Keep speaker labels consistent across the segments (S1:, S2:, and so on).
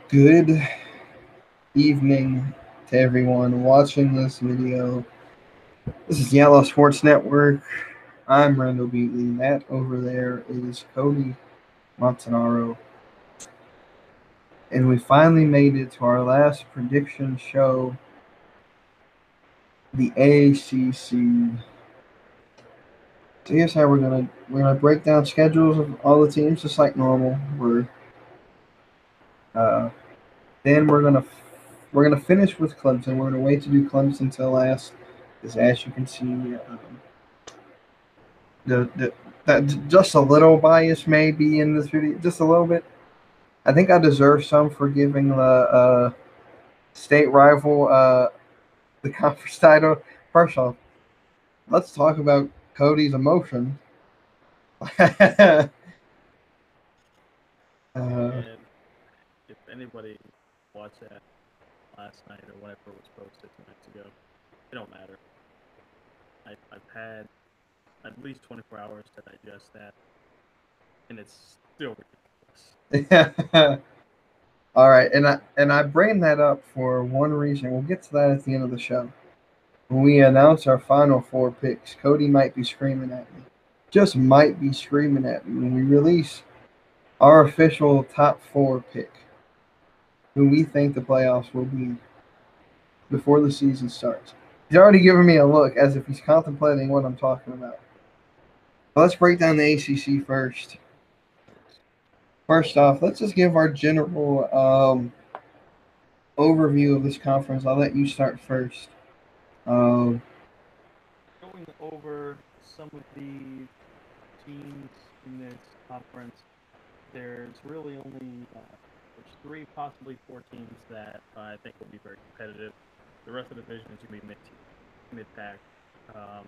S1: Good evening to everyone watching this video. This is Yellow Sports Network. I'm Randall Beatley. That over there is Cody Montanaro. And we finally made it to our last prediction show, the ACC. So here's how we're gonna break down schedules of all the teams just like normal. Uh, then we're gonna finish with Clemson. We're gonna wait to do Clemson until last, because as you can see, the that just a little bias maybe in this video, just a little bit. I think I deserve some for giving the state rival the conference title. First off, let's talk about Cody's emotion. uh,
S2: And if anybody watched that last night or whatever was posted 2 nights ago, it don't matter. I've had at least 24 hours to digest that, and it's still ridiculous.
S1: all right, and I bring that up for one reason. We'll get to that at the end of the show. When we announce our final four picks, Cody might be screaming at me. Just might be screaming at me when we release our official top four pick, who we think the playoffs will be before the season starts. He's already giving me a look as if he's contemplating what I'm talking about. But let's break down the ACC first. First off, let's just give our general overview of this conference. I'll let you start first. Um,
S2: Going over some of the teams in this conference, there's really only there's three, possibly four teams that I think will be very competitive. The rest of the division is going to be mid-pack, um,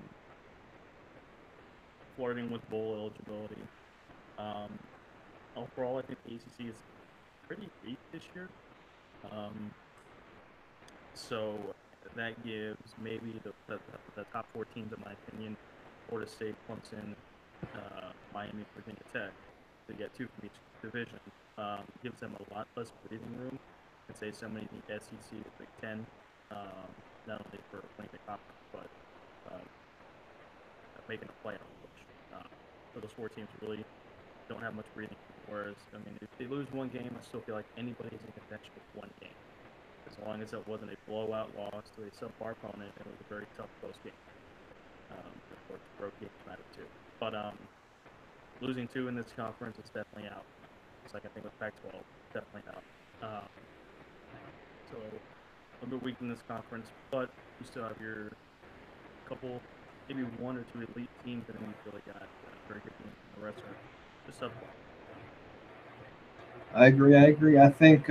S2: flirting with bowl eligibility. Um, Overall, I think the ACC is pretty weak this year. Um, so that gives maybe the top four teams, in my opinion, Florida State, Clemson, Miami, Virginia Tech, to get two from each division. Gives them a lot less breathing room than, say, somebody in the SEC or Big Ten, not only for winning the conference, but uh, making a playoff push. So those four teams really don't have much breathing room. Whereas, I mean, if they lose one game, I still feel like anybody's in contention with one game. As long as it wasn't a blowout loss to a subpar opponent, it was a very tough close game. Of course, road games matter too. But losing two in this conference is definitely out. It's like I think with Pac-12, definitely out. So a little bit weak in this conference, but you still have your couple, maybe one or two elite teams, and then you've really got very good teams. The rest are just subpar.
S1: I agree. I agree. I think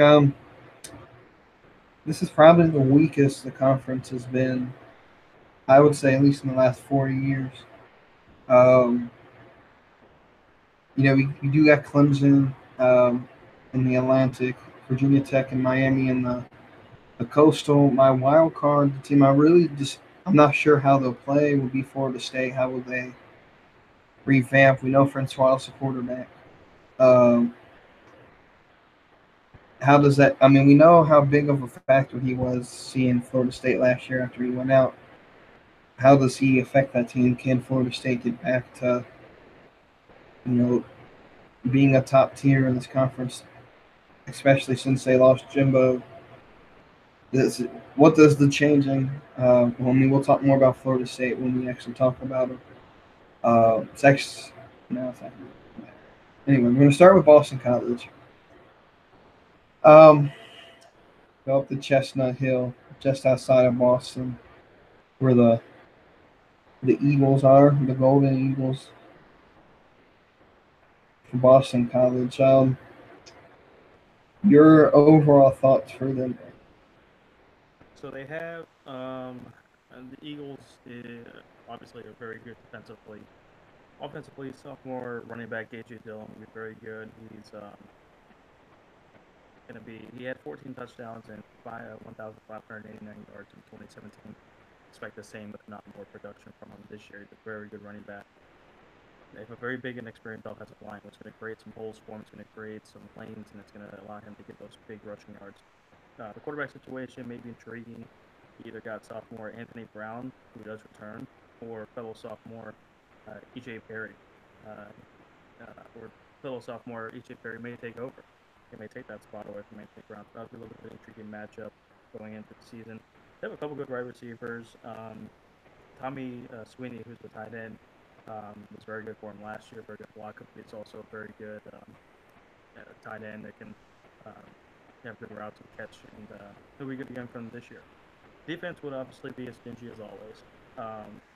S1: this is probably the weakest the conference has been. I would say at least in the last 4 years. Um, we do got Clemson in the Atlantic, Virginia Tech, and Miami in the Coastal. My wild card team, I'm not sure how they'll play. Will be Florida State. How will they revamp? We know Francois is a quarterback. Um, how does that? I mean, we know how big of a factor he was seeing Florida State last year after he went out. How does he affect that team? Can Florida State get back to you know being a top tier in this conference, especially since they lost Jimbo? What does the changing? I mean, we'll talk more about Florida State when we actually talk about them. Sex. No, it's not. Anyway, we're going to start with Boston College. Um, Go up to Chestnut Hill, just outside of Boston, where the Eagles are, the Golden Eagles for Boston College. Your overall thoughts for them?
S2: So they have and the Eagles obviously are very good defensively. Offensively, sophomore running back AJ Dillon will be very good. He's going to be he had 14 touchdowns and 1,589 yards in 2017. Expect the same, if not more, production from him this year. He's a very good running back. They have a very big and experienced offensive line, which is going to create some holes for him. It's going to create some lanes, and it's going to allow him to get those big rushing yards. The quarterback situation may be intriguing. He either got sophomore Anthony Brown, who does return, or fellow sophomore E.J. Perry. Or fellow sophomore E.J. Perry may take over. He may take that spot away from Anthony Brown. So that'll be a little bit of an intriguing matchup going into the season. They have a couple good wide receivers. Tommy Sweeney, who's the tight end, was very good for him last year. Very good blocker. He's also a very good tight end that can have good routes and catch, and he'll be good again from this year. Defense would obviously be as stingy as always.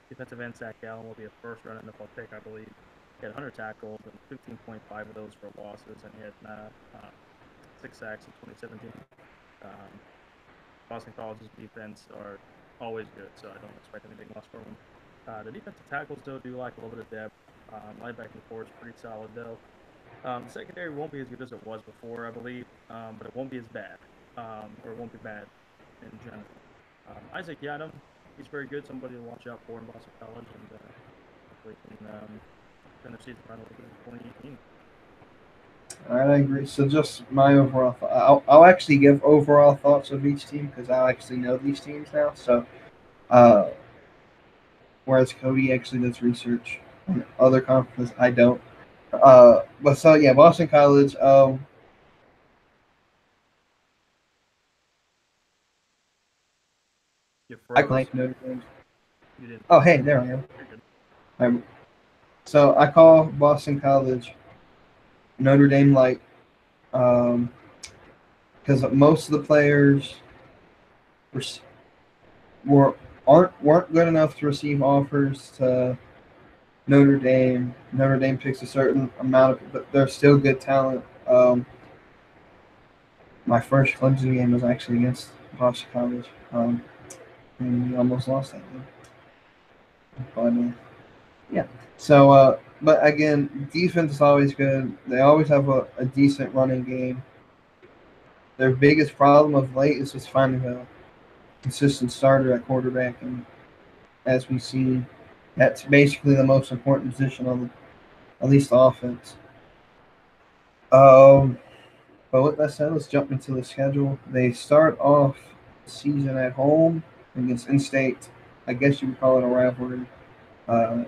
S2: Defensive end Zach Gallen will be a first-round NFL pick, I believe. He had 100 tackles and 15.5 of those for losses, and he had 6 sacks in 2017. Boston College's defense are always good, so I don't expect any big loss from them. The defensive tackles, though, do lack a little bit of depth. Linebacking core is pretty solid, though. The secondary won't be as good as it was before, I believe, but it won't be as bad, or it won't be bad in general. Isaac Yadam, he's very good, somebody to watch out for in Boston College, and hopefully can finish season final in 2018.
S1: All right, I agree. So just my overall I'll actually give overall thoughts of each team because I actually know these teams now. So, uh, whereas Cody actually does research on other conferences, I don't. But so yeah, Boston College.
S2: You
S1: I
S2: froze.
S1: like Notre Dame.
S2: You didn't.
S1: Oh, hey, there I am.
S2: You're good.
S1: So I call Boston College Notre Dame light because most of the players were, were weren't good enough to receive offers to Notre Dame. Notre Dame picks a certain amount of, but they're still good talent. My first Clemson game was actually against Boston College, and we almost lost that game. But yeah. So, but again, defense is always good. They always have a decent running game. Their biggest problem of late is just finding a consistent starter at quarterback, and as we've seen, that's basically the most important position on at least the offense. Um, but with that said, let's jump into the schedule. They start off the season at home against in-state. I guess you would call it a rivalry uh,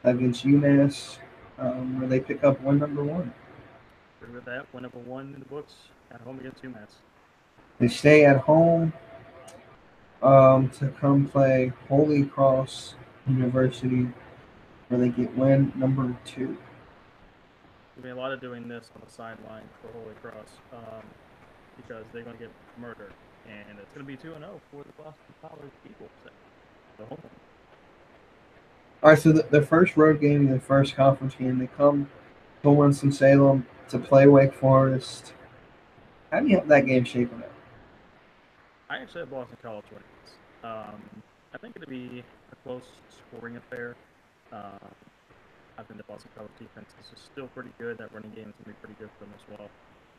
S1: against UMass, where they pick up win number one.
S2: Agree with that. Win number one in the books at home against UMass.
S1: They stay at home to come play Holy Cross University, where they get win number two.
S2: There'll be a lot of doing this on the sideline for Holy Cross because they're going to get murdered, and it's going to be 2-0 for the Boston College Eagles. The home.
S1: All right, so the first road game, the first conference game, they come to Winston-Salem to play Wake Forest. How do you have that game shaping up?
S2: I actually have Boston College winning this. I think it'll be a close scoring affair. Um, I think the Boston College defense is still pretty good. That running game is going to be pretty good for them as well.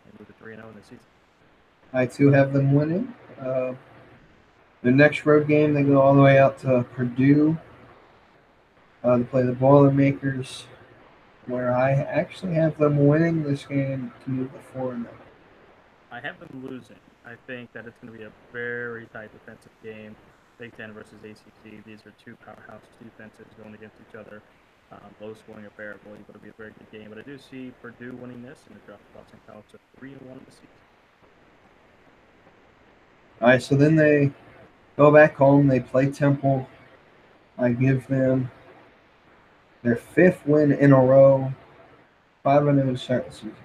S2: And move to 3-0 in the season.
S1: I too have them winning. The next road game, they go all the way out to Purdue to play the Boilermakers, where I actually have them winning this game to move to 4-0.
S2: I have them losing. I think that it's going to be a very tight defensive game. Big Ten versus ACC. These are two powerhouse defenses going against each other. Low scoring affair. I believe it'll be a very good game. But I do see Purdue winning this and it drops Boston College to 3-1 in the season.
S1: All right, so then they go back home. They play Temple. I give them their fifth win in a row, 5-0 to start the season.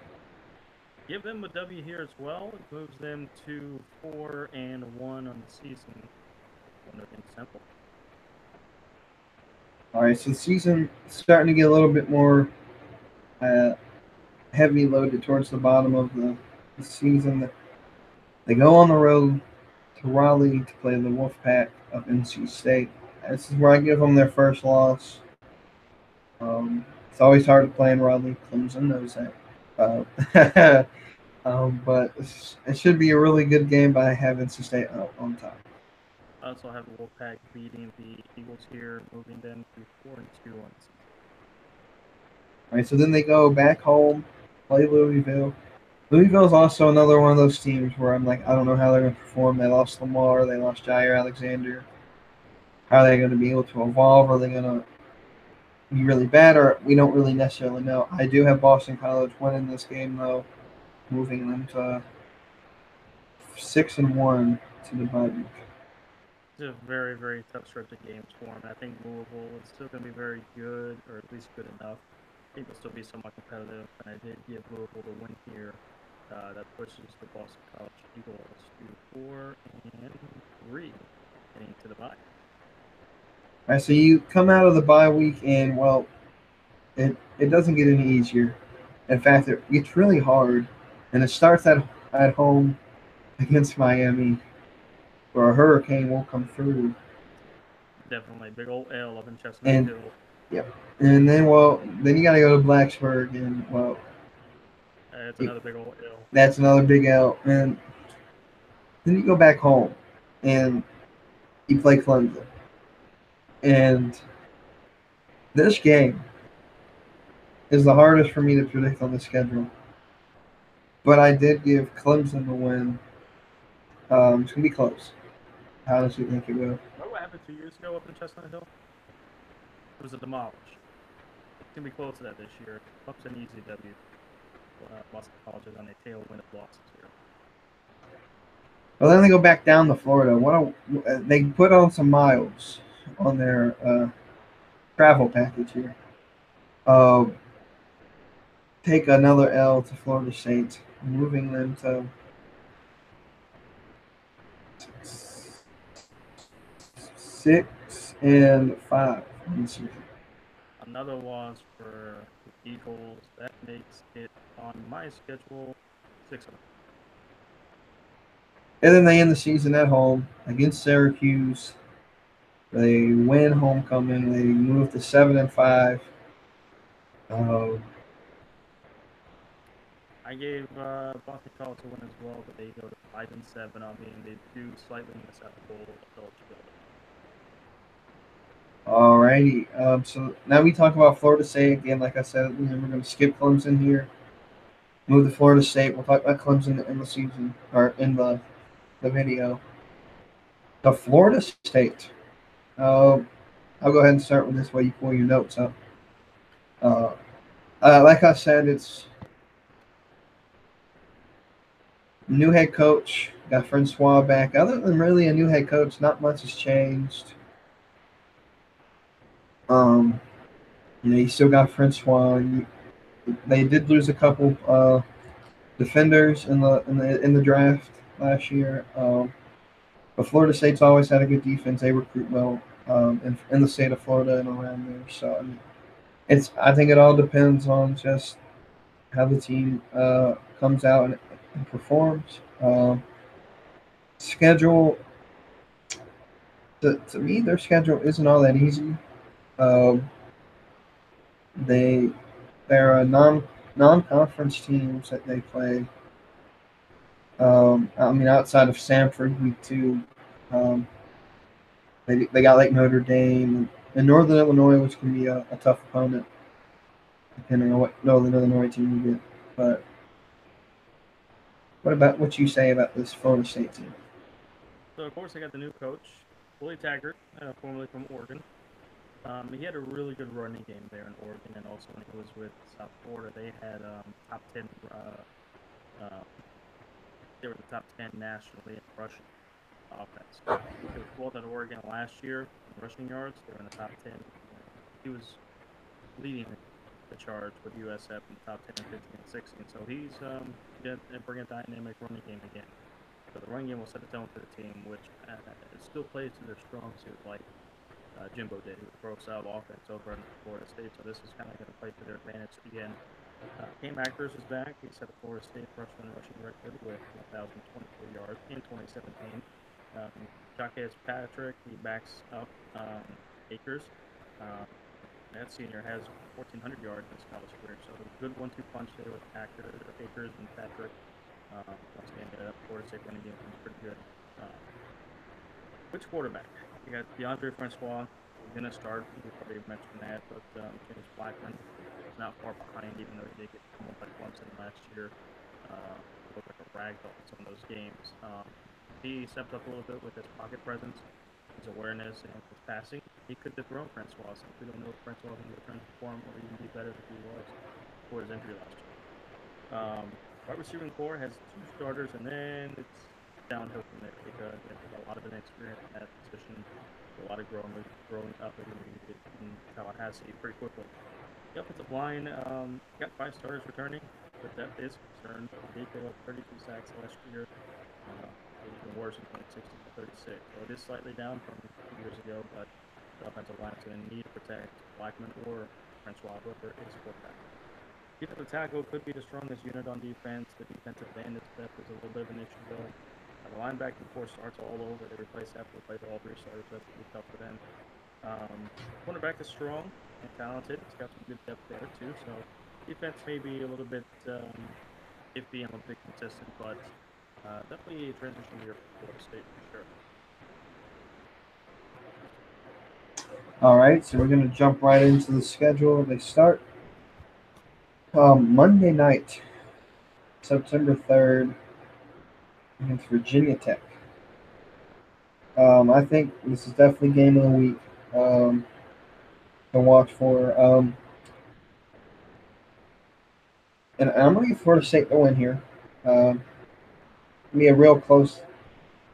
S2: Give them a W here as well. It moves them to 4-1 on the season. Against Temple.
S1: All right, so the season starting to get a little bit more heavy loaded towards the bottom of the season. They go on the road to Raleigh to play the Wolfpack of NC State. This is where I give them their first loss. It's always hard to play in Raleigh. Clemson knows that. But it should be a really good game by having NC State on top.
S2: I also have the Wolfpack beating the Eagles here, moving them to 4-2 on the season.
S1: All right, so then they go back home, play Louisville. Louisville's also another one of those teams where I'm like, I don't know how they're going to perform. They lost Lamar, they lost Jair Alexander. How are they going to be able to evolve? Are they going to be really bad, or we don't really necessarily know. I do have Boston College winning this game though, moving them to 6-1 to the bye week.
S2: It's a very, very tough stretch of games for him. I think Louisville is still going to be very good, or at least good enough. I think they'll still be somewhat competitive, and I did give Louisville the win here. That pushes the Boston College Eagles to 4-3 heading to the bye.
S1: All right, so you come out of the bye week, and well, it doesn't get any easier. In fact, it gets really hard, and it starts at home against Miami, where a hurricane will come through.
S2: Definitely big old L up in Chestnut
S1: And
S2: Hill.
S1: yep, and then you got to go to Blacksburg, and well,
S2: It's another big old L.
S1: that's another big L. And then you go back home, and you play Clemson. And this game is the hardest for me to predict on the schedule. But I did give Clemson the win. It's gonna be close. I honestly think it will.
S2: Remember what happened 2 years ago up in Chestnut Hill? It was a demolish. It's going to be close to that this year. Clemson easy W. Boston College is on a tailwind of losses here.
S1: Well, then they go back down to Florida. They put on some miles on their travel package here. Uh, take another L to Florida State, moving them to 6-5 in the season.
S2: Another loss for the Eagles. That makes it on my schedule 6-0.
S1: And then they end the season at home against Syracuse. They win homecoming. They move to 7-5. Uh,
S2: I gave Boston College a win as well, but they go to 5-7 on me, and they do slightly miss out the bowl eligibility.
S1: Alrighty. So now we talk about Florida State again. Like I said, we're going to skip Clemson here. Move to Florida State. We'll talk about Clemson in the season or in the video. The Florida State. I'll go ahead and start with this while you pull your notes up. Like I said, it's new head coach. Got Francois back. Other than really a new head coach, not much has changed. Um, you still got Francois. They did lose a couple defenders in the draft last year. But Florida State's always had a good defense. They recruit well in the state of Florida and around there. So I mean, I think it all depends on just how the team comes out and performs. Schedule to me, their schedule isn't all that easy. Um, they they're a non-conference teams that they play. I mean, outside of Samford week 2, um, they got like Notre Dame and Northern Illinois, which can be a tough opponent depending on what Northern Illinois team you get. But what about what you say about this Florida State team?
S2: So, of course, I got the new coach, Willie Taggart, formerly from Oregon. He had a really good running game there in Oregon, and also when he was with South Florida, they had top 10. They were the top 10 nationally in rushing offense. It was 12th at Oregon last year in rushing yards. They were in the top 10. He was leading the charge with USF in the top 10 and 15 and 16. So he's going to bring a dynamic running game again. So the running game will set the tone for the team, which still plays to their strong suit, like Jimbo did, who throws style offense over in Florida State. So this is kind of going to play to their advantage again. Cam Akers is back. He set a Florida State freshman rushing record with 1,024 yards in 2017. Jacques Patrick, he backs up Akers. That senior has 1,400 yards in his college career, so a good 1-2 punch there with Akers and Patrick. Once again, Florida State running game is pretty good. Which quarterback? You got DeAndre Francois. He's going to start. You probably mentioned that, but James Blackman. He's not far behind, even though he did get pummeled by Clemson last year. Looked like a ragdoll in some of those games. He stepped up a little bit with his pocket presence, his awareness, and his passing. He could dethrone Francois. So we don't know if Francois can return to form or even be better than he was before his injury last year. Wide receiving core has 2 starters, and then it's downhill from there because they have a lot of inexperience in that position, a lot of growing up in Tallahassee pretty quickly. The offensive line got 5 starters returning, but depth is concerned. They did give up 32 sacks last year. It was even worse in 2016 to 36. So it is slightly down from 2 years ago, but the offensive line is going to need to protect Blackman or Francois, whoever is quarterback. Defensive tackle could be the strongest unit on defense. The defensive end depth is a little bit of an issue, though. The linebacking core starts all over. They replace all 3 starters. That's going to be tough for them. Cornerback is strong and talented. It's got some good depth there, too. So defense may be a little bit iffy and a bit consistent, but definitely a transition year for Florida State for sure.
S1: All right, so we're going to jump right into the schedule. They start Monday night, September 3rd, against Virginia Tech. I think this is definitely game of the week to watch for. And I'm looking for Florida State to win here. Be a real close,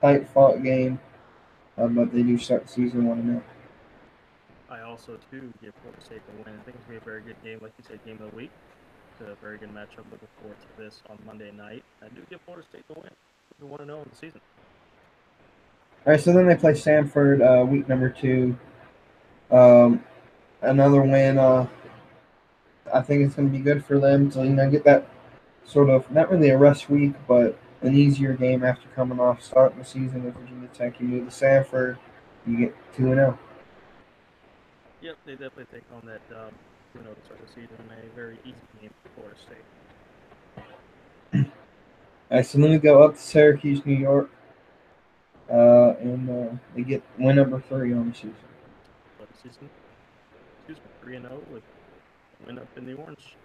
S1: tight fought game, but they do start the season 1-0.
S2: I also, too, give Florida State the win. I think it's going to be a very good game. Like you said, game of the week. It's a very good matchup. Looking forward to this on Monday night. I do give Florida State the win. We want to know in the season.
S1: All right, so then they play Stanford week number 2. Another win. I think it's going to be good for them to get that sort of not really a rest week, but an easier game after coming off starting the season with Virginia Tech. You move to Stanford, you get 2-0.
S2: Yep, they definitely take on that to start the season in a very easy game for Florida State.
S1: All right, so then we go up to Syracuse, New York, and they get win number 3 on the season.
S2: But the season, 3-0 with a win up in the orange.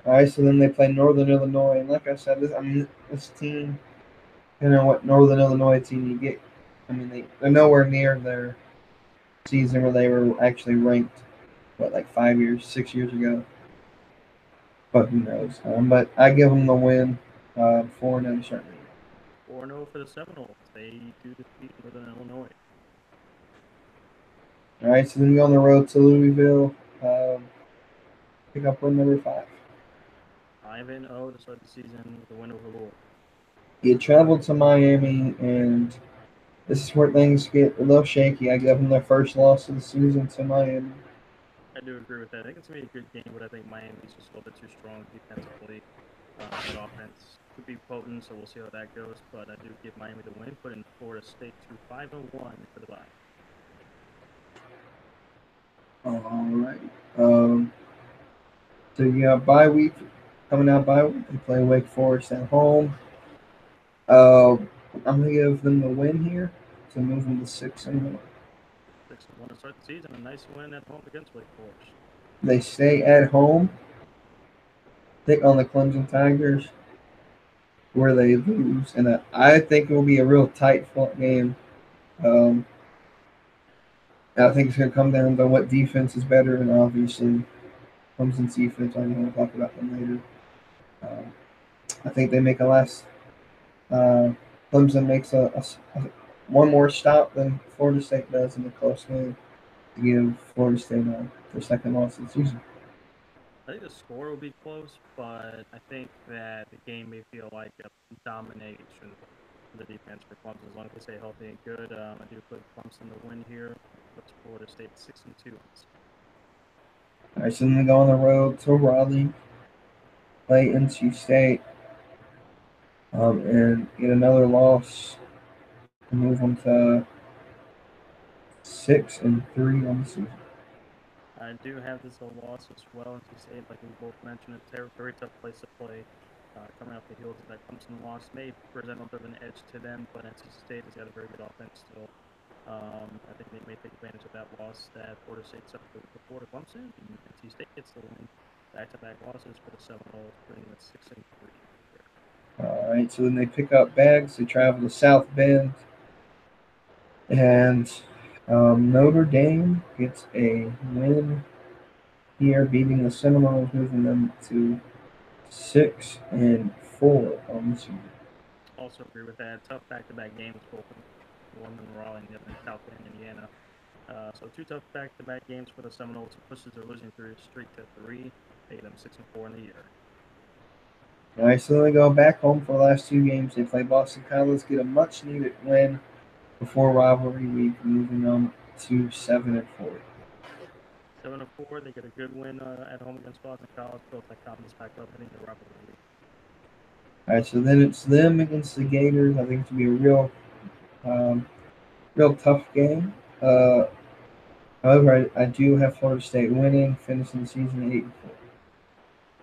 S1: All right, so then they play Northern Illinois, and like I said, this team, what Northern Illinois team you get. They're nowhere near their season where they were actually ranked, like 6 years ago. But who knows? But I give them the win, 4-0 certainly.
S2: 4-0 for the Seminoles. They do defeat Northern Illinois.
S1: All right, so then we go on the road to Louisville, pick up win number 5.
S2: 5-0 to start the season with a win over Louisville.
S1: You travel to Miami, and this is where things get a little shaky. I give them their first loss of the season to Miami.
S2: I do agree with that. I think it's going to be a good game, but I think Miami's just a little bit too strong defensively. That offense could be potent, so we'll see how that goes. But I do give Miami the win, putting Florida State to 5-1 for the bye.
S1: All right. So you got bye week coming out. Bye week. They play Wake Forest at home. I'm gonna give them the win here to move them to 6-1.
S2: 6-1 to start the season. A nice win at home against Wake Forest.
S1: They stay at home, take on the Clemson Tigers, where they lose, and I think it will be a real tight fought game. I think it's going to come down to what defense is better, and obviously Clemson's defense. I'm going to talk about them later. I think they make a last. Clemson makes a one more stop than Florida State does in the close game to give Florida State their second loss of the season.
S2: I think the score will be close, but I think that the game may feel like a domination for the defense for Clemson as long as they stay healthy and good. I do put Clemson to win here. Puts Florida State 6-2.
S1: All right, so then we go on the road to Raleigh, play NC State, and get another loss to move them to 6-3 on the season.
S2: I do have this a loss as well. NC State, like we both mentioned, it's a very tough place to play. Coming off the heels of that Clemson loss may present a bit of an edge to them, but NC State has got a very good offense still. I think they may take advantage of that loss that Florida State suffered before to Clemson, and NC State gets the win. Back-to-back losses for the Seminoles, putting them at 6-3.
S1: All right, so then they pick up bags. They travel to South Bend, and Notre Dame gets a win here, beating the Seminoles, moving them to 6-4 on the season.
S2: Also agree with that. Tough back-to-back games, both in one in Raleigh and the other in South Bend, Indiana. So two tough back-to-back games for the Seminoles. Pushes their losing streak to 3, making them 6-4 in the year.
S1: All right, so then they go back home for the last two games. They play Boston College, get a much-needed win before rivalry week, moving them to 7-4.
S2: 7-4, they get a good win at home against Boston College. Built that confidence back up heading to rivalry week.
S1: All right, so then it's them against the Gators. I think it's gonna be a real tough game. However, I do have Florida State winning, finishing the season 8-4.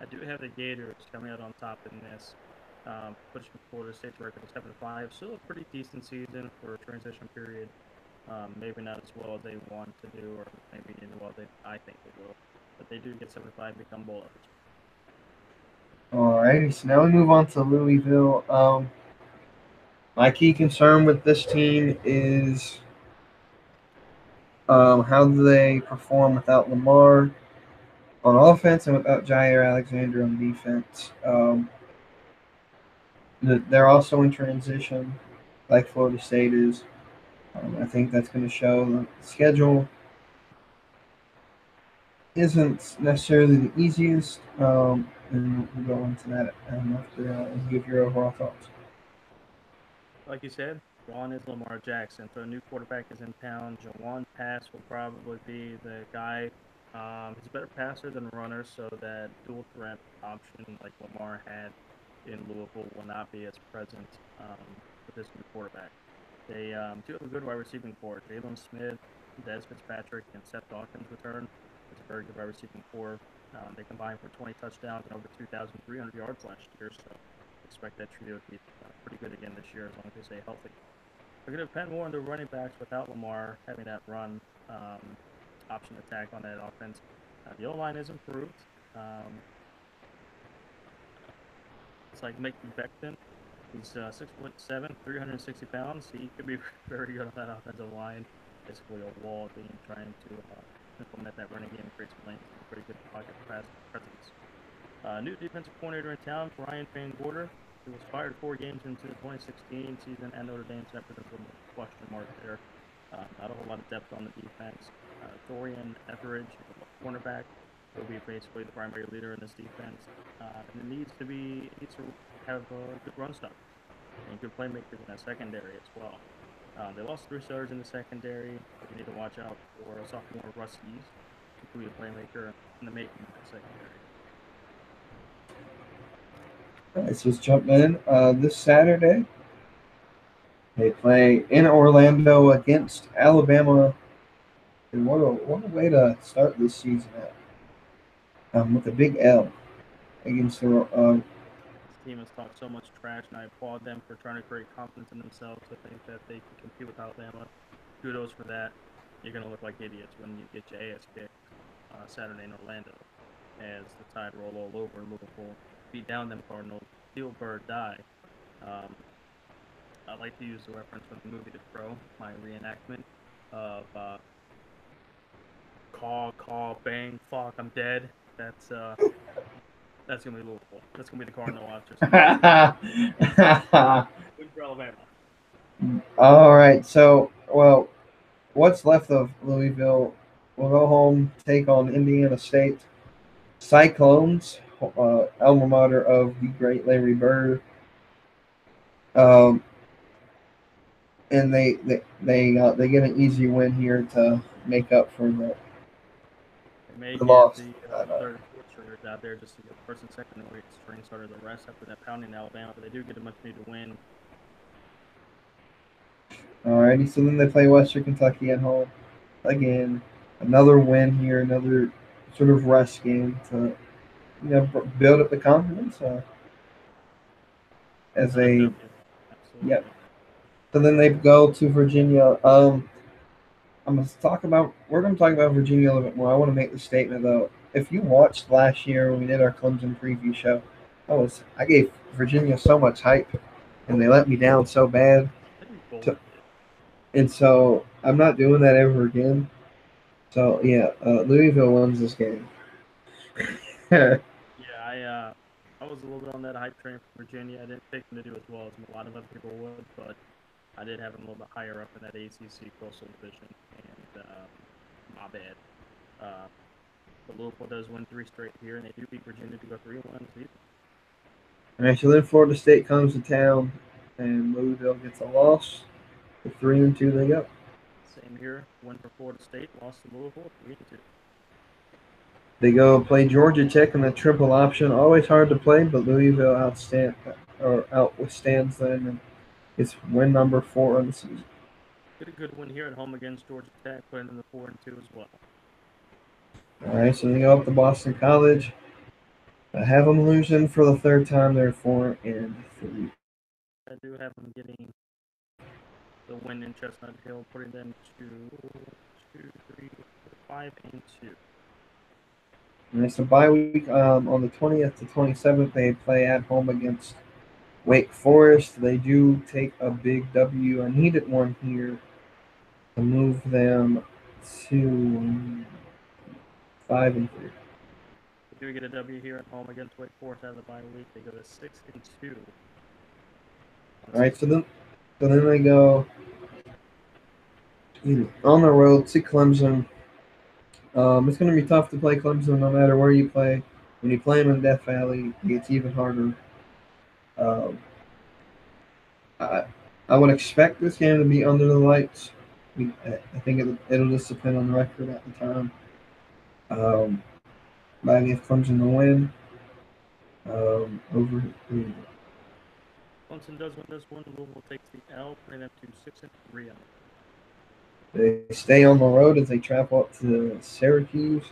S2: I do have the Gators coming out on top in this, pushing Florida State's record to 7-5. Still a pretty decent season for a transition period. Maybe not as well as they want to do, or maybe as well as I think they will. But they do get 7-5, become bowl eligible.
S1: Alrighty, so now we move on to Louisville. My key concern with this team is how do they perform without Lamar on offense and without Jair Alexander on defense. They're also in transition, like Florida State is. I think that's going to show. The schedule isn't necessarily the easiest, and we'll go into that after and give your overall thoughts.
S2: Like you said, one is Lamar Jackson. So a new quarterback is in town. Jawan Pass will probably be the guy. He's a better passer than runner, so that dual threat option like Lamar had in Louisville will not be as present with this new quarterback. They do have a good wide receiving core. Jalen Smith, Des Fitzpatrick, and Seth Dawkins return. It's a very good wide receiving core. They combined for 20 touchdowns and over 2,300 yards last year, so expect that trio to be pretty good again this year as long as they stay healthy. They're going to depend more on the running backs without Lamar having that run option attack on that offense. The O-line is improved. It's like Mickey Becton. He's 6'7", 360 pounds. He could be very good on that offensive line. Basically a wall being trying to implement that running game and create some lanes. Pretty good pocket presence. New defensive coordinator in town, Brian Van Gorder. He was fired 4 games into the 2016 season at Notre Dame, so that presents a little question mark there. Not a whole lot of depth on the defense. Dorian Etheridge, cornerback, will be basically the primary leader in this defense. And it needs to have a good run stop and good playmakers in that secondary as well. They lost 3 starters in the secondary. You need to watch out for sophomore Russ East, who will be a playmaker in the making of that secondary.
S1: All right, so let's jump in. This Saturday, they play in Orlando against Alabama. And what a way to start this season at. With a big L against the.
S2: This team has talked so much trash, and I applaud them for trying to create confidence in themselves to think that they can compete with Alabama. Kudos for that. You're going to look like idiots when you get your ass kicked Saturday in Orlando as the Tide roll all over and Louisville beat down them Cardinals. Steel Bird die. I like to use the reference from the movie The Crow, my reenactment of call, bang, fuck, I'm dead. That's gonna be Louisville. That's gonna be the Cardinal watchers. Good for Alabama.
S1: All right, so what's left of Louisville? We'll go home, take on Indiana State Cyclones, alma mater of the great Larry Bird. And they get an easy win here to make up for the
S2: loss.
S1: The
S2: third and fourth stringers out there just to get the first and second string started the rest after that pounding in Alabama, but they do get a much needed win.
S1: Alrighty, so then they play Western Kentucky at home again. Another win here, another sort of rest game to build up the confidence as they.
S2: Absolutely.
S1: Yep. So then they go to Virginia. We're going to talk about Virginia a little bit more. I want to make the statement though. If you watched last year when we did our Clemson preview show, I gave Virginia so much hype, and they let me down so bad.
S2: I think we both
S1: To,
S2: did.
S1: and so I'm not doing that ever again. So yeah, Louisville wins this game.
S2: Yeah, I was a little bit on that hype train for Virginia. I didn't pick them to do as well as a lot of other people would, but I did have them a little bit higher up in that ACC Coastal Division, and my bad. Uh, but Louisville does win 3 straight here, and they do beat Virginia to go 3-1 season.
S1: All right, so then Florida State comes to town, and Louisville gets a loss. 3-2 they go.
S2: Same here. Win for Florida State, lost to Louisville, 3-2.
S1: They go play Georgia Tech in the triple option. Always hard to play, but Louisville outwithstands them, and it's win number 4 on the season.
S2: Get a good win here at home against Georgia Tech, putting them to 4-2 as well.
S1: All right, so they go up to Boston College. I have them losing for the third time. They're 4-3.
S2: I do have them getting the win in Chestnut Hill, putting them to 5-2.
S1: And it's a bye week on the 20th to 27th. They play at home against Wake Forest. They do take a big W. I needed one here to move them to 5-3.
S2: They do get a W here at home against Wake Forest out of the bye week. They go to 6-2.
S1: All right, so then they go on the road to Clemson. It's going to be tough to play Clemson no matter where you play. When you play them in Death Valley, it gets even harder. Um, I, I would expect this game to be under the lights. I think it'll just depend on the record at the time. But I give Clemson the win over.
S2: Clemson does win this one. Louisville takes the L, putting them to 6-3 on it.
S1: They stay on the road as they travel up to Syracuse,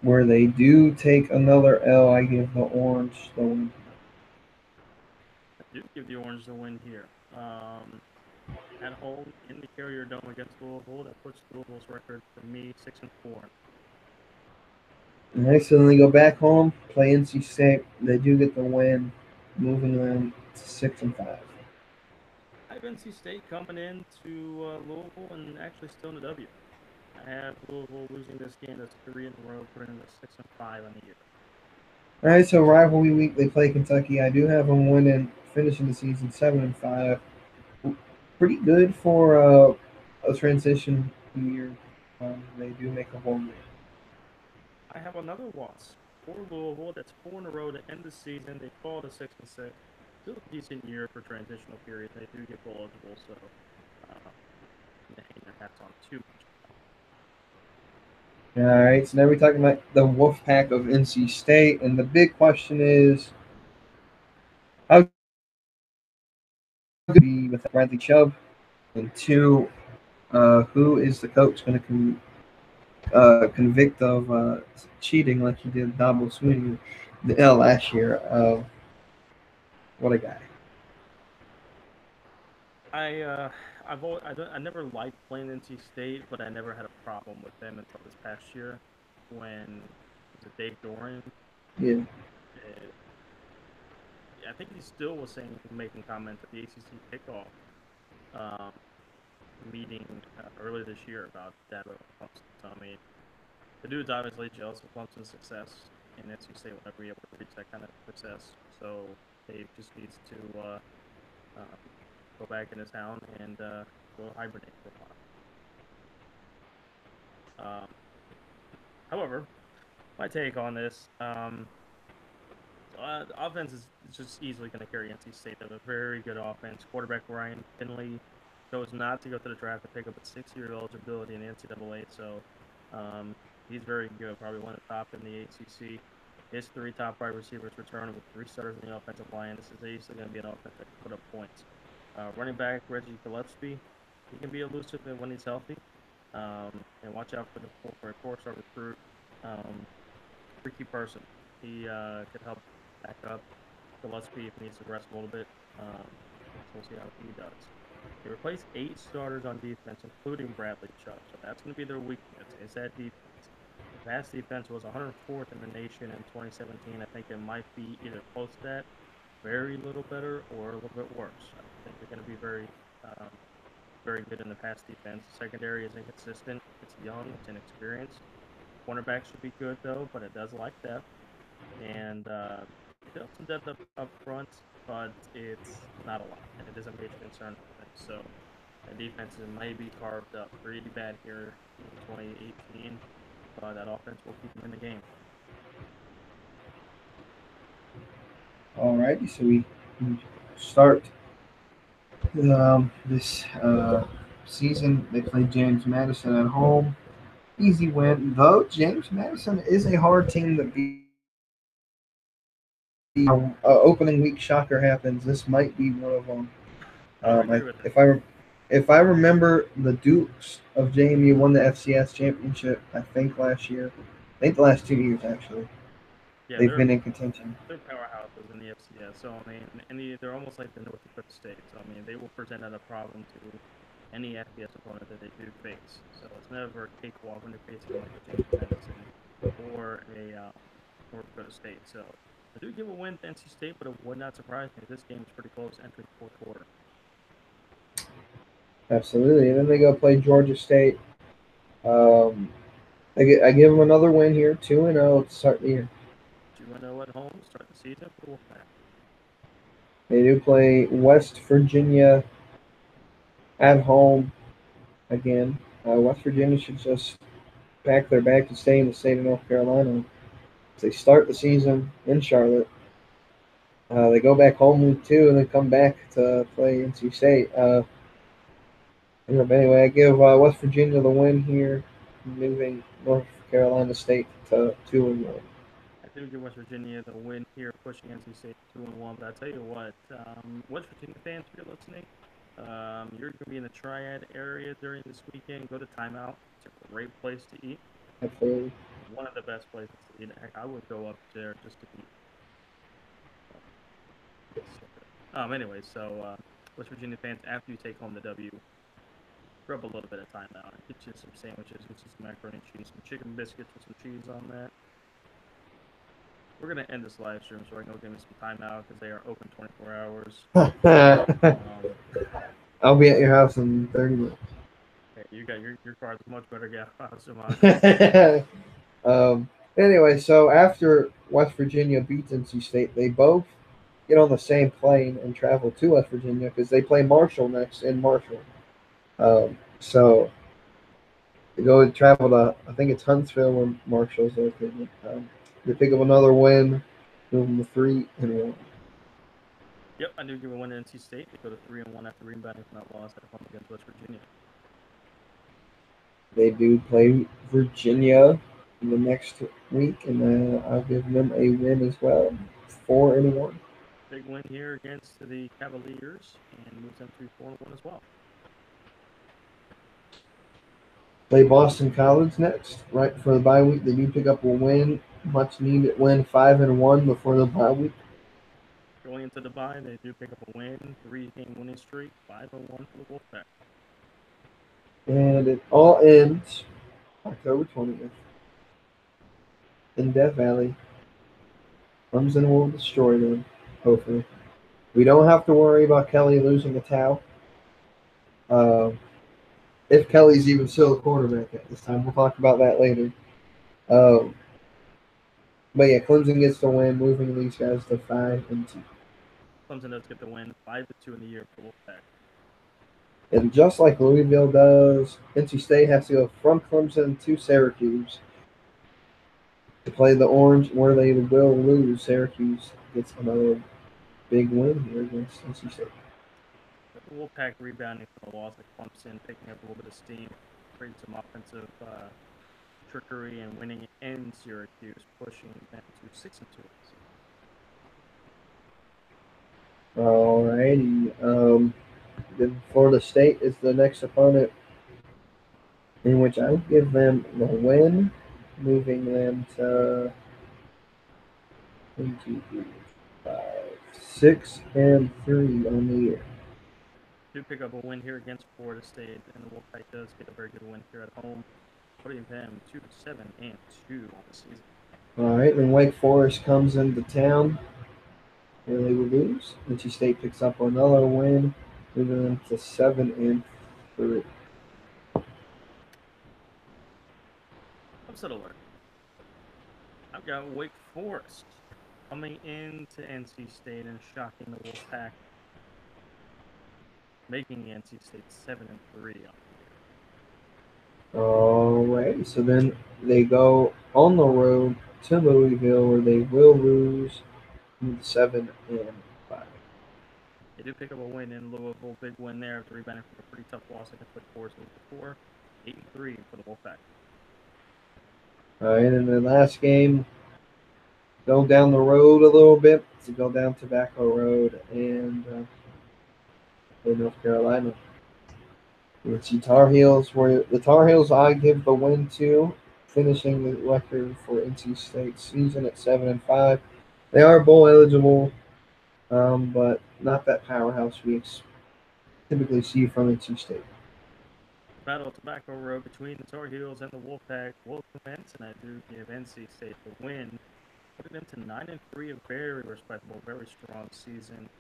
S1: where they do take another L. I give the Orange the win.
S2: I do give the Orange the win here. At home in the Carrier Dome against Louisville, that puts Louisville's record for me 6-4.
S1: Next, so then they go back home, play NC State. They do get the win, moving them to 6-5.
S2: I have NC State coming in to Louisville and actually still in the W. I have Louisville losing this game. That's 3 in a row, putting them at 6-5 on the year.
S1: All right, so rivalry week they play Kentucky. I do have them winning, finishing the season 7-5. Pretty good for a transition year. They do make a bowl game.
S2: I have another loss for Louisville. That's 4 in a row to end the season. They fall to 6-6. Still a decent year for transitional period. They do get bowl eligible, so they hang their hats on too much.
S1: All right, so now we're talking about the Wolfpack of NC State, and the big question is, how good be with Bradley Chubb, and 2, who is the coach going to convict of cheating like he did Dabo Sweeney last year? What a guy!
S2: I never liked playing NC State, but I never had a problem with them until this past year when was it Dave Doran?
S1: Yeah.
S2: I think he still was making comments at the ACC kickoff meeting earlier this year about Dabo Clemson. So I mean, the dude's obviously jealous of Clemson's success, and NC State will never be able to reach that kind of success. So Dave just needs to go back in his town and go hibernate for a while. However, my take on this, the offense is just easily going to carry NC State. They have a very good offense. Quarterback Ryan Finley chose not to go to the draft to pick up a 6-year eligibility in the NCAA, so he's very good, probably one of the top in the ACC. His 3 top wide receivers return with 3 starters in the offensive line. This is easily going to be an offense that can put up points. Running back Reggie Gillespie, he can be elusive when he's healthy. And watch out for a 4-star recruit, Ricky Person. He could help back up Gillespie if he needs to rest a little bit. So we'll see how he does. They replaced 8 starters on defense, including Bradley Chubb. So that's going to be their weakness. Is that defense? The pass defense was 104th in the nation in 2017. I think it might be either close to that, very little better, or a little bit worse. I think they're going to be um, very good in the pass defense. The secondary is inconsistent. It's young. It's inexperienced. Cornerback should be good though, but it does like depth, and still some depth up front, but it's not a lot, and it is a major concern for them. So the defense might be carved up pretty bad here in 2018, but that offense will keep them in the game.
S1: All righty, so we start this season. They play James Madison at home. Easy win, though. James Madison is a hard team to beat. Opening week shocker happens. This might be one of them.
S2: I would agree with that.
S1: If I remember, the Dukes of JMU won the FCS championship. I think last year. I think the last 2 years actually.
S2: Yeah,
S1: They've been in contention.
S2: they're powerhouses in the FCS. So I mean, they're almost like the North Dakota State. So I mean, they will present a problem to any FBS opponent that they do face. So it's never a cakewalk when they're facing like a James Madison or a North Dakota State. So I do give a win to NC State, but it would not surprise me. This game is pretty close entering the fourth quarter.
S1: Absolutely, and then they go play Georgia State. Um, I give them another win here, 2-0 to start the year.
S2: 2-0 at home, start the season for the Wolfpack.
S1: They do play West Virginia at home again. West Virginia should just pack their bag to stay in the state of North Carolina. They start the season in Charlotte. They go back home week 2 and then come back to play NC State. But anyway, I give West Virginia the win here, moving North Carolina State to 2-1.
S2: I do give West Virginia the win here, pushing NC State 2-1. But I tell you what, West Virginia fans, if you're listening, you're going to be in the Triad area during this weekend. Go to Timeout. It's a great place to eat.
S1: Absolutely.
S2: One of the best places to eat. Heck, I would go up there just to eat. Anyway, so West Virginia fans, after you take home the W, grab a little bit of Timeout. Get you some sandwiches, get you some macaroni and cheese, some chicken biscuits with some cheese on that. We're going to end this live stream so I can go give me some Timeout because they are open 24 hours.
S1: I'll be at your house in 30 minutes.
S2: Hey, you got your car's much better gas house than mine.
S1: Anyway, so after West Virginia beats NC State, they both get on the same plane and travel to West Virginia because they play Marshall next in Marshall. So they go travel to, I think it's Huntsville where Marshall's located. They pick up another win, moving to 3-1.
S2: Yep, I do give a win to NC State. They go to 3-1 after rebounding from that loss at home against West Virginia.
S1: They do play Virginia in the next week, and I'll give them a win as well, 4-1.
S2: Big win here against the Cavaliers and moves them to 4-1 as well.
S1: Play Boston College next, right for the bye week. They do pick up a win, much needed win, 5-1 before the bye week.
S2: Going into the bye, they do pick up a win, 3-game winning streak, 5-1 for the Wolfpack.
S1: And it all ends October 20th in Death Valley. Clemson will destroy them, hopefully. We don't have to worry about Kelly losing a towel. If Kelly's even still a quarterback at this time. We'll talk about that later. But yeah, Clemson gets the win, moving these guys to 5-2.
S2: Clemson does get the win, 5-2 in the year for Wolfpack.
S1: And just like Louisville does, NC State has to go from Clemson to Syracuse to play the Orange, where they will lose. Syracuse gets another big win here against NC State.
S2: The Wolfpack rebounding from the loss at Clemson, picking up a little bit of steam, creating some offensive trickery and winning in Syracuse, pushing them to 6-2.
S1: Alrighty. Then Florida State is the next opponent, in which I would give them the win, moving them to 1, 2, 3, 4, 5, 6-3 on the year.
S2: Do pick up a win here against Florida State, and the Wolfpack does get a very good win here at home, putting them to 7-2 on the season.
S1: All right, then Wake Forest comes into town, and they will lose. NC State picks up another win, moving them to 7-3.
S2: Upset alert. I've got Wake Forest coming into NC State and shocking the Wolfpack, making NC State 7-3 on
S1: All right, so then they go on the road to Louisville, where they will lose 7-5.
S2: They do pick up a win in Louisville, big win there after rebounding from a pretty tough loss against Wake Forest before. 8-3 for the Wolfpack.
S1: All right, and the last game, go down the road a little bit to go down Tobacco Road and in North Carolina. You see Tar Heels, where the Tar Heels I give the win to, finishing the record for NC State season at 7-5. They are bowl eligible, but not that powerhouse we typically see from NC State.
S2: Battle of Tobacco Road between the Tar Heels and the Wolfpack will commence, and I do give NC State the win, putting them to 9-3, a very respectable, very strong season.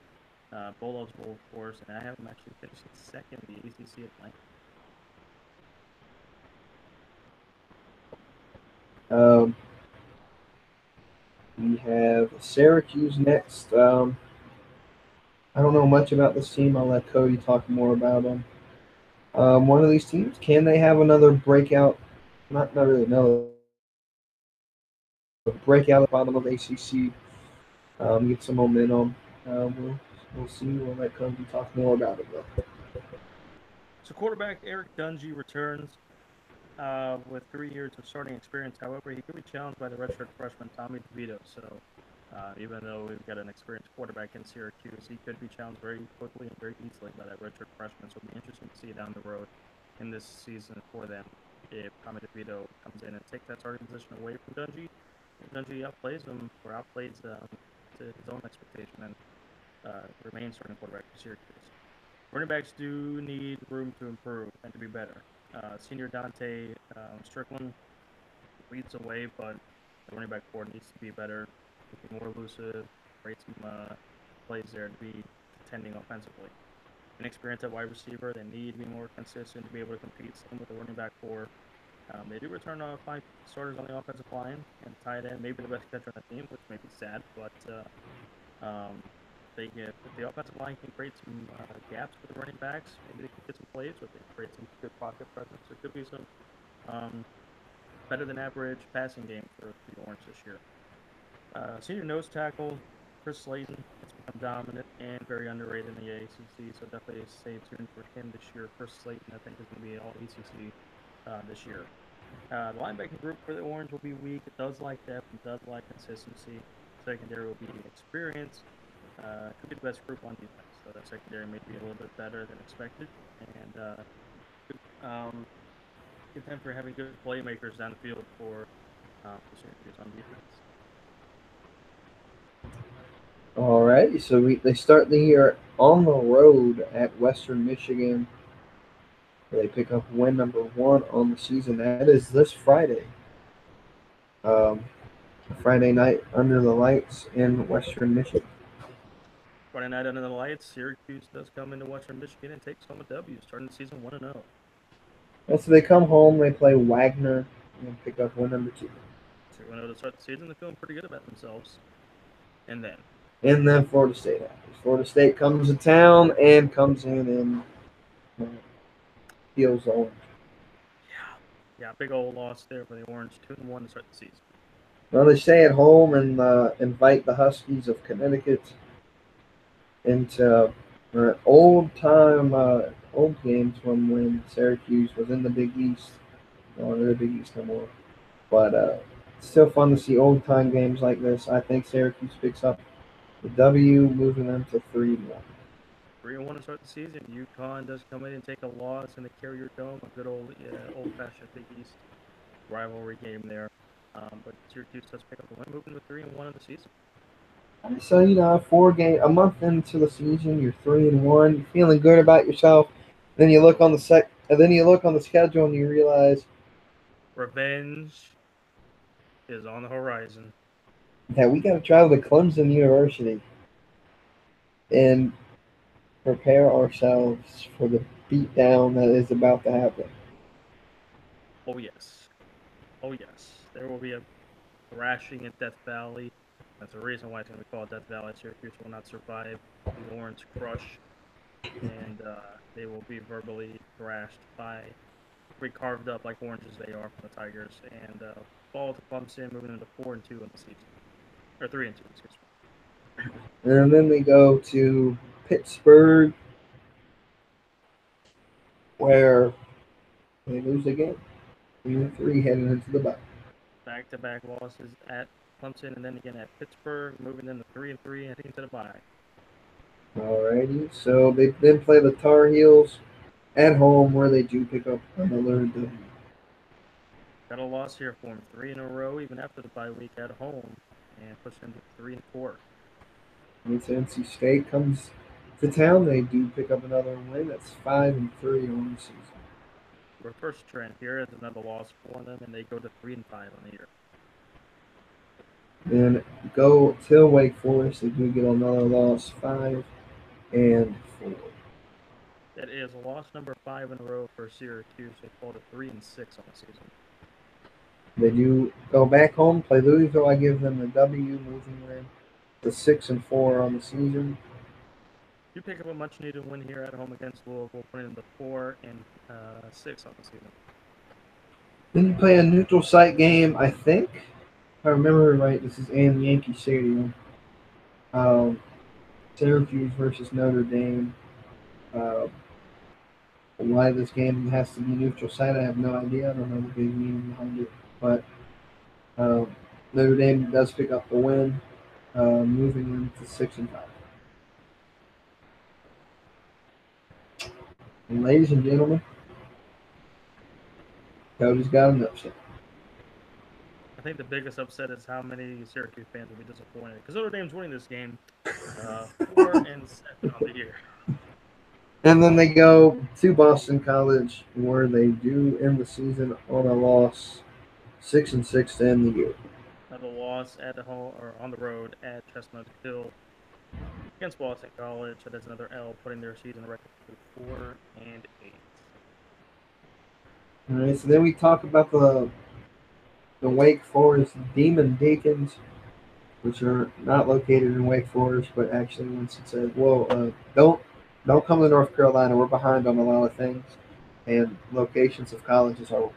S2: Bowl eligible, of course, and I have them actually finishing second in the ACC Atlantic.
S1: We have Syracuse next. I don't know much about this team. I'll let Cody talk more about them. One of these teams, can they have another breakout? Not really another breakout at the bottom of ACC. Get some momentum. We'll see. We'll let Cody talk more about it though.
S2: So quarterback Eric Dungy returns with 3 years of starting experience. However, he could be challenged by the redshirt freshman Tommy DeVito. So even though we've got an experienced quarterback in Syracuse, he could be challenged very quickly and very easily by that redshirt freshman. So it'll be interesting to see down the road in this season for them if Tommy DeVito comes in and takes that starting position away from Dungy. If Dungy outplays him or outplays to his own expectation and remains starting quarterback for Syracuse. Running backs do need room to improve and to be better. Senior Dante Strickland leads the way, but the running back core needs to be better, be more elusive, create some plays there to be contending offensively. Inexperience at wide receiver, they need to be more consistent to be able to compete. Same with the running back core. They do return 5 starters on the offensive line and tight end, maybe the best catcher on the team, which may be sad, but if the offensive line can create some gaps for the running backs, maybe they can get some plays, or they can create some good pocket presence. There could be some better than average passing game for the Orange this year. Senior nose tackle Chris Slayton has become dominant and very underrated in the ACC, so definitely stay tuned for him this year. Chris Slayton, I think, is going to be all ACC this year. The linebacking group for the Orange will be weak. It does like depth and does like consistency. Secondary will be experience. Could be the best group on defense, so that secondary may be a little bit better than expected, and good time for having good playmakers down the field for Syracuse on defense.
S1: All right, so they start the year on the road at Western Michigan. They pick up win number 1 on the season. That is this Friday. Friday night under the lights in Western Michigan.
S2: Friday night under the lights, Syracuse does come into Western Michigan and takes home a W, starting the season 1-0.
S1: And so they come home, they play Wagner, and pick up win number 2.
S2: 2-0 to start the season, they're feeling pretty good about themselves. And
S1: then Florida State happens. Florida State comes to town and comes in and heals the Orange.
S2: Yeah, big old loss there for the Orange, 2-1 to start the season.
S1: Well, they stay at home and invite the Huskies of Connecticut into old games from when Syracuse was in the Big East. No, they're the Big East no more. But it's still fun to see old time games like this. I think Syracuse picks up the W, moving them to 3-1.
S2: 3-1 to start the season. UConn does come in and take a loss in the Carrier Dome, a good old-fashioned Big East rivalry game there. But Syracuse does pick up the win, moving to 3-1 in the season.
S1: So a month into the season, you're 3-1, you're feeling good about yourself. Then you look on the schedule and you realize
S2: Revenge is on the horizon.
S1: that we got to travel to Clemson University and prepare ourselves for the beatdown that is about to happen.
S2: Oh yes, oh yes. There will be a thrashing at Death Valley. That's the reason why it's going to be called Death Valley. Syracuse will not survive the Orange Crush, and they will be verbally thrashed by, carved up like oranges they are from the Tigers, and fall to Clemson, moving into 4-2 in the season, or 3-2, excuse me.
S1: And then we go to Pittsburgh, where they lose again. 3-3 heading into the bye.
S2: Back-to-back losses at Clemson, and then again at Pittsburgh, moving into 3-3, heading into the bye.
S1: Alrighty, so they then play the Tar Heels at home, where they do pick up another W.
S2: Got a loss here for them, 3 in a row, even after the bye week at home, and push them to 3-4.
S1: Once NC State comes to town, they do pick up another win. That's 5-3 on the season.
S2: Reverse trend here is another loss for them, and they go to 3-5 on the year.
S1: Then go till Wake Forest. They do get another loss, 5-4.
S2: That is a loss number 5 in a row for Syracuse. They fall to 3-6 on the season.
S1: They do go back home, play Louisville. I give them the W, moving them to 6-4 on the season.
S2: You pick up a much needed win here at home against Louisville, putting them to 4-6 on the season.
S1: Then you play a neutral site game, I think. If I remember right, this is in Yankee Stadium. Syracuse versus Notre Dame. Uh, why this game has to be neutral site, I have no idea. I don't know the big meaning behind it. But Notre Dame does pick up the win, moving them to 6-5. And ladies and gentlemen, Cody's got an upset.
S2: I think the biggest upset is how many Syracuse fans will be disappointed because Notre Dame's winning this game 4-7 on the year.
S1: And then they go to Boston College, where they do end the season on a loss, 6-6 to end the year.
S2: Another loss at home or on the road at Chestnut Hill against Boston College. That is another L, putting their season record to 4-8.
S1: All right, so then we talk about the Wake Forest Demon Deacons, which are not located in Wake Forest, but actually Winston said, "Well, don't come to North Carolina. We're behind on a lot of things, and locations of colleges are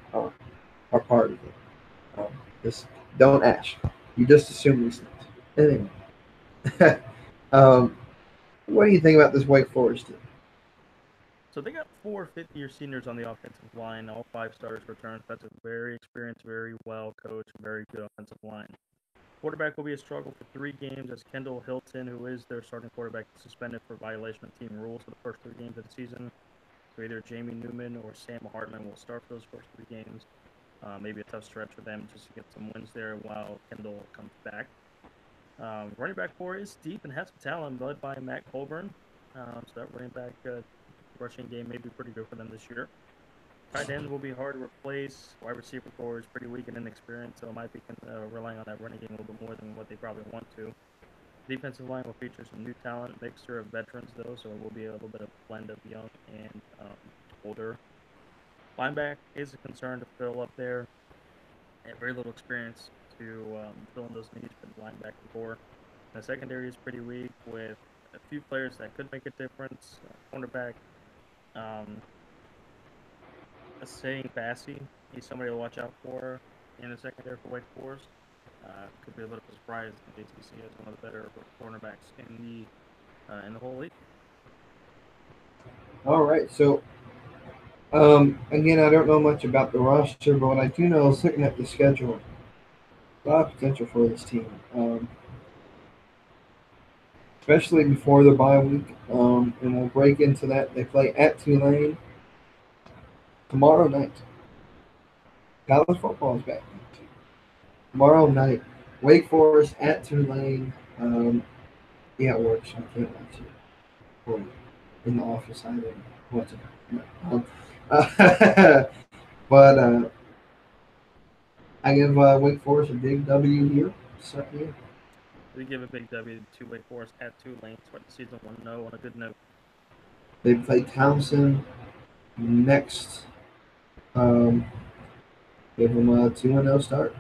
S1: part of it. Just don't ask. You just assume these things." Anyway, what do you think about this Wake Forest team?
S2: So they got 4 fifth-year seniors on the offensive line. All 5 starters returned. That's a very experienced, very well coached, very good offensive line. Quarterback will be a struggle for 3 games as Kendall Hilton, who is their starting quarterback, is suspended for violation of team rules for the first 3 games of the season. So either Jamie Newman or Sam Hartman will start for those first 3 games. Maybe a tough stretch for them just to get some wins there while Kendall comes back. Running back core is deep and has some talent, led by Matt Colburn. So that running back rushing game may be pretty good for them this year. Tight ends will be hard to replace. Wide receiver core is pretty weak and inexperienced, so it might be relying on that running game a little bit more than what they probably want to. Defensive line will feature some new talent, mixture of veterans though, so it will be a little bit of a blend of young and older. Linebacker is a concern to fill up there. They have very little experience to fill in those needs for the linebacker core. The secondary is pretty weak with a few players that could make a difference. Cornerback, saying Bassey, he's somebody to watch out for in the secondary for Wake Forest. Could be a little bit of a surprise if the ACC has one of the better cornerbacks in the whole league.
S1: All right, so again, I don't know much about the roster, but what I do know is looking at the schedule, a lot of potential for this team, especially before the bye week. And we'll break into that. They play at Tulane tomorrow night. College football is back tomorrow night. Wake Forest at Tulane. Yeah, it works. I can't watch it. Or in the office, I didn't watch it. No. But I give Wake Forest a big W here. So, yeah.
S2: We give a big W to Wake Forest at Tulane. Start the season 1-0 on a good note.
S1: They play Townsend next. Um, give them a 2-0 start.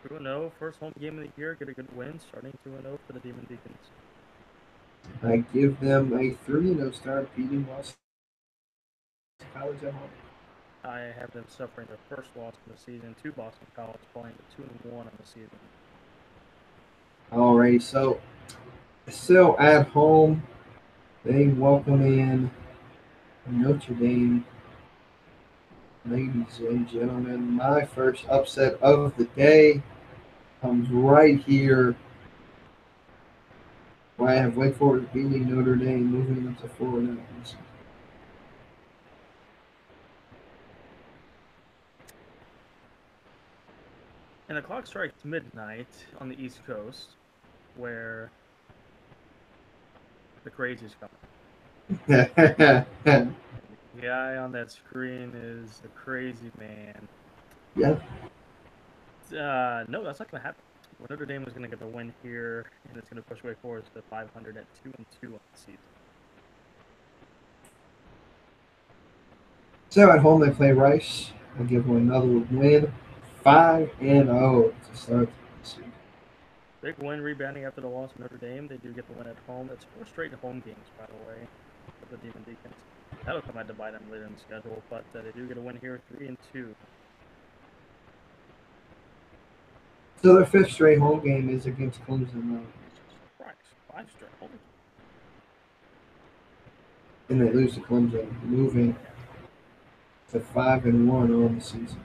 S2: 2-0, first home game of the year. Get a good win, starting 2-0 for the Demon Deacons.
S1: I give them a 3-0 start, beating Boston College at home.
S2: I have them suffering their first loss of the season to Boston College, falling to 2-1 on the season.
S1: Alrighty, so still at home, they welcome in Notre Dame. Ladies and gentlemen, my first upset of the day comes right here, where I have Wake Forest beating Notre Dame, moving them to 4-0.
S2: And the clock strikes midnight on the East Coast, where the crazy's coming. The guy on that screen is the crazy man.
S1: Yeah.
S2: No, that's not going to happen. Notre Dame is going to get the win here, and it's going to push Wake Forest to 500 at 2-2 on the season.
S1: So at home they play Rice. I give them another win, 5-0 to start the season.
S2: Big win rebounding after the loss of Notre Dame. They do get the win at home. That's 4 straight home games, by the way, for the Demon Deacons. That'll come out to bite them later in the schedule, but they do get a win here, 3-2.
S1: So their fifth straight home game is against Clemson,
S2: Right, 5 straight home.
S1: and they lose to Clemson, moving to 5-1 on the season.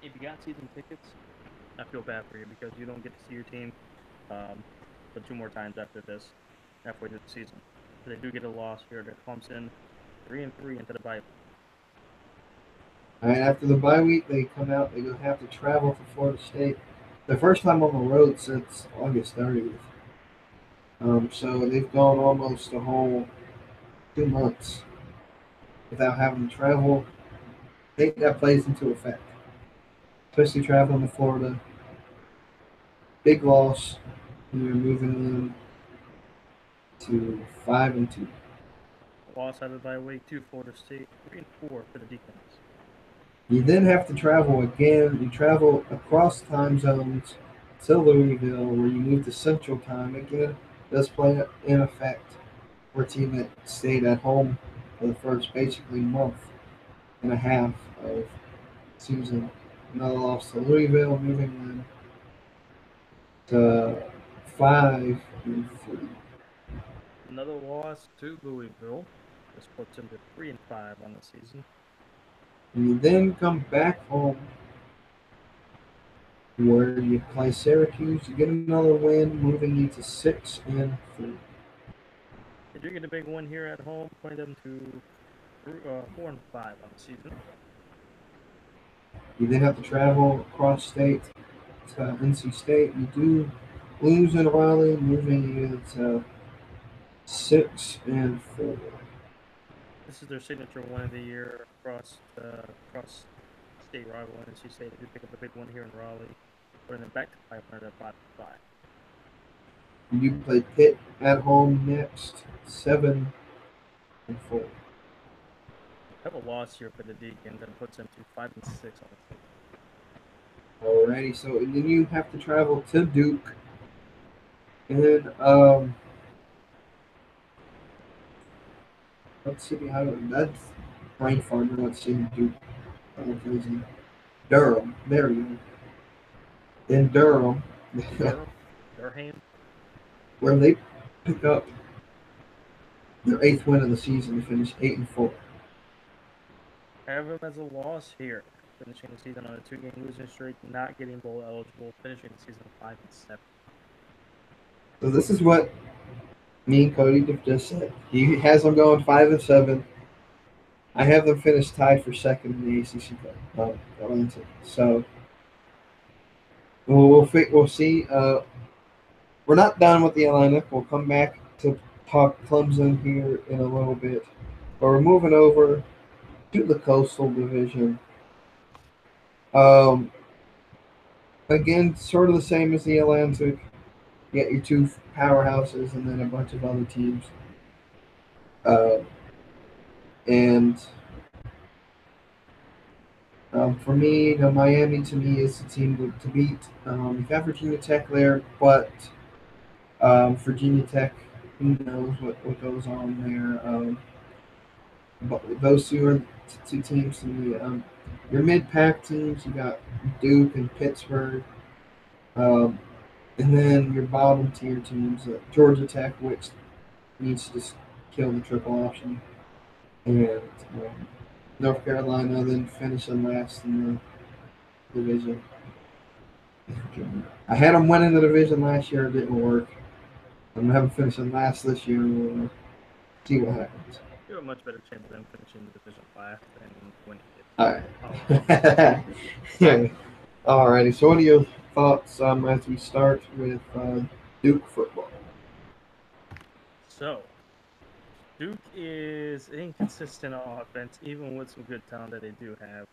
S2: If you got season tickets, I feel bad for you because you don't get to see your team but 2 more times after this, halfway through the season. But they do get a loss here to Clemson, 3-3 into the bye.
S1: All right, after the bye week, they come out. They have to travel to Florida State. The first time on the road since August 30th. So they've gone almost a whole 2 months without having to travel. I think that plays into effect, especially traveling to Florida. Big loss. You're moving them to 5-2.
S2: Loss out of the bye week to Florida State, 3-4 for the Deacons.
S1: You then have to travel again. You travel across time zones to Louisville, where you move to Central Time again. Does play in effect for a team that stayed at home for the first basically month and a half of season. Another loss to Louisville, moving them to 5-3.
S2: Another loss to Louisville. This puts them to 3-5 on the season.
S1: And you then come back home where you play Syracuse. You get another win, moving you to 6-3.
S2: They do get a big win here at home, putting them to 4-5 on the season.
S1: You then have to travel across state to NC State. You do lose in Raleigh, moving you to 6-4.
S2: This is their signature win of the year across state rival NC State. They do pick up a big one here in Raleigh, putting them back to 500 at 5-5.
S1: You play Pitt at home next, 7-4.
S2: Have a loss here for the Deacons and puts them to 5-6 on the season.
S1: Alrighty, so and then you have to travel to Duke, and let's see how that's brain fart. Let's see Duke. Durham. There you go. In Durham,
S2: Durham.
S1: where they pick up their eighth win of the season to finish 8-4.
S2: Have them as a loss here, finishing the season on a 2-game losing streak, not getting bowl eligible, finishing the season 5-7.
S1: So this is what me and Cody just said. He has them going 5-7. I have them finish tied for second in the ACC play. So we'll see we're not done with the Atlantic. We'll come back to talk Clemson here in a little bit, but we're moving over to the Coastal Division. Um, Again, sort of the same as the Atlantic. You got your two powerhouses and then a bunch of other teams. Uh, and for me, Miami to me is the team to beat. You've got Virginia Tech there, but Virginia Tech, who knows what goes on there. But those two are two teams to me. Your mid-pack teams, you got Duke and Pittsburgh. Um, and then your bottom tier teams, Georgia Tech, which needs to just kill the triple option, and North Carolina, then finishing last in the division. I had them winning the division last year. It didn't work. I'm gonna have them finishing last this year. We'll see what happens.
S2: You have a much better chance of them finishing the division last than winning it.
S1: All right. Yeah. Alrighty. So, what are your thoughts as we start with Duke football?
S2: So, Duke is inconsistent on offense, even with some good talent that they do have.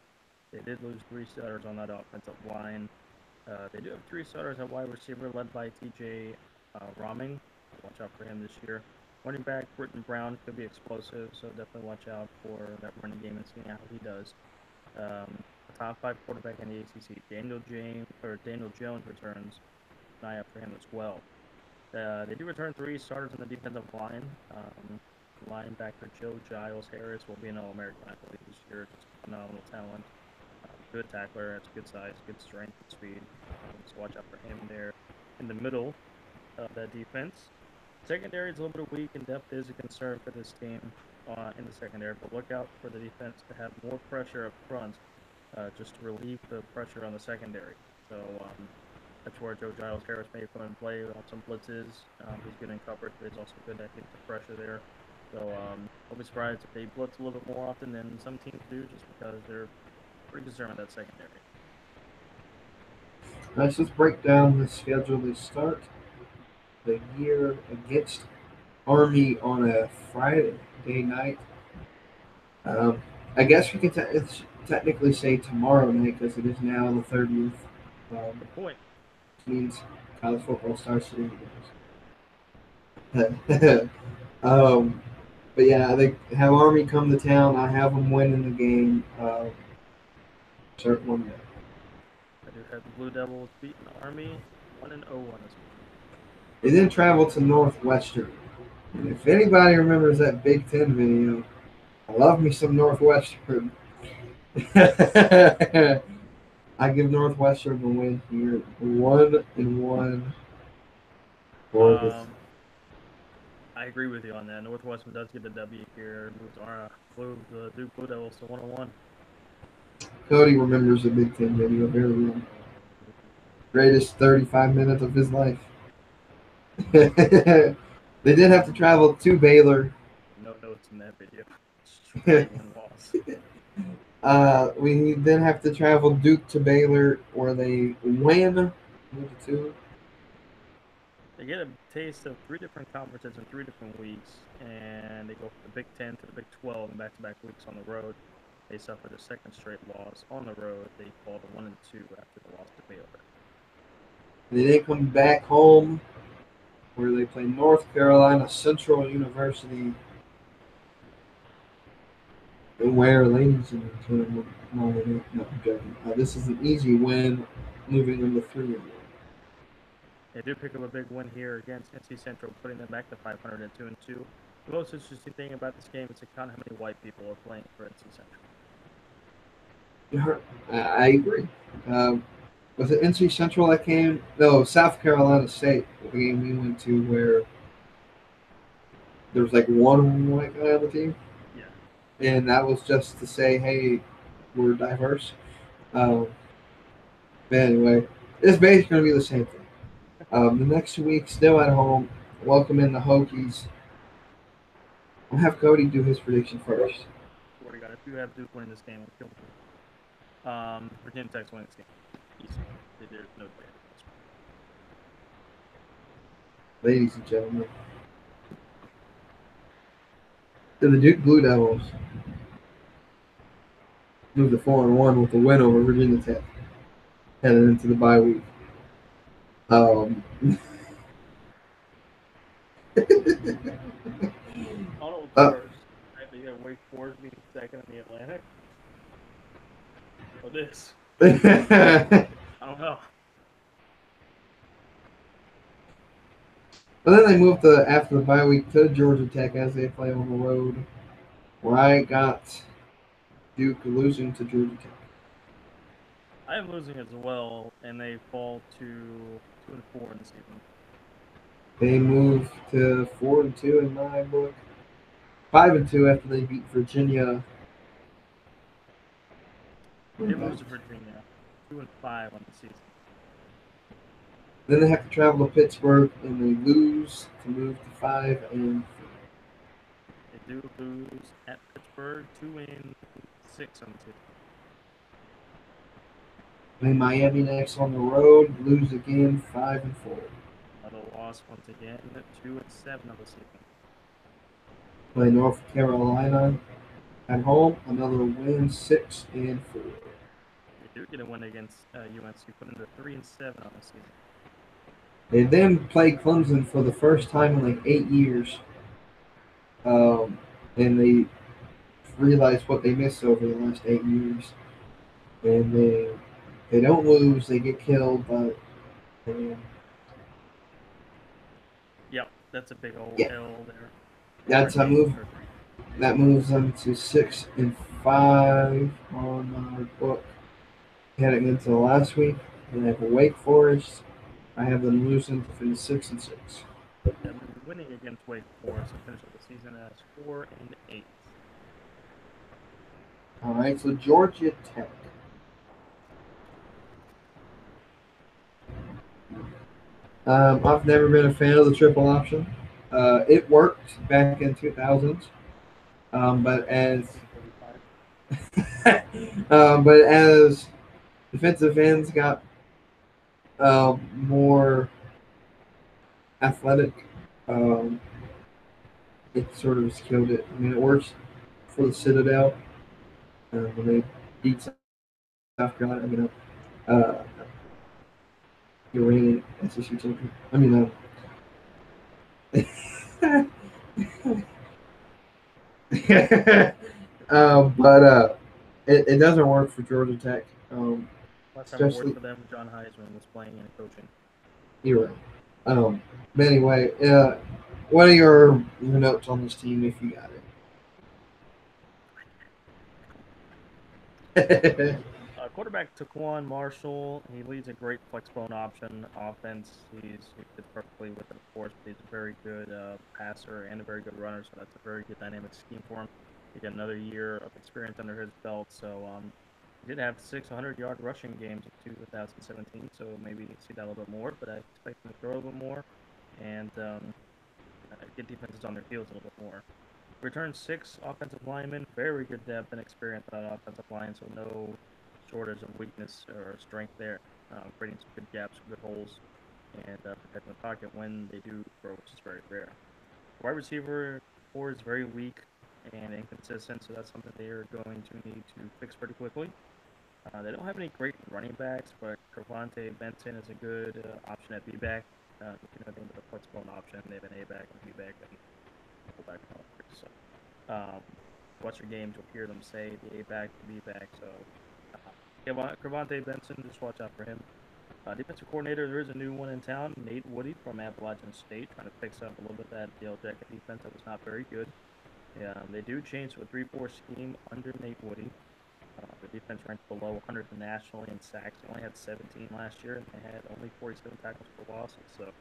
S2: They did lose 3 starters on that offensive line. They do have 3 starters at wide receiver, led by TJ Roming. Watch out for him this year. Running back Britton Brown could be explosive, so definitely watch out for that running game and see how he does. A top 5 quarterback in the ACC, Daniel Jones returns. An eye out for him as well. They do return 3 starters on the defensive line. Linebacker Joe Giles Harris will be an All-American, I believe, this year. Just phenomenal talent. Good tackler, has good size, good strength, and speed. So watch out for him there. In the middle of that defense. Secondary is a little bit weak, and depth is a concern for this team in the secondary. But look out for the defense to have more pressure up front, just to relieve the pressure on the secondary. So that's where Joe Giles Harris may come and play on some blitzes. He's good in coverage, but he's also good at getting the pressure there. So I'll be surprised if they blitz a little bit more often than some teams do, just because they're pretty concerned with that secondary.
S1: Let's just break down the schedule. They start the year against Army on a Friday night. I guess we can technically say tomorrow night because it is now the 30th.
S2: Good point.
S1: Which means college football starts today. But yeah, they have Army come to town. I have them winning the game. Start 1-0.
S2: I do have the Blue Devils beating the Army 1-0 on this one.
S1: They then travel to Northwestern. And if anybody remembers that Big Ten video, I love me some Northwestern. I give Northwestern the win here, 1-1.
S2: I agree with you on that. Northwestern does get the W here. Moves the Duke Blue Devils to 1-1.
S1: Cody remembers the Big Ten video very well. Greatest 35 minutes of his life. They did have to travel to Baylor.
S2: No notes in that video. Straight win loss.
S1: We then have to travel Duke to Baylor, where they win.
S2: They get a taste of 3 different conferences in 3 different weeks, and they go from the Big 10 to the Big 12 in back-to-back weeks on the road. They suffer their 2nd straight loss on the road. They fall to 1-2 after the loss to Baylor.
S1: They then come back home, where they play North Carolina Central University. Where, ladies and gentlemen, no, I'm joking. This is an easy win, moving them to 3-1.
S2: They do pick up a big win here against NC Central, putting them back to 502-2. The most interesting thing about this game is to count how many white people are playing for NC Central.
S1: I agree. Was it NC Central that came? No, South Carolina State, the game we went to, where there was like one white guy on the team.
S2: Yeah.
S1: And that was just to say, hey, we're diverse. But anyway, it's basically going to be the same thing. The next 2 weeks, still at home, welcoming the Hokies. I'll have Cody do his prediction first.
S2: Swear to God, if you have Duke winning this game, I'll kill him. Virginia Tech's winning this game. Easy. There's no way.
S1: ladies and gentlemen, to the Duke Blue Devils. Moved to 4-1 with a win over Virginia Tech, headed into the bye week. Um,
S2: Arnold's first. I think that Wake Forest being second in the Atlantic. Or this. I don't know.
S1: But then they moved after the bye week to Georgia Tech as they play on the road, where I got Duke losing to Georgia Tech.
S2: I am losing as well, and they fall to 2-4 in the season.
S1: They moved to 4-2 in my book, 5-2 after they beat Virginia.
S2: They lose to Virginia, 2-5 on the season.
S1: Then they have to travel to Pittsburgh, and they lose to move to 5-4.
S2: They do lose at Pittsburgh, 2-6 on the season.
S1: Then Miami next on the road, lose again, 5-4.
S2: Another loss once again, 2-7 on the season.
S1: Play North Carolina at home, another win, 6-4.
S2: They do get a win against UNC, put into 3-7 on the season.
S1: They then play Clemson for the first time in like 8 years, and they realize what they missed over the last 8 years, and they don't lose, they get killed, but
S2: Yep, that's a big old
S1: yeah,
S2: L there.
S1: that's a move. That moves them to 6-5 on our book. Heading into the last week, they have Wake Forest. I have them losing to finish 6-6.
S2: Them winning against Wake Forest to finish up the season as 4-8.
S1: All right, so Georgia Tech. I've never been a fan of the triple option. It worked back in 2000s, but as but as defensive ends got more athletic, it sort of just killed it. I mean, it works for the Citadel when they beat South Carolina. I mean, the reigning SEC champion. I mean, but it doesn't work for Georgia Tech.
S2: Last time it worked for them, John Heisman was playing and coaching.
S1: You're right. But anyway, what are your notes on this team if you got it?
S2: Quarterback Taquan Marshall, he leads a great flex bone option offense. He fits perfectly with it, of course, but he's a very good passer and a very good runner, so that's a very good dynamic scheme for him. He got another year of experience under his belt, so he did have 600-yard rushing games in 2017, so maybe you see that a little bit more, but I expect him to throw a little bit more and get defenses on their heels a little bit more. Return 6 offensive linemen, very good depth and experience on that offensive line, so no shortage of weakness or strength there, creating some good gaps, good holes, and protecting the pocket when they do throw, which is very rare. Wide receiver core is very weak and inconsistent, so that's something they are going to need to fix pretty quickly. They don't have any great running backs, but Cravante Benson is a good option at B-back. If you know anything with a flex bone option, they have an A-back and B-back and fullback. So, watch your games, you'll hear them say the A-back, the B-back, so Cravante Benson, just watch out for him. Defensive coordinator, there is a new one in town, Nate Woody from Appalachian State, trying to fix up a little bit that Yellow Jacket defense that was not very good. They do change to a 3-4 scheme under Nate Woody. The defense ranked below 100th nationally in sacks. They only had 17 last year, and they had only 47 tackles for losses. So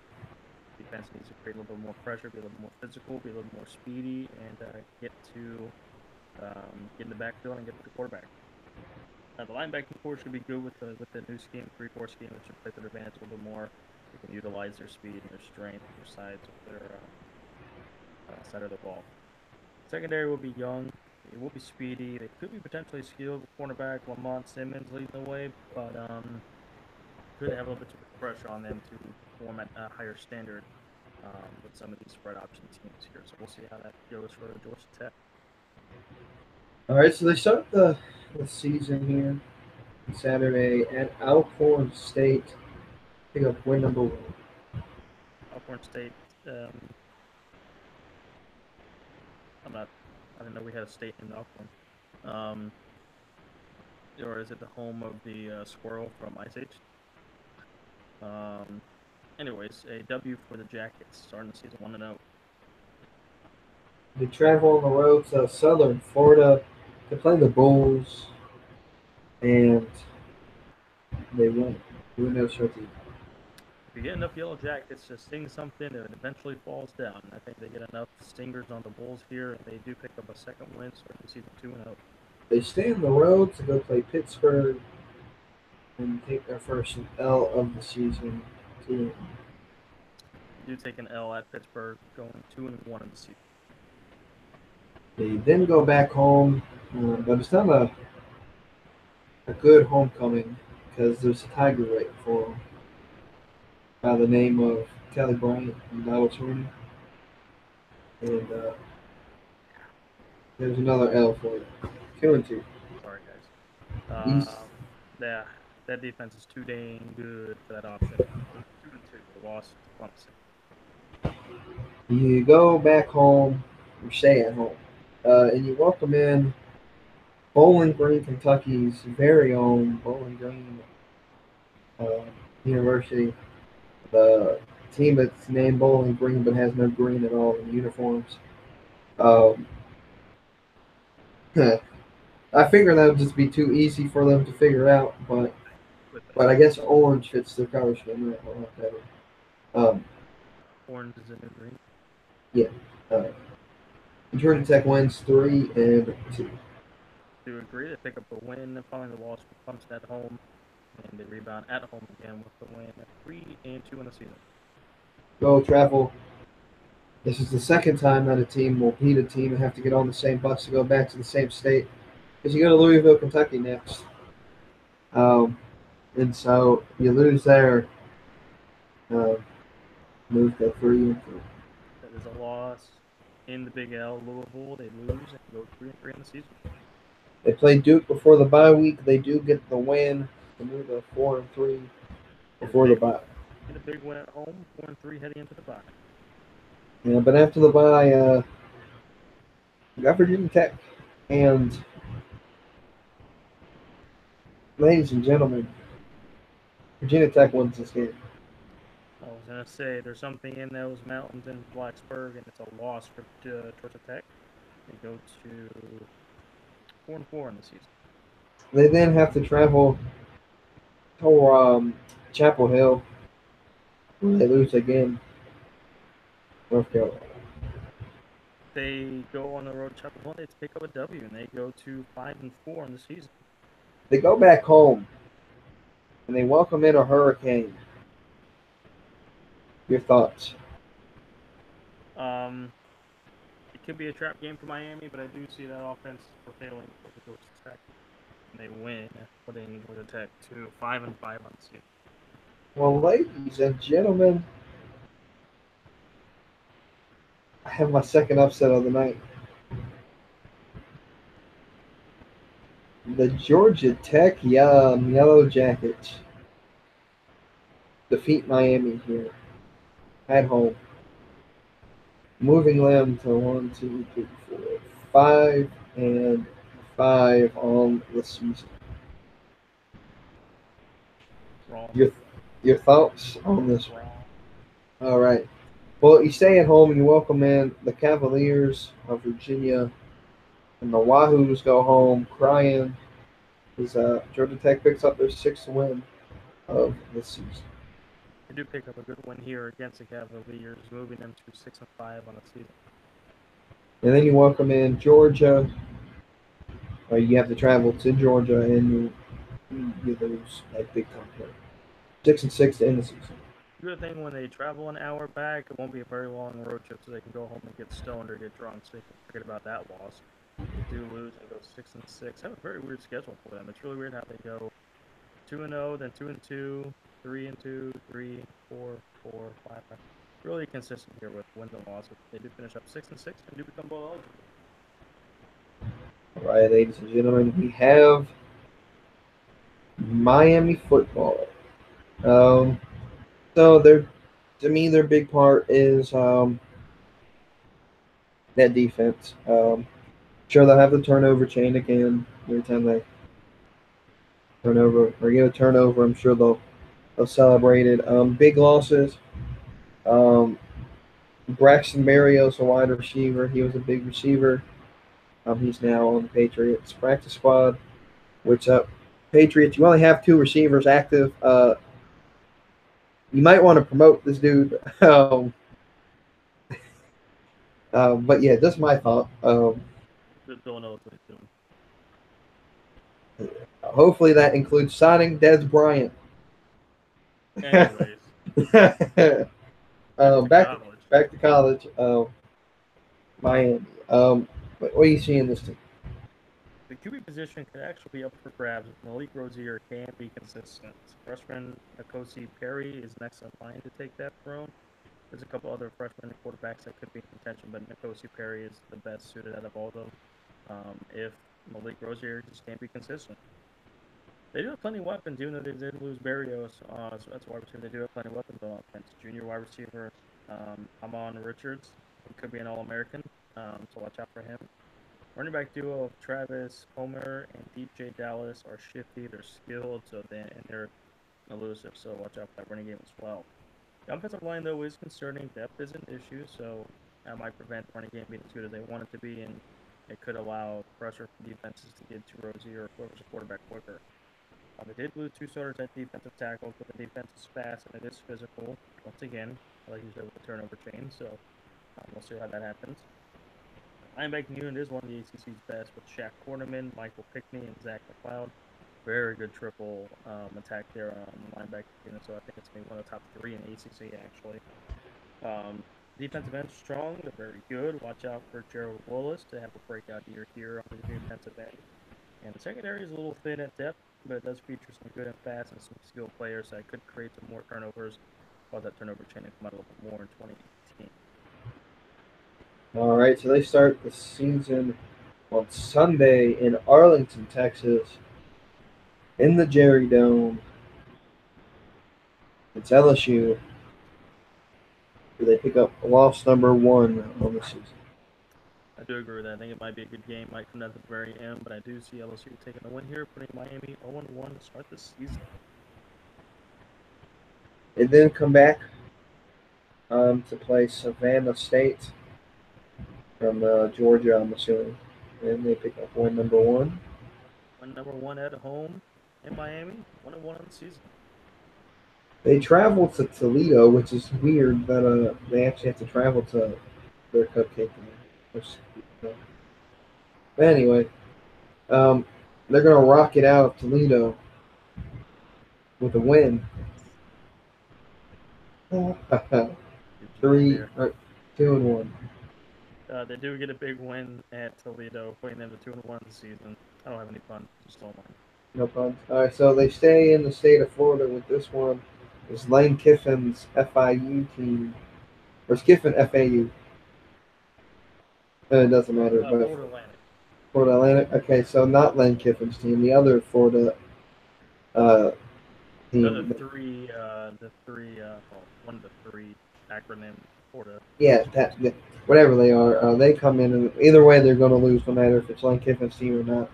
S2: defense needs to create a little bit more pressure, be a little more physical, be a little more speedy, and get in the backfield and get to the quarterback. The linebacking core should be good with the new scheme, 3-4 scheme, which should play to their advantage a little bit more. They can utilize their speed and their strength, their sides of their side of the ball. Secondary will be young. It will be speedy. They could be potentially skilled. Cornerback Lamont Simmons leading the way, but could have a little bit too much pressure on them to perform at a higher standard. with some of these spread option teams here. So we'll see how that goes for Georgia Tech.
S1: All right, so they start the season here Saturday at Alcorn State. Pick up win number 1.
S2: Alcorn State. I'm not. I didn't know we had a state in Alcorn. Or is it the home of the squirrel from Ice Age? Anyways, a W for the Jackets, starting the season 1-0.
S1: They travel on the road to Southern Florida to play the Bulls, and they win. 2-0 start the year.
S2: If you get enough Yellow Jackets to sting something, it eventually falls down. I think they get enough stingers on the Bulls here, and they do pick up a second win, starting the season 2-0.
S1: They stay on the road to go play Pittsburgh and take their first L of the season.
S2: You do take an L at Pittsburgh, going 2-1 in the season.
S1: They then go back home, but it's not a good homecoming because there's a tiger waiting for them by the name of Kelly Bryant and Donald Sweeney. And there's another L for you. 2-2.
S2: Sorry, guys. Yeah, that defense is too dang good for that option. 2-2, the loss to Clemson.
S1: You go back home, you stay at home, and you welcome in Bowling Green, Kentucky's very own Bowling Green University. The team that's named Bowling Green but has no green at all in uniforms. Um, I figured that would just be too easy for them to figure out, but I guess orange fits their color scheme a lot better.
S2: Orange is in the green.
S1: Yeah. Georgia Tech wins 3-2.
S2: To agree, they pick up a win following the loss for Clemson at home, and they rebound at home again with the win at 3-2 in the season.
S1: Go travel. This is the second time that a team will beat a team and have to get on the same bus to go back to the same state. Because you go to Louisville, Kentucky next. And so you lose there. Move to 3-3.
S2: That is a loss in the Big L. Louisville, they lose and go 3-3 in the season.
S1: They play Duke before the bye week. They do get the win to move to 4-3 before the bye.
S2: Get a big win at home, 4-3 heading into the bye.
S1: Yeah, but after the bye, you got Virginia Tech. And ladies and gentlemen, Virginia Tech wins this game.
S2: I was going to say, there's something in those mountains in Blacksburg, and it's a loss for Georgia Tech. They go to 4-4 in the season.
S1: They then have to travel to Chapel Hill. They lose again. North Carolina.
S2: They go on the road to Chapel Hill. They pick up a W, and they go to 5-4 in the season.
S1: They go back home, and they welcome in a hurricane. Your thoughts?
S2: It could be a trap game for Miami, but I do see that offense for failing for the Georgia Tech. And they win, putting Georgia Tech to 5-5 on the season.
S1: Well, ladies and gentlemen, I have my second upset of the night. The Georgia Tech Yellow Jackets defeat Miami here at home, moving them to 1, 2, 3, 4, 5-5 on the season.
S2: Wrong.
S1: Your thoughts on this?
S2: Wrong.
S1: All right. Well, you stay at home and you welcome in the Cavaliers of Virginia, and the Wahoos go home crying as Georgia Tech picks up their 6th win of the season.
S2: They do pick up a good win here against the Cavaliers, moving them to 6-5 on the season.
S1: And then you welcome in Georgia. You have to travel to Georgia, and you lose like big time here. 6-6 to end the season.
S2: Good thing when they travel an hour back, it won't be a very long road trip, so they can go home and get stoned or get drunk, so they can forget about that loss. They do lose and go 6-6. Have a very weird schedule for them. It's really weird how they go 2-0, then 2-2, 3-2, 3, 4, 4, 5, 5. really consistent here with wins and losses. They do finish up 6-6 and do become bowl eligible.
S1: All right, ladies and gentlemen, we have Miami football. So to me, their big part is that defense. Sure, they'll have the turnover chain again every time they turnover or get a turnover. I'm sure they'll celebrate it. Big losses. Um, Braxton Berrios, a wide receiver. He was a big receiver. He's now on the Patriots practice squad. Which Patriots, you only have 2 receivers active. You might want to promote this dude. But yeah, just my thought.
S2: Don't know what they're doing.
S1: Hopefully that includes signing Des Bryant.
S2: Anyways,
S1: Back to college. Miami. What do you see in this team?
S2: The QB position could actually be up for grabs if Malik Rozier can be consistent. Freshman N'Kosi Perry is next in line to take that throne. There's a couple other freshmen quarterbacks that could be in contention, but N'Kosi Perry is the best suited out of all of them. If Malik Rozier just can't be consistent. They do have plenty of weapons, even though they did lose Berrios. So that's wide receiver. They do have plenty of weapons on offense. Junior wide receiver, Amon Richards, who could be an All-American, so watch out for him. Running back duo of Travis Homer and DJ Dallas are shifty. They're skilled, and they're elusive. So watch out for that running game as well. The offensive line, though, is concerning. Depth is an issue, so that might prevent the running game being as good as they want it to be, and it could allow pressure for defenses to get to Rozier or whoever's a quarterback quicker. They did lose 2 starters at defensive tackle, but the defense is fast and it is physical. Once again, like you said, with the turnover chain, so we'll see how that happens. Linebacking unit is one of the ACC's best with Shaq Quarterman, Michael Pickney, and Zach McLeod. Very good triple attack there on the linebacking unit, so I think it's going to be one of the top 3 in ACC, actually. Defensive end strong. They're very good. Watch out for Gerald Wallace to have a breakout year here on the defensive end. And the secondary is a little thin at depth, but it does feature some good and fast and some skilled players that could create some more turnovers while that turnover chain will come out a little bit more in 2018.
S1: All right, so they start the season on Sunday in Arlington, Texas, in the Jerry Dome. It's LSU. Do they pick up loss number 1 on the season?
S2: I do agree with that. I think it might be a good game. Might come down to the very end, but I do see LSU taking a win here, putting Miami 0-1 to start the season.
S1: They then come back to play Savannah State from Georgia, I'm assuming. And they pick up win number 1.
S2: Win number 1 at home in Miami. 1-1 on the season.
S1: They travel to Toledo, which is weird that they actually have to travel to their cupcake game. But anyway, they're going to rock it out of Toledo with a win. 2-1.
S2: They do get a big win at Toledo, putting them to 2-1 the season. I don't have any fun. Just don't mind.
S1: No fun. All right, so they stay in the state of Florida with this one. It's Lane Kiffin's FIU team. Or it's Kiffin FAU. It doesn't matter. But
S2: Florida Atlantic.
S1: Florida Atlantic. Okay, so not Lane Kiffin's team. The other Florida team.
S2: One of the 3 acronym Florida.
S1: Yeah, whatever they are. They come in, and either way, they're going to lose, no matter if it's Lane Kiffin's team or not.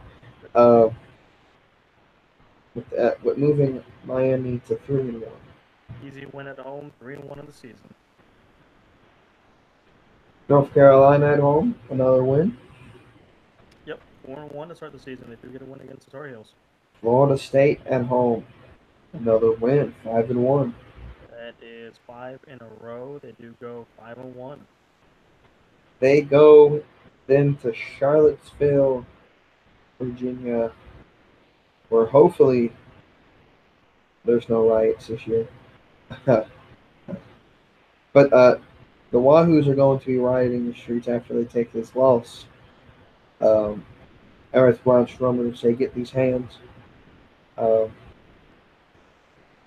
S1: With moving Miami to 3-1.
S2: Easy win at home, 3-1 in the season.
S1: North Carolina at home, another win.
S2: Yep, 4-1 to start the season. They do get a win against the Tar Heels.
S1: Florida State at home, another win, 5-1.
S2: That is 5 in a row. They do go 5-1.
S1: They go then to Charlottesville, Virginia, where hopefully there's no riots this year. But the Wahoos are going to be rioting the streets after they take this loss. Eric Brown Strummer say, get these hands.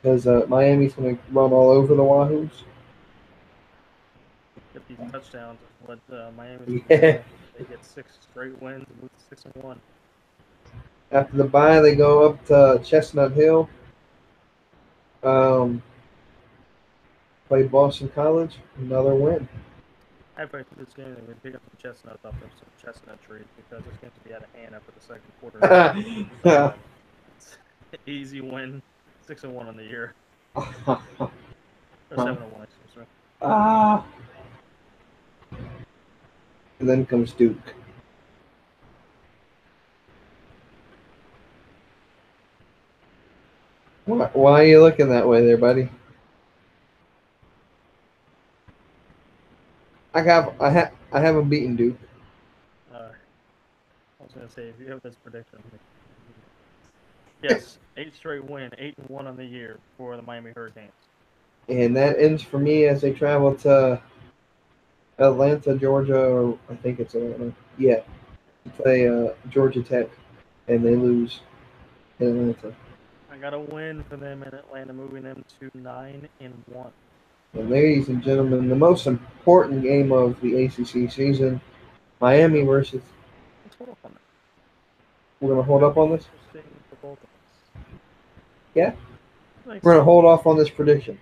S1: Because Miami's going to run all over the Wahoos.
S2: these touchdowns is what Miami's been
S1: Yeah.
S2: doing. They get 6 straight wins and move to 6-1.
S1: After the bye, they go up to Chestnut Hill. Play Boston College. Another win.
S2: Halfway through this game, they're going to pick up some chestnuts off of some chestnut trees because this game's going to be out of hand after the second quarter. Easy win, 6-1 on the year, or 7-1, excuse me.
S1: And then comes Duke. Why are you looking that way there, buddy? I haven't beaten Duke.
S2: I was going to say, if you have this prediction, yes, 8 straight win, 8-1 on the year for the Miami Hurricanes.
S1: And that ends for me as they travel to Atlanta, Georgia, or I think it's Atlanta. Yeah, to play Georgia Tech, and they lose in Atlanta.
S2: I got a win for them in Atlanta, moving them to 9-1.
S1: And ladies and gentlemen, the most important game of the ACC season, Miami versus.
S2: Let's hold up on that.
S1: We're gonna hold up on this.
S2: Interesting for both of us.
S1: Yeah,
S2: We're
S1: gonna hold off on this prediction.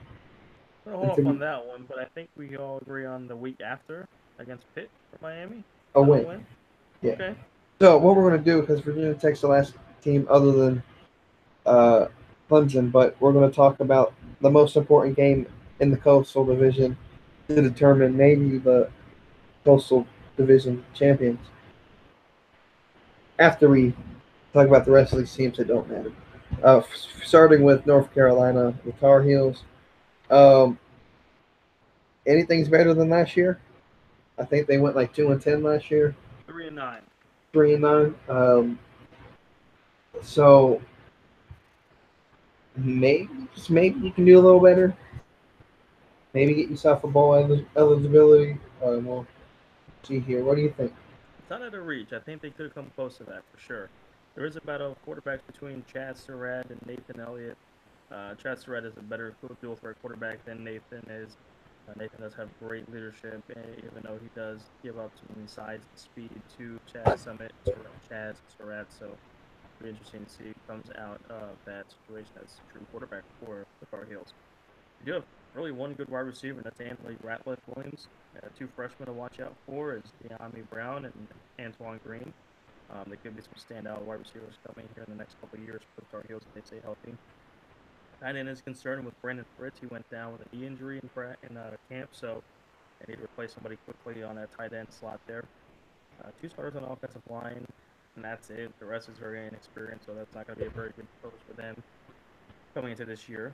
S2: We're gonna hold off on that one, but I think we all agree on the week after against Pitt for Miami.
S1: A win. Yeah.
S2: Okay.
S1: So what we're gonna do, because Virginia Tech's the last team other than Clemson, but we're gonna talk about the most important game in the Coastal Division to determine maybe the Coastal Division champions. After we talk about the rest of these teams that don't matter, starting with North Carolina, the Tar Heels. Anything's better than last year. I think they went like 2-10 last year.
S2: 3-9.
S1: 3-9. So maybe you can do a little better. Maybe get yourself a bowl eligibility. We'll see here. What do you think?
S2: It's not out of reach. I think they could have come close to that for sure. There is a battle of quarterbacks between Chad Surratt and Nathan Elliott. Chad Surratt is a better dual threat quarterback than Nathan is. Nathan does have great leadership, even though he does give up some size and speed to Chad Surratt. So it'll be interesting to see who comes out of that situation as a true quarterback for the Tar Heels. We do have really one good wide receiver, and that's Anthony Ratliff-Williams. 2 freshmen to watch out for is De'Ami Brown and Antoine Green. There could be some standout wide receivers coming here in the next couple of years for the Tar Heels if they stay healthy. Tight end is concerned with Brandon Fritz. He went down with a knee injury in camp, so they need to replace somebody quickly on that tight end slot there. 2 starters on the offensive line, and that's it. The rest is very inexperienced, so that's not going to be a very good approach for them coming into this year.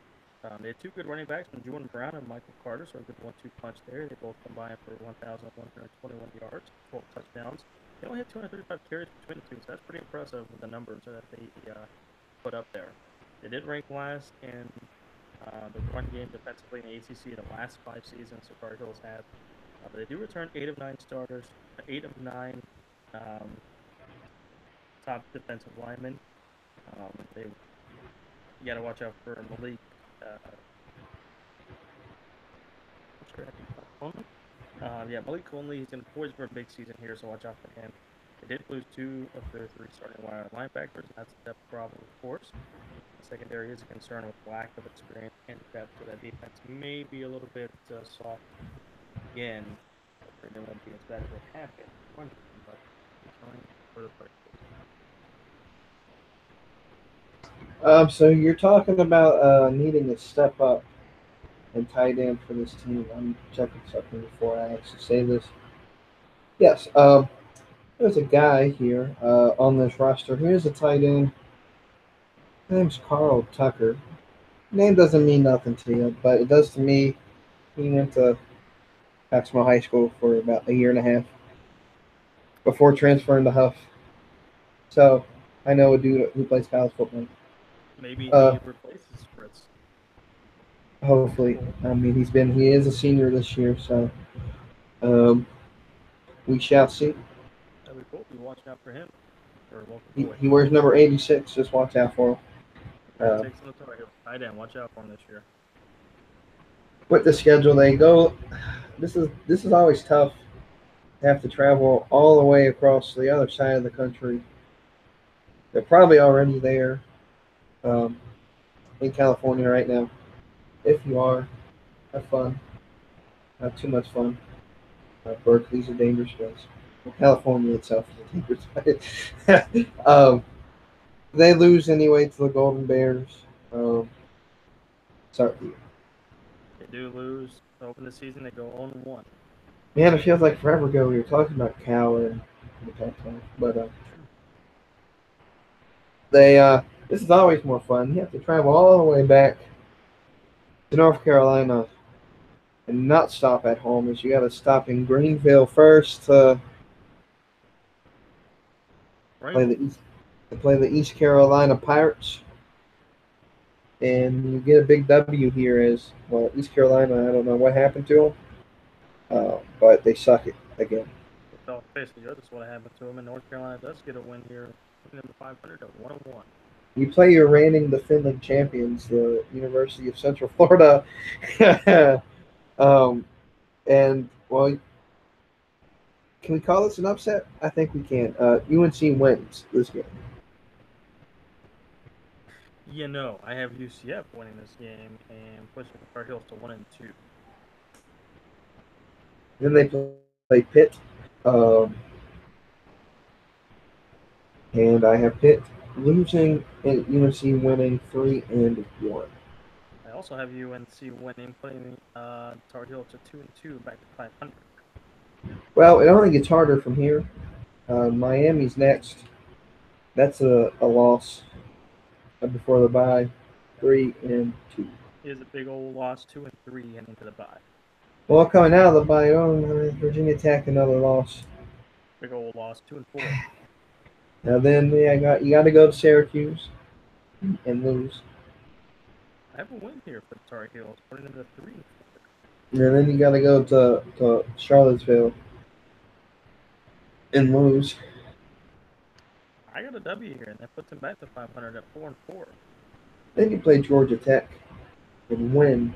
S2: They had 2 good running backs, from Juwan Brown and Michael Carter, so a good 1-2 punch there. They both combined for 1,121 yards, 12 touchdowns. They only had 235 carries between the two, so that's pretty impressive with the numbers that they put up there. They did rank last in the run game defensively in the ACC in the last 5 seasons the Tar Heels have. But they do return 8 of 9 starters, 8 of 9 top defensive linemen. You got to watch out for Malik. Malik Conley. He's going to poise for a big season here, so watch out for him. They did lose 2 of their 3 starting linebackers, and that's a depth problem, of course. The secondary is a concern with lack of experience and depth, so that defense may be a little bit soft again. It won't be as bad as it had been, but returning for the players.
S1: So you're talking about needing to step up and tight end for this team. I'm checking something before I actually say this. Yes, there's a guy here on this roster. Here's a tight end. His name's Carl Tucker. Name doesn't mean nothing to you, but it does to me. He went to Maxwell High School for about a year and a half before transferring to Huff. So I know a dude who plays college football.
S2: Maybe he replaces Fritz.
S1: Hopefully. I mean, he is a senior this year, so we shall see.
S2: That'd be cool. Be watching out for him.
S1: He wears number 86. Just watch out for him.
S2: Takes tight end. Watch out for him this year.
S1: With the schedule, they go this is always tough to have to travel all the way across the other side of the country. They're probably already there um, in California right now. If you are, have fun. Not too much fun. Berkeley's a dangerous place. Well, California itself is a dangerous place. They lose anyway to the Golden Bears. Sorry.
S2: They do lose to open the season. They go on 1.
S1: Man, it feels like forever ago we were talking about Cal and the Pac-12, but they this is always more fun. You have to travel all the way back to North Carolina and not stop at home. As you got to stop in Greenville first to
S2: Right.
S1: play the East Carolina Pirates, and you get a big W here. As well, East Carolina. I don't know what happened to them, but they suck it again.
S2: They fell basically good. That's what happened to them. And North Carolina does get a win here, putting them to 500 at 101.
S1: You play your reigning defending champions, the University of Central Florida, um, and well, can we call this an upset? I think we can. UNC wins this game.
S2: I have UCF winning this game and pushing the Tar Heels to 1-2.
S1: Then they play Pitt, um, and I have Pitt losing and UNC winning 3-1.
S2: I also have UNC winning, putting Tar Heels to 2-2, back to 500.
S1: Well, it only gets harder from here. Miami's next. That's a loss before the bye, 3-2.
S2: Is a big old loss, 2-3 heading to the bye.
S1: Well, coming out of the bye, Virginia Tech another loss.
S2: Big old loss, 2-4.
S1: Now then, you got to go to Syracuse and lose,
S2: I have a win here for the Tar Heels, putting them to 3-4.
S1: and then you got to go to Charlottesville and lose.
S2: I got a W here, and that puts them back to 500 at 4-4.
S1: Then you play Georgia Tech and win.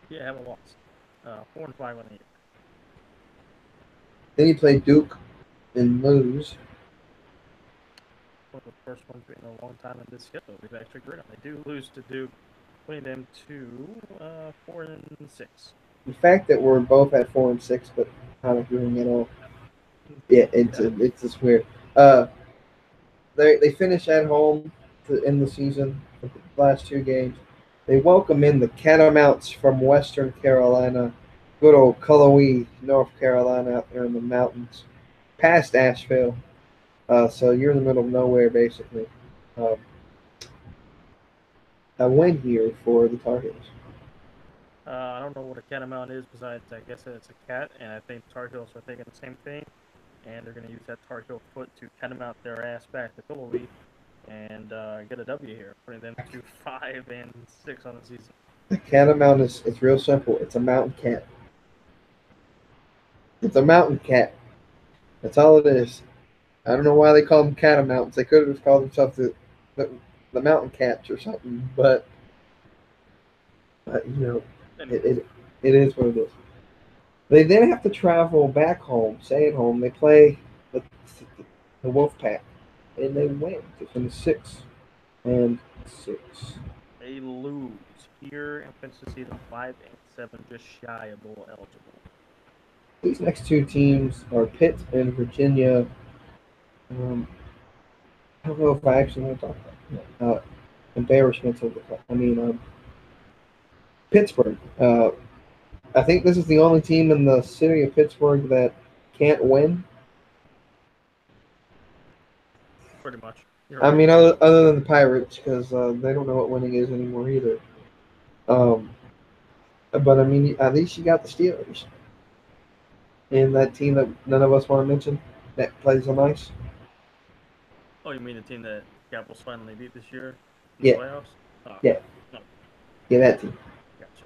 S2: Yeah, I have a loss. 4-5 on the year.
S1: Then you play Duke and lose.
S2: One of the first ones in a long time in this schedule we've actually agreed on. They do lose to Duke, putting them to 4-6.
S1: The fact that we're both at 4-6, but not agreeing at all. Yeah, it's just weird. They finish at home to end the season. The last two games, they welcome in the Catamounts from Western Carolina, good old Cullowhee, North Carolina, out there in the mountains, past Asheville. So you're in the middle of nowhere, basically. Um, a win here for the Tar Heels.
S2: I don't know what a catamount is, besides I guess it's a cat, and I think Tar Heels are thinking the same thing, and they're going to use that Tar Heel foot to catamount their ass back to Philly and get a W here, putting them to 5-6 on the season.
S1: A catamount is it's real simple. It's a mountain cat. It's a mountain cat. That's all it is. I don't know why they call them catamounts. They could have just called themselves the mountain cats or something, but you know, it is what it is. They then have to travel back home, stay at home. They play the Wolfpack, and they win to finish 6-6.
S2: They lose here and finish the season 5-7, just shy of bowl eligible.
S1: These next two teams are Pitt and Virginia. I don't know if I actually want to talk about embarrassments of the club. Pittsburgh. I think this is the only team in the city of Pittsburgh that can't win.
S2: Pretty much.
S1: I mean, other than the Pirates, because they don't know what winning is anymore either. But I mean, at least you got the Steelers, and that team that none of us want to mention that plays so nice.
S2: Oh, you mean the team that Capitals finally beat this year in
S1: Yeah.
S2: the playoffs? Oh,
S1: Yeah.
S2: No.
S1: Yeah, that team.
S2: Gotcha.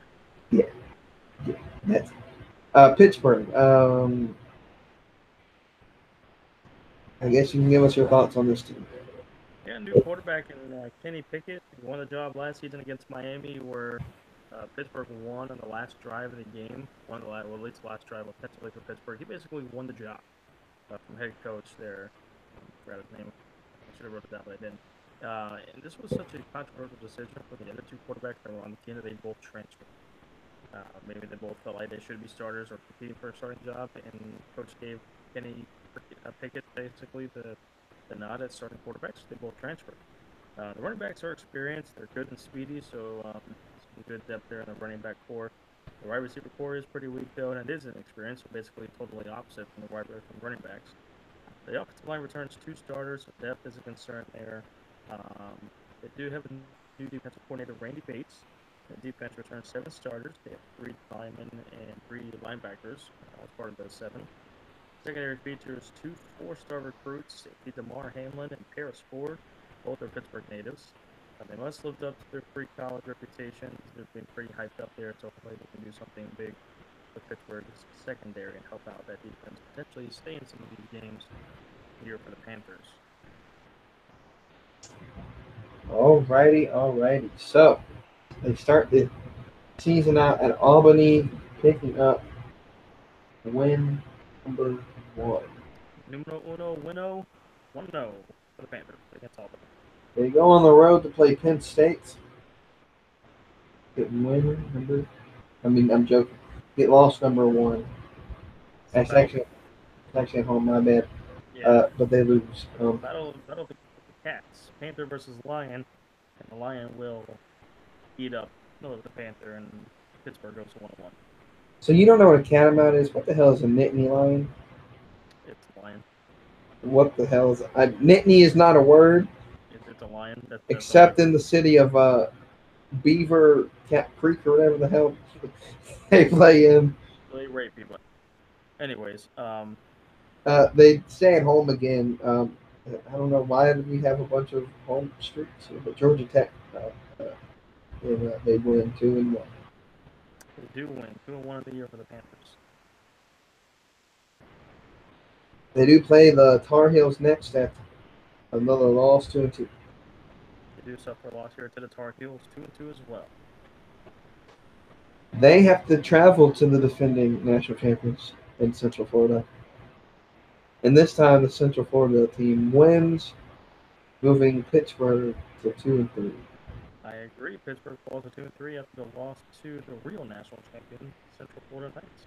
S1: Yeah, that team. Pittsburgh. I guess you can give us your thoughts on this team.
S2: Yeah, new quarterback in Kenny Pickett. He won the job last season against Miami, where Pittsburgh won on the last drive of the game. Won the last, well, at least the last drive offensively for Pittsburgh. He basically won the job from head coach there. I forgot his name. I should have wrote it down, but I didn't. And this was such a controversial decision for the other two quarterbacks that were on the team that they both transferred. Maybe they both felt like they should be starters or competing for a starting job, and coach gave Kenny Pickett basically the nod at starting quarterbacks. They both transferred. The running backs are experienced; they're good and speedy, so some good depth there in the running back core. The wide receiver core is pretty weak though, and it is inexperienced, so basically totally opposite from the running backs. The offensive line returns 2 starters, so depth is a concern there. They do have a new defensive coordinator, Randy Bates. The defense returns 7 starters. They have 3 linemen and 3 linebackers as part of those 7. Secondary features 2 4-star recruits, DeMar Hamlin and Paris Ford. Both are Pittsburgh natives. They must live up to their pre-college reputation. They've been pretty hyped up there, so hopefully they can do something big with Pittsburgh's secondary and help out that defense, potentially stay in some of these games here for the Panthers.
S1: Alrighty. So they start the season out at Albany, picking up win number 1.
S2: Numero uno, 1-0 for the Panthers against Albany.
S1: They go on the road to play Penn State. Get win number. I'm joking. Get loss number 1. That's actually at home. My bad.
S2: Yeah.
S1: But they lose.
S2: Battle of the Cats. Panther versus Lion, and the Lion will eat up the Panther, and Pittsburgh goes 1-1.
S1: So you don't know what a catamount is? What the hell is a Nittany lion?
S2: It's a lion.
S1: What the hell is a Nittany? Is not a word.
S2: It's a lion.
S1: Except in the city of Beaver Cat Creek or whatever the hell they play in.
S2: They rape people. Anyways,
S1: they stay at home again. I don't know why we have a bunch of home streaks, but Georgia Tech, they win 2-1.
S2: They do win 2-1 of the year for the Panthers.
S1: They do play the Tar Heels next at another loss, 2-2.
S2: They do suffer a loss here to the Tar Heels, 2-2 as well.
S1: They have to travel to the defending national champions in Central Florida. And this time, the Central Florida team wins, moving Pittsburgh to 2-3.
S2: I agree. Pittsburgh falls to 2-3 after the loss to the real national champion, Central Florida Knights.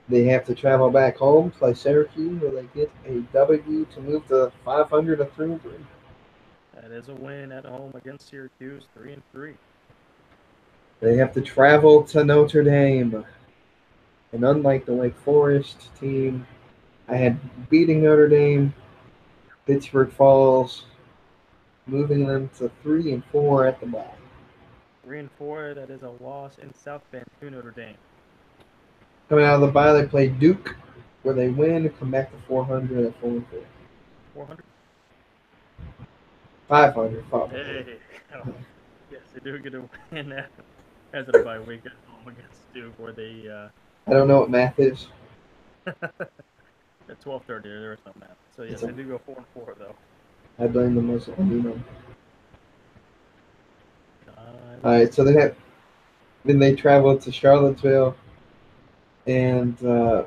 S1: They have to travel back home, play Syracuse, where they get a W to move to 500 to 3-3.
S2: That is a win at home against Syracuse, 3-3.
S1: They have to travel to Notre Dame. And unlike the Wake Forest team, I had beating Notre Dame. Pittsburgh falls, moving them to 3-4 at the bye.
S2: 3-4, that is a loss in South Bend to Notre Dame.
S1: Coming out of the bye, they play Duke, where they win and come back to 400 at 4-4.
S2: 400?
S1: 500.
S2: Hey. Oh, yes, they do get a win as a bye week at home against Duke, where they...
S1: I don't know what math is.
S2: At 12:30, there is no math. So yes, they do go 4-4 though.
S1: I blame them as All right, so then they travel to Charlottesville, and I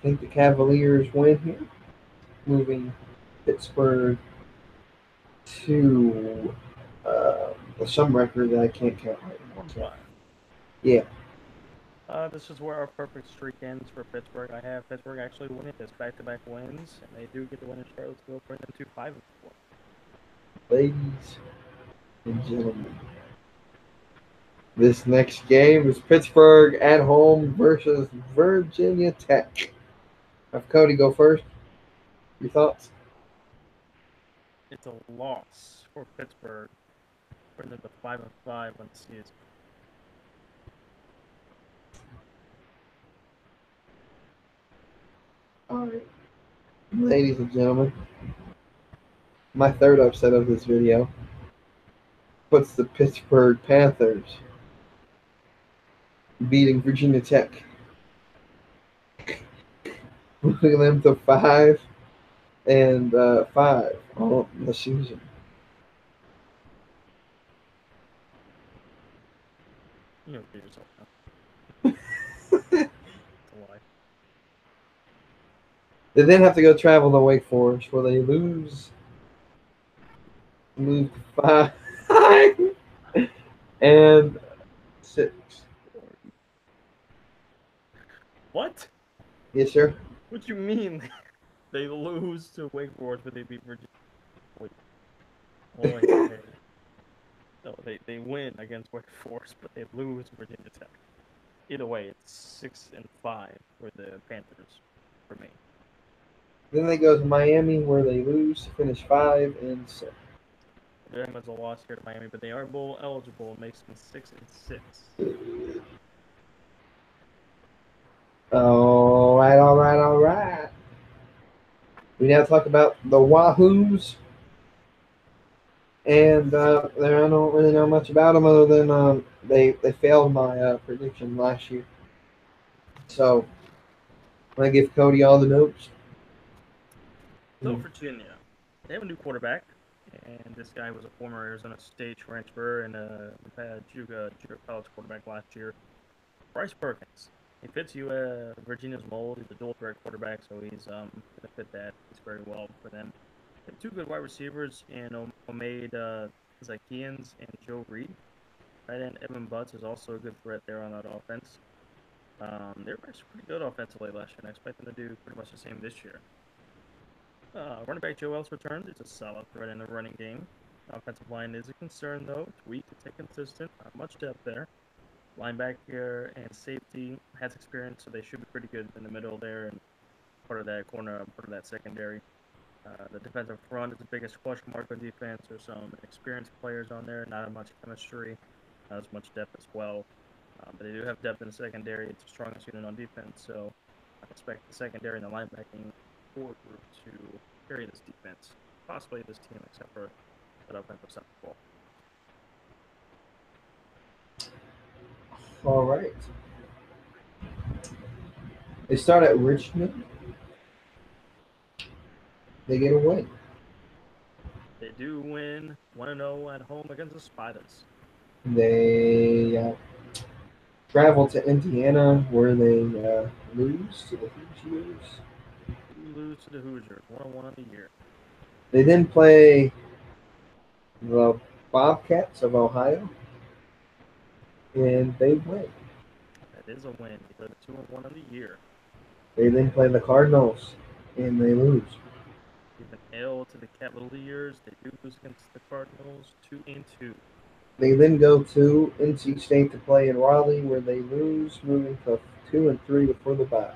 S1: think the Cavaliers win here, moving Pittsburgh to some record that I can't count right now.
S2: 1-5.
S1: Yeah.
S2: This is where our perfect streak ends for Pittsburgh. I have Pittsburgh actually winning this back-to-back wins, and they do get the win in Charlottesville, bring them to 5-4.
S1: Ladies and gentlemen, this next game is Pittsburgh at home versus Virginia Tech. Have Cody go first. Your thoughts?
S2: It's a loss for Pittsburgh, bring them to 5-5 on the season.
S1: All right. Ladies and gentlemen, my third upset of this video puts the Pittsburgh Panthers beating Virginia Tech, moving them to 5-5 on the season.
S2: You know, get yourself now. It's a lie.
S1: They then have to go travel to Wake Forest, where they lose 5-6.
S2: What?
S1: Yes, sir.
S2: What you mean? They lose to Wake Forest, but they beat Virginia. Wait, wait, wait. No, they win against Wake Forest, but they lose to Virginia Tech. Either way, it's 6-5 for the Panthers for me.
S1: Then they go to Miami, where they lose to finish 5-6.
S2: Them as a loss here to Miami, but they are bowl eligible. It makes them 6-6.
S1: All right, all right, all right. We now talk about the Wahoos, and I don't really know much about them other than they failed my prediction last year. So I'm gonna give Cody all the notes.
S2: So Virginia, they have a new quarterback, and this guy was a former Arizona State transfer and had junior college quarterback last year, Bryce Perkins. He fits Virginia's mold. He's a dual threat quarterback, so he's gonna fit that. He's very well for them. They have two good wide receivers in Omaid Zakians and Joe Reed. Tight end Evan Butts is also a good threat there on that offense. They were actually pretty good offensively last year, and I expect them to do pretty much the same this year. Running back Joe Ellis returns. It's a solid threat in the running game. Offensive line is a concern, though. It's weak, it's inconsistent, not much depth there. Linebacker and safety has experience, so they should be pretty good in the middle there and part of that corner, part of that secondary. The defensive front is the biggest question mark on defense. There's some experienced players on there, not as much chemistry, not as much depth as well. But they do have depth in the secondary. It's the strongest unit on defense, so I expect the secondary and the linebacking forward group to carry this defense, possibly this team, except for that offensive side of the ball.
S1: All right. They start at Richmond. They get a win.
S2: They do win 1-0 at home against the Spiders.
S1: They travel to Indiana, where they lose to the Hoosiers.
S2: Do lose to the Hoosiers, 1-1 on the year.
S1: They then play the Bobcats of Ohio, and they win.
S2: That is a win. They go to 2-1 on the year.
S1: They then play the Cardinals, and they lose.
S2: Give an L to the Cavaliers. They do lose against the Cardinals, 2-2.
S1: They then go to NC State to play in Raleigh, where they lose, moving to 2-3 before the bye.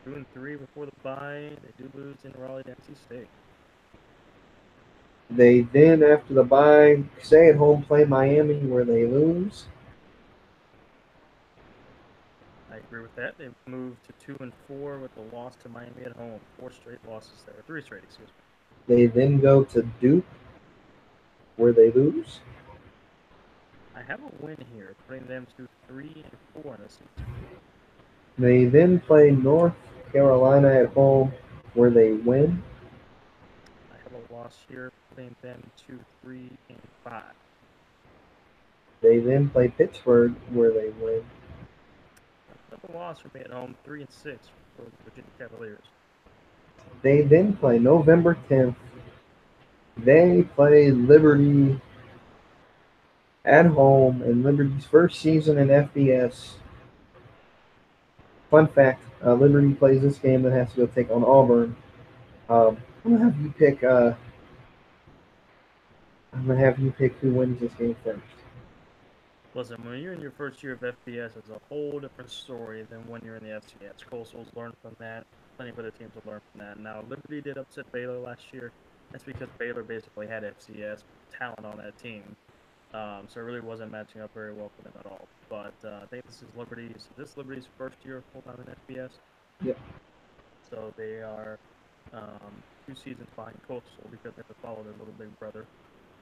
S2: 2-3 before the bye. They do lose in Raleigh to NC State.
S1: They then, after the bye, stay at home, play Miami, where they lose.
S2: I agree with that. They've moved to 2-4 with the loss to Miami at home. 4 straight losses there. 3 straight, excuse me.
S1: They then go to Duke, where they lose.
S2: I have a win here, putting them to 3-4 in the season.
S1: They then play North Carolina at home, where they win.
S2: I have a loss here, putting them to 3-5.
S1: They then play Pittsburgh, where they win.
S2: Another loss for me at home, 3-6 for the Virginia Cavaliers.
S1: They then play November 10th. They play Liberty at home in Liberty's first season in FBS. Fun fact: Liberty plays this game and has to go take on Auburn. I'm gonna have you pick. I'm gonna have you pick who wins this game first.
S2: Listen, when you're in your first year of FBS, it's a whole different story than when you're in the FCS. Coastal's learned from that. Plenty of other teams will learn from that. Now, Liberty did upset Baylor last year. That's because Baylor basically had FCS talent on that team. So it really wasn't matching up very well for them at all. But I think this is Liberty's first year full-time in FBS.
S1: Yep.
S2: So they are 2 seasons behind Coastal because they have to follow their little big brother.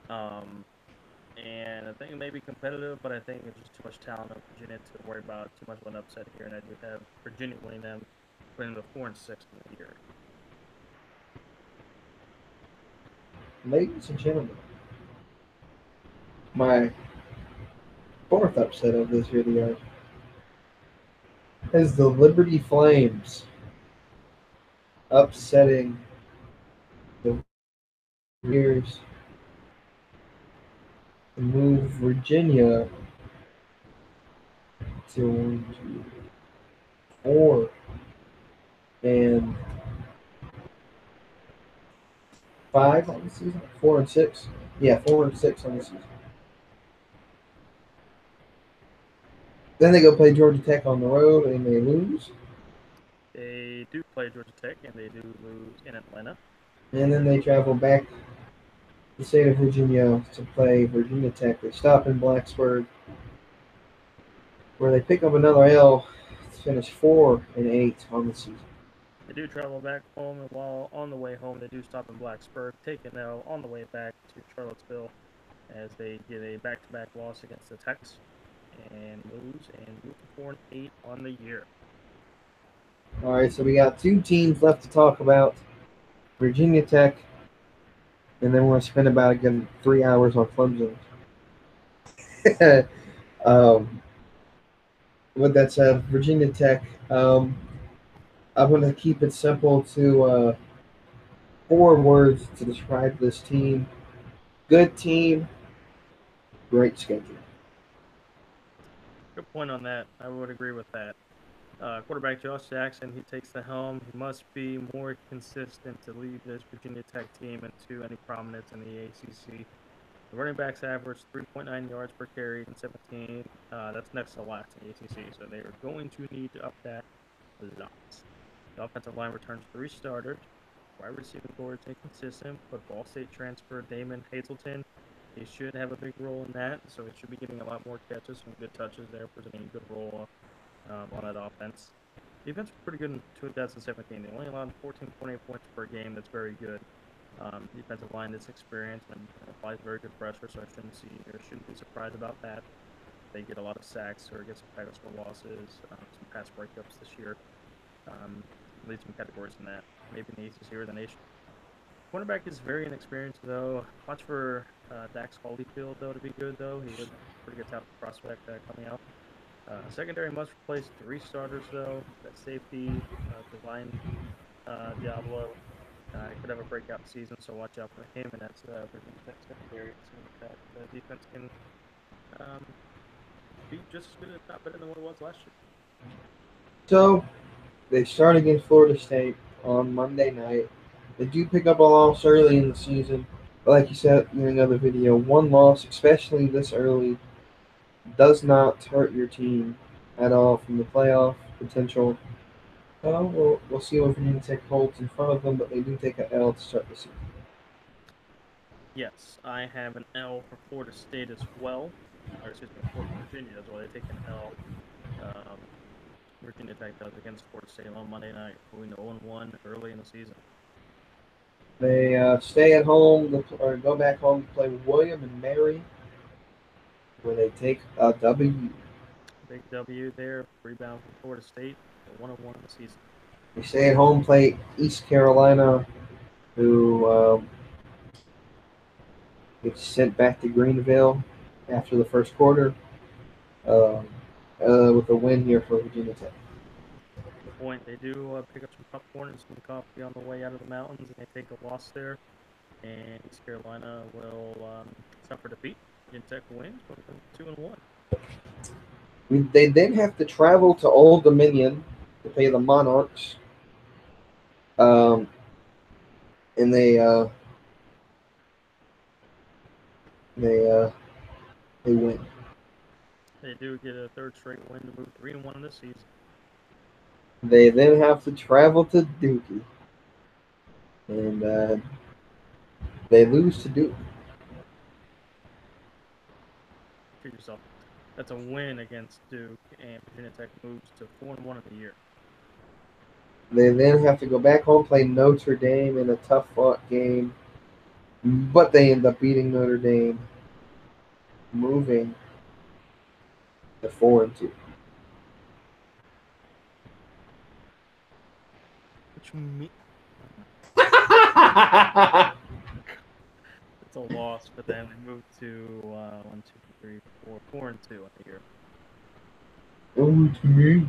S2: And I think it may be competitive, but I think there's just too much talent on Virginia to worry about too much of an upset here. And I do have Virginia winning them, putting them to 4-6 in the year.
S1: Ladies and gentlemen, my Fourth upset of this video is the Liberty Flames upsetting the Warriors to move Virginia to 4 and 5 on the season. 4 and 6. Yeah, 4 and 6 on the season. Then they go play Georgia Tech on the road and they lose.
S2: They do play Georgia Tech and they do lose in Atlanta.
S1: And then they travel back to the state of Virginia to play Virginia Tech. They stop in Blacksburg, where they pick up another L to finish 4 and 8 on the season.
S2: They do travel back home, and while on the way home, they do stop in Blacksburg, take an L on the way back to Charlottesville as they get a back-to-back loss against the Techs and lose and move to 4 and 8 on the year.
S1: All right, so we got 2 teams left to talk about: Virginia Tech, and then we're going to spend about again 3 hours on Clemson. With that said, Virginia Tech, I'm going to keep it simple to 4 words to describe this team: good team, great schedule.
S2: Good point on that. I would agree with that. Quarterback Josh Jackson, he takes the helm. He must be more consistent to lead this Virginia Tech team into any prominence in the ACC. The running backs average 3.9 yards per carry in 17. That's next to last in the ACC, so they are going to need to up that a lot. The offensive line returns 3 starters. Wide receiving core is inconsistent, but Ball State transfer Damon Hazelton, he should have a big role in that, so he should be getting a lot more catches, some good touches there, presenting a good role on that offense. Defense was pretty good in 2017. They only allowed 14.8 points per game. That's very good. Defensive line is experienced and applies very good pressure, so I shouldn't be surprised about that. They get a lot of sacks or get some tackles for losses, some pass breakups this year. Lead some categories in that, maybe in the ACC or the nation. Cornerback is very inexperienced, though. Watch for Dax Holyfield, though, to be good, though. He was a pretty good top prospect coming out. Secondary must replace 3 starters, though. That safety, Divine Diablo, could have a breakout season, so watch out for him, and that's Virginia Tech secondary. So that defense can be just as good, if not better, than what it was last year.
S1: So they start against Florida State on Monday night. They do pick up a loss early in the season, but like you said in another video, 1 loss, especially this early, does not hurt your team at all from the playoff potential. We'll see what Virginia Tech holds in front of them, but they do take an L to start the season.
S2: Yes, I have an L for Florida State as well. Or excuse me, for Virginia as well. They take an L. Virginia Tech does against Florida State on Monday night, going 0-1 early in the season.
S1: They stay at home or go back home to play with William and Mary, where they take a W.
S2: Big W there, rebound from Florida State, 1-1 in the season.
S1: They stay at home, play East Carolina, who gets sent back to Greenville after the first quarter, with a win here for Virginia Tech.
S2: Good point. They do pick up some popcorn and some coffee on the way out of the mountains, and they take a loss there. And East Carolina will suffer defeat. Virginia Tech wins, 2-1.
S1: They then have to travel to Old Dominion to play the Monarchs, and they win.
S2: They do get a 3rd straight win to move 3-1 in this season.
S1: They then have to travel to Dookie, and they lose to Duke.
S2: Treat yourself. That's a win against Duke, and Virginia Tech moves to 4-1 of the year.
S1: They then have to go back home, play Notre Dame in a tough-fought game, but they end up beating Notre Dame, moving to 4-2.
S2: Which me. That's a loss for them. They moved to 1, 2, 3, 4, 4-2 in the year.
S1: Oh, to me.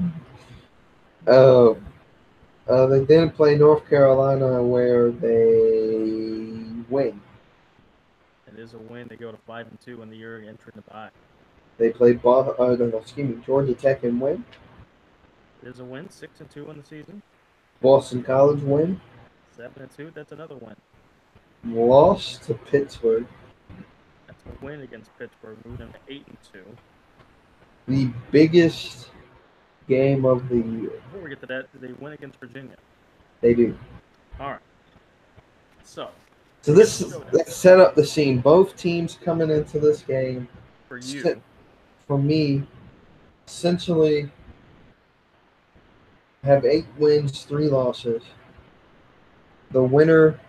S1: They didn't play North Carolina where they win.
S2: It is a win. They go to 5-2 in the year entering the bye.
S1: They played Georgia Tech and win.
S2: It is a win. 6-2 in the season.
S1: Boston College win.
S2: 7-2. That's another win.
S1: Lost to Pittsburgh.
S2: That's a win against Pittsburgh, moving them to 8-2.
S1: The biggest game of the year.
S2: Before we get to that, did they win against Virginia?
S1: They do.
S2: All right. So
S1: Let's set up the scene. Both teams coming into this game.
S2: For you.
S1: For me, essentially have 8 wins, 3 losses. The winner.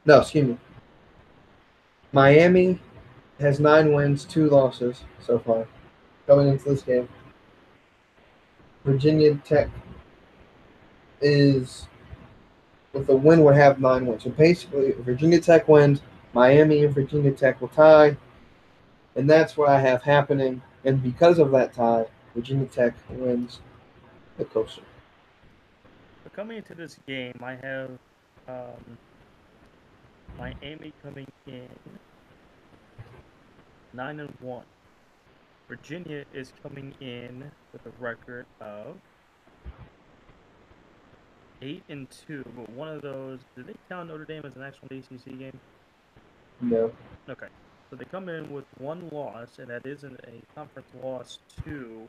S1: No, excuse me. Miami has 9 wins, 2 losses so far coming into this game. Virginia Tech is, with a win, would have 9 wins. So basically, if Virginia Tech wins, Miami and Virginia Tech will tie. And that's what I have happening. And because of that tie, Virginia Tech wins the Coastal.
S2: So coming into this game, I have Miami coming in 9-1. Virginia is coming in with a record of 8-2. But one of those, did they count Notre Dame as an actual ACC game?
S1: No.
S2: Okay. So they come in with 1 loss, and that isn't a conference loss to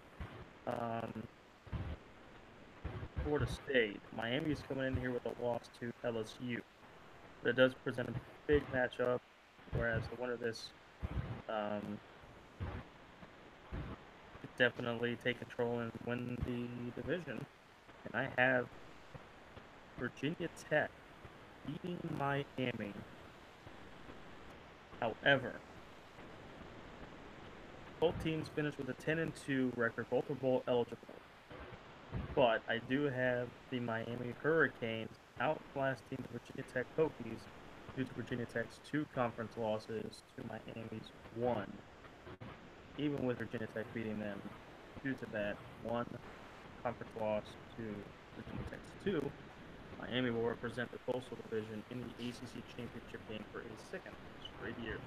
S2: Florida State. Miami is coming in here with a loss to LSU. But it does present a big matchup, whereas the winner of this could definitely take control and win the division. And I have Virginia Tech beating Miami. However, both teams finished with a 10-2 record. Both are bowl eligible. But I do have the Miami Hurricanes outclassing the Virginia Tech Hokies due to Virginia Tech's 2 conference losses to Miami's 1. Even with Virginia Tech beating them, due to that 1 conference loss to Virginia Tech's 2, Miami will represent the Coastal Division in the ACC Championship game for a 2nd straight year.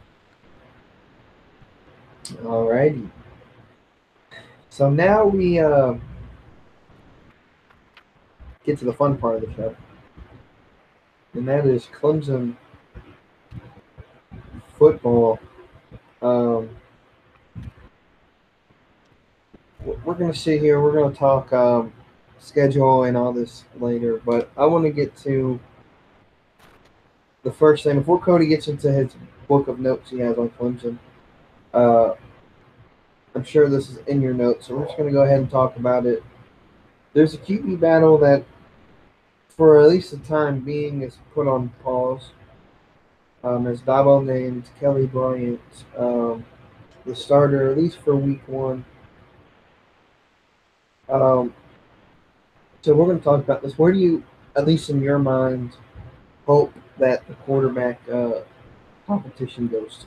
S1: Alrighty. So now we get to the fun part of the show. And that is Clemson football. We're going to sit here. We're going to talk schedule and all this later. But I want to get to the first thing. Before Cody gets into his book of notes he has on Clemson, I'm sure this is in your notes. So we're just going to go ahead and talk about it. There's a QB battle that, for at least the time being, is put on pause. As Dabo named Kelly Bryant the starter, at least for week 1. So we're going to talk about this. Where do you, at least in your mind, hope that the quarterback competition goes to?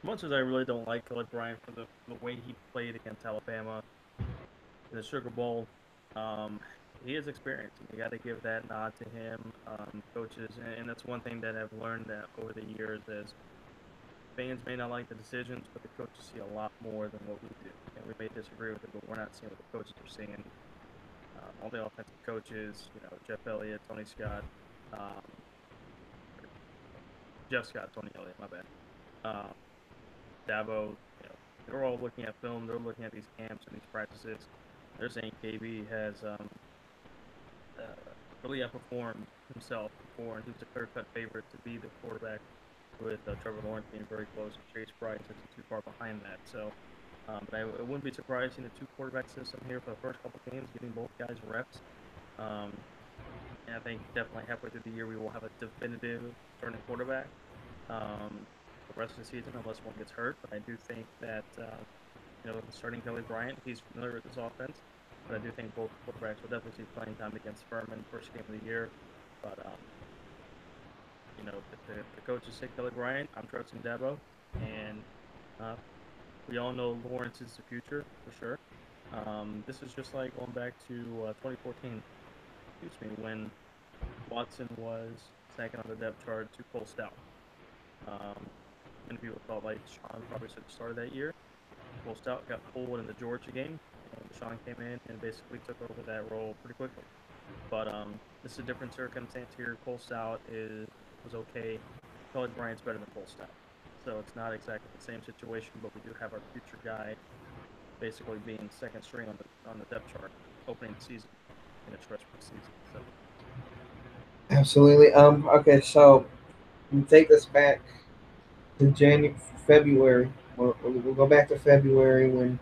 S2: Much as I really don't like Kelly Bryant for the way he played against Alabama in the Sugar Bowl, he is experienced. You got to give that nod to him, coaches, and that's one thing that I've learned that over the years is fans may not like the decisions, but the coaches see a lot more than what we do. And we may disagree with it, but we're not seeing what the coaches are seeing. All the offensive coaches, Jeff Elliott, Tony Scott, Jeff Scott, Tony Elliott, my bad. Dabo, they're all looking at film. They're looking at these camps and these practices. They're saying KB has really outperformed himself before, and he's a clear-cut favorite to be the quarterback, with Trevor Lawrence being very close and Chase Bryant isn't too far behind that. So, but I wouldn't be surprised in the 2-quarterback system here for the first couple games, getting both guys reps. And I think definitely halfway through the year we will have a definitive starting quarterback. The rest of the season, unless one gets hurt. But I do think that starting Kelly Bryant, he's familiar with this offense. But I do think both quarterbacks will definitely see playing time against Furman first game of the year. But if the coaches say Kelly Bryant, I'm trusting Dabo, and uh, we all know Lawrence is the future for sure. This is just like going back to 2014, excuse me, when Watson was second on the depth chart to Cole Stout. Um, Many people felt like Sean probably should have started that year. Cole Stout got pulled in the Georgia game, and Sean came in and basically took over that role pretty quickly. But this is a different circumstance here. Cole Stout was okay. Kelly Bryant's better than Cole Stout, so it's not exactly the same situation. But we do have our future guy basically being second string on the depth chart opening the season in a stretch for the season. So
S1: Absolutely. Okay, so we take this back to February. We'll go back to February when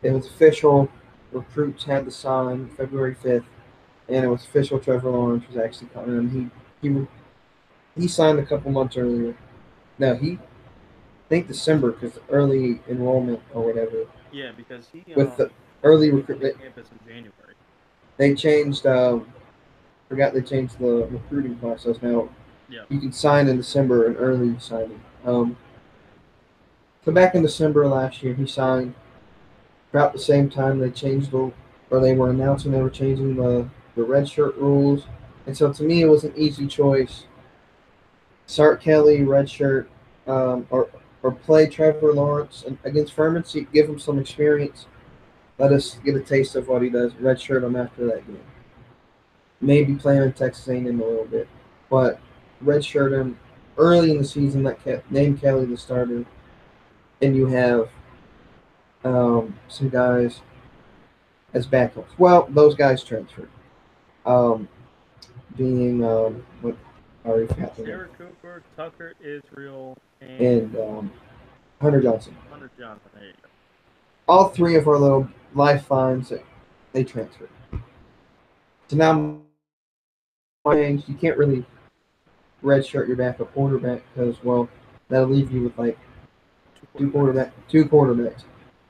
S1: it was official. Recruits had to sign February 5th, and it was official. Trevor Lawrence was actually coming in. He signed a couple months earlier. No, he I think December because early enrollment or whatever
S2: yeah, because he
S1: with the early
S2: came to
S1: recruitment.
S2: campus in January.
S1: They changed. Forgot they changed the recruiting process. Now
S2: Yeah,
S1: you can sign in December, an early signing. So back in December last year, he signed. About the same time, they changed or they were announcing they were changing the red shirt rules, and so to me, it was an easy choice. Start Kelly, red shirt, or play Trevor Lawrence against Furman. So give him some experience. Let us get a taste of what he does. Red shirt him after that game. Maybe play him in Texas A&M a little bit, but red shirt him early in the season. Name Kelly the starter, and you have some guys as backups. Well, those guys transferred. Um, being what I already forgot the name,
S2: Sarah Cooper, Tucker Israel,
S1: and
S2: and
S1: Hunter Johnson.
S2: Hunter Johnson. There you go.
S1: All three of our little lifelines, they transferred. So now you can't really redshirt your backup quarterback because that'll leave you with like two quarterbacks,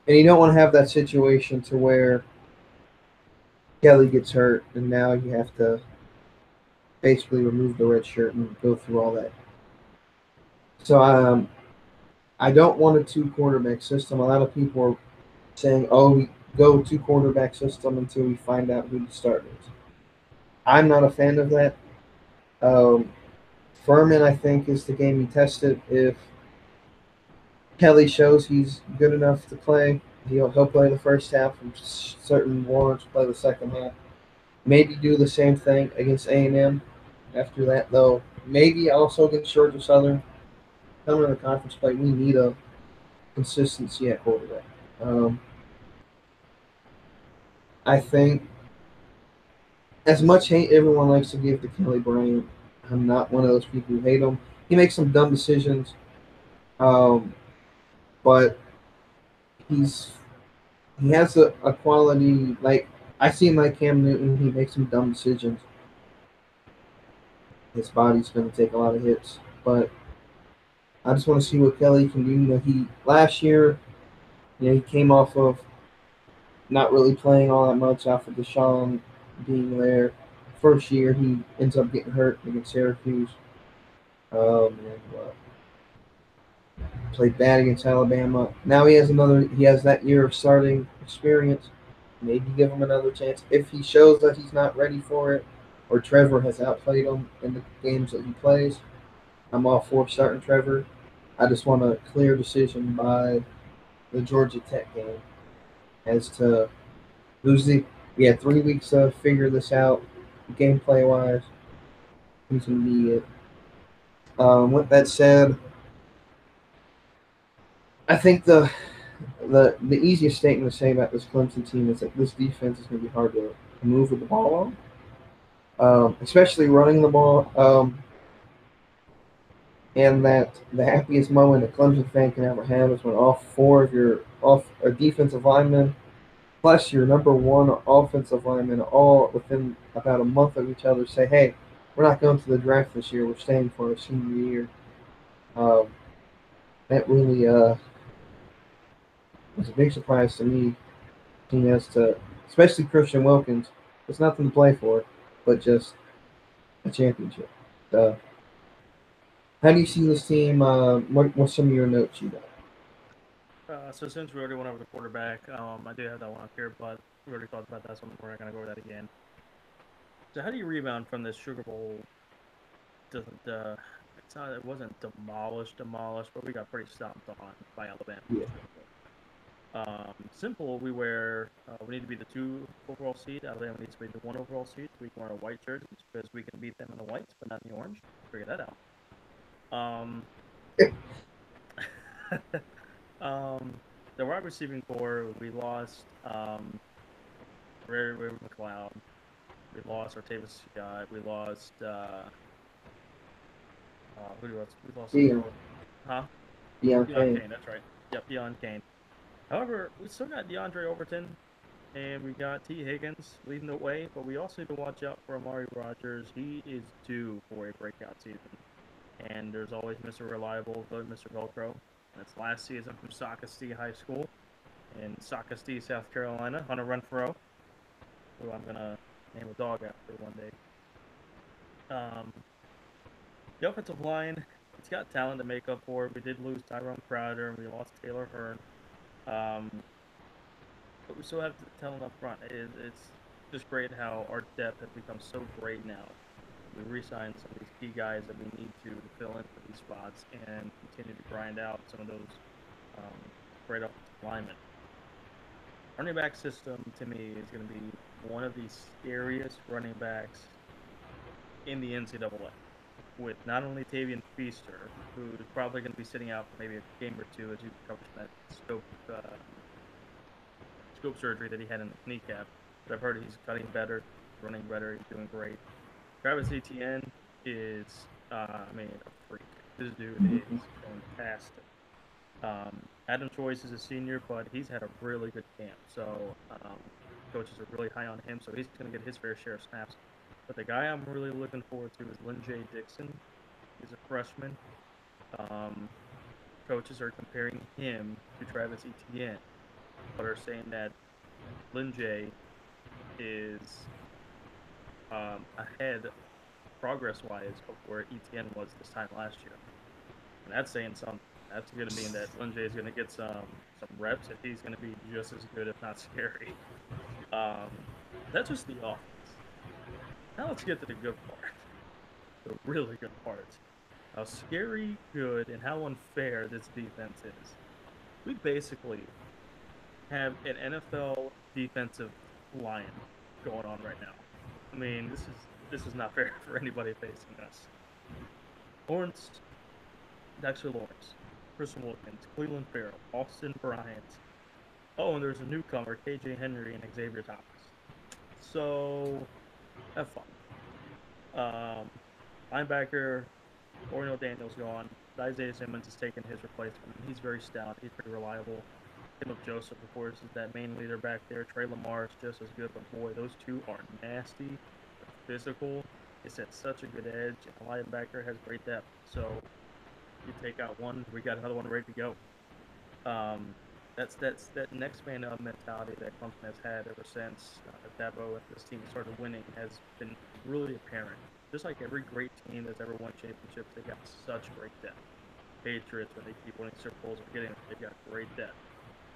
S1: and you don't want to have that situation to where Kelly gets hurt and now you have to basically remove the red shirt and go through all that. So I don't want a two quarterback system. A lot of people are saying, "Oh, we go two quarterback system until we find out who the starter is." I'm not a fan of that. Um, Furman, I think, is the game you test it. If Kelly shows he's good enough to play, he'll play the first half. I'm certain Lawrence will play the second half. Maybe do the same thing against A&M. After that, though, maybe also against Georgia Southern. Coming to the conference play, we need a consistency at quarterback. Um, I think as much hate everyone likes to give to Kelly Bryant, I'm not one of those people who hate him. He makes some dumb decisions, but he's he has a quality like I see him like Cam Newton. He makes some dumb decisions. His body's going to take a lot of hits, but I just want to see what Kelly can do. He last year, he came off of not really playing all that much after Deshaun being there. First year, he ends up getting hurt against Syracuse. And played bad against Alabama. Now he has another. He has that year of starting experience. Maybe give him another chance. If he shows that he's not ready for it, or Trevor has outplayed him in the games that he plays, I'm all for starting Trevor. I just want a clear decision by the Georgia Tech game as to who's the. We had 3 weeks to figure this out, gameplay wise. Who's going to be it? With that said, I think the easiest statement to say about this Clemson team is that this defense is going to be hard to move with the ball on, especially running the ball. And that the happiest moment a Clemson fan can ever have is when all four of your defensive linemen plus your number one offensive lineman all within about a month of each other say, "Hey, we're not going to the draft this year. We're staying for our senior year." Um, that really was a big surprise to me. Team has to, especially Christian Wilkins. It's nothing to play for, but just a championship. How do you see this team? What's some of your notes you got?
S2: So since we already went over the quarterback, I do have that one up here, but we already talked about that, so we're not going to go over that again. So how do you rebound from this Sugar Bowl? Doesn't it's not it wasn't demolished, but we got pretty stomped on by Alabama.
S1: Yeah.
S2: Simple. We need to be the 2 overall seed. Alabama needs to be the 1 overall seed. We can wear a white jersey because we can beat them in the whites, but not in the orange. Figure that out. Um, the wide receiving core, we lost Ray McLeod. We lost Artavis Scott. We lost who else? We lost some
S1: Dion.
S2: girl. Huh?
S1: Dion
S2: Deion
S1: Kane.
S2: Kane. That's right. Yep, Deion Kane. However, we still got DeAndre Overton and we got T. Higgins leading the way, but we also need to watch out for Amari Rogers. He is due for a breakout season. And there's always Mr. Reliable, Mr. Velcro. That's last season from Socastee High School in Socastee, South Carolina, Hunter Renfro, who I'm going to name a dog after one day. The offensive line, it's got talent to make up for it. We did lose Tyrone Crowder, and we lost Taylor Hearn. But we still have talent up front. It's just great how our depth has become so great now. We re-signed some of these key guys that we need to fill in for these spots and continue to grind out some of those great offensive linemen. Running back system, to me, is going to be one of the scariest running backs in the NCAA. With not only Tavian Feaster, who's probably going to be sitting out for maybe a game or two as he recovers from that scope surgery that he had in the kneecap. But I've heard he's cutting better, running better, he's doing great. Travis Etienne is, a freak. This dude is fantastic. Adam Choice is a senior, but he's had a really good camp. So coaches are really high on him, so he's going to get his fair share of snaps. But the guy I'm really looking forward to is Lynn J. Dixon. He's a freshman. Coaches are comparing him to Travis Etienne, but are saying that Lynn J. is ahead progress-wise of where Etienne was this time last year. And that's saying something. That's going to mean that Lynn J is going to get some reps, and he's going to be just as good, if not scary. That's just the offense. Now let's get to the good part, the really good part. How scary, good, and how unfair this defense is. We basically have an NFL defensive lion going on right now. I mean, this is not fair for anybody facing us. Lawrence, Dexter Lawrence, Chris Wilkins, Cleveland Farrell, Austin Bryant. Oh, and there's a newcomer, KJ Henry and Xavier Thomas. So, have fun. Linebacker, Oriel Daniels gone. Isaiah Simmons has taken his replacement. He's very stout. He's pretty reliable. Caleb Joseph, of course, is that main leader back there. Trey Lamar is just as good, but boy, those two are nasty. They're physical. It's at such a good edge. And the linebacker has great depth. So you take out one, we got another one ready to go. That's that next man up mentality that Clemson has had ever since Dabo and this team started winning has been really apparent. Just like every great team that's ever won championships, they got such great depth. Patriots, when they keep winning Super Bowls, are getting they've got great depth.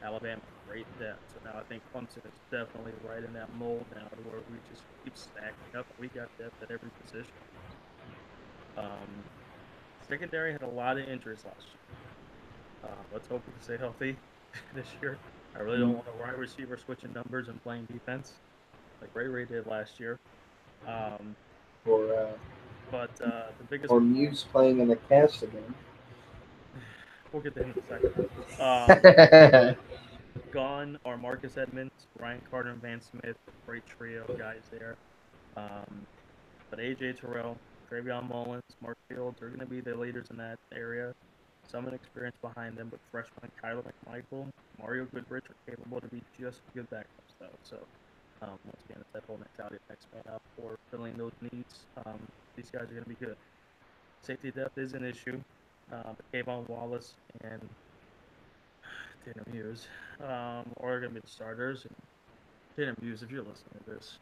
S2: Alabama, great depth. So now I think Clemson is definitely right in that mold now, to where we just keep stacking up. We got depth at every position. Secondary had a lot of injuries last year. Let's hope we can stay healthy this year. I really don't want a wide receiver switching numbers and playing defense like Ray did last year.
S1: Or
S2: But the biggest
S1: or Muse playing in the cast again.
S2: we'll get to him in a second. Gone are Marcus Edmonds, Ryan Carter, and Van Smith. Great trio of guys there. But AJ Terrell, Travion Mullins, Mark Fields are going to be the leaders in that area. Some experience behind them, but freshman Kyler McMichael, Mario Goodrich are capable to be just good backups, though. So, once again, it's that whole mentality of next man up or filling those needs. These guys are going to be good. Safety depth is an issue. But Kayvon Wallace and Tatum Hughes are going to be the starters. And Tatum Hughes, if you're listening to this,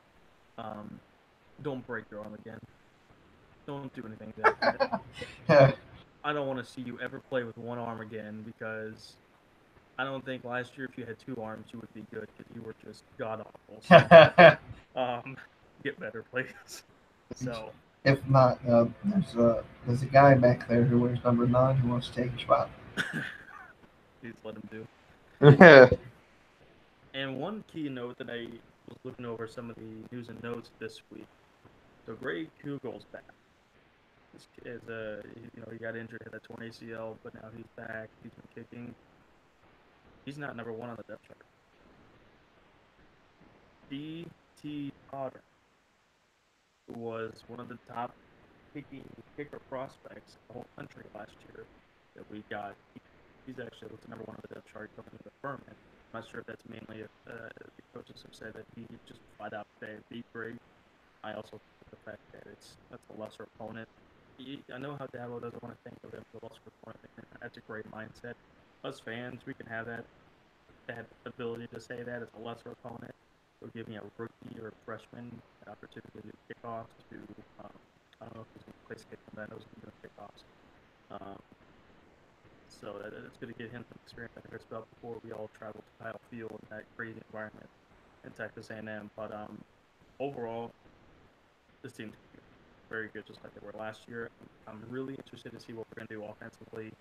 S2: don't break your arm again. Don't do anything that bad. I don't want to see you ever play with one arm again because I don't think last year if you had two arms you would be good because you were just god awful. So um, get better, please. So
S1: If not, there's a guy back there who wears number 9 who wants to take your spot.
S2: please let him do.
S1: Yeah.
S2: And one key note that I was looking over some of the news and notes this week. So Greg Kugel's back. This is he got injured at that torn ACL, but now he's back. He's been kicking. He's not number one on the depth chart. D.T. Potter, who was one of the top kicker prospects in the whole country last year that we got. He's actually listed number one on the depth chart coming to the firm. I'm not sure if that's mainly if the coaches have said that he just flat out beat Greg. I also think the fact that that's a lesser opponent. I know how Dabo doesn't want to think of him as a lesser opponent. That's a great mindset. Us fans, we can have that ability to say that it's a lesser opponent. So giving a rookie or a freshman an opportunity to do kickoffs to I don't know if he's going to place kicks, but I know he's going to do kickoffs. So that's going to get him some experience under his belt before we all travel to Kyle Field in that crazy environment in Texas A&M. But overall, this team's very good, just like they were last year. I'm really interested to see what we're going to do offensively.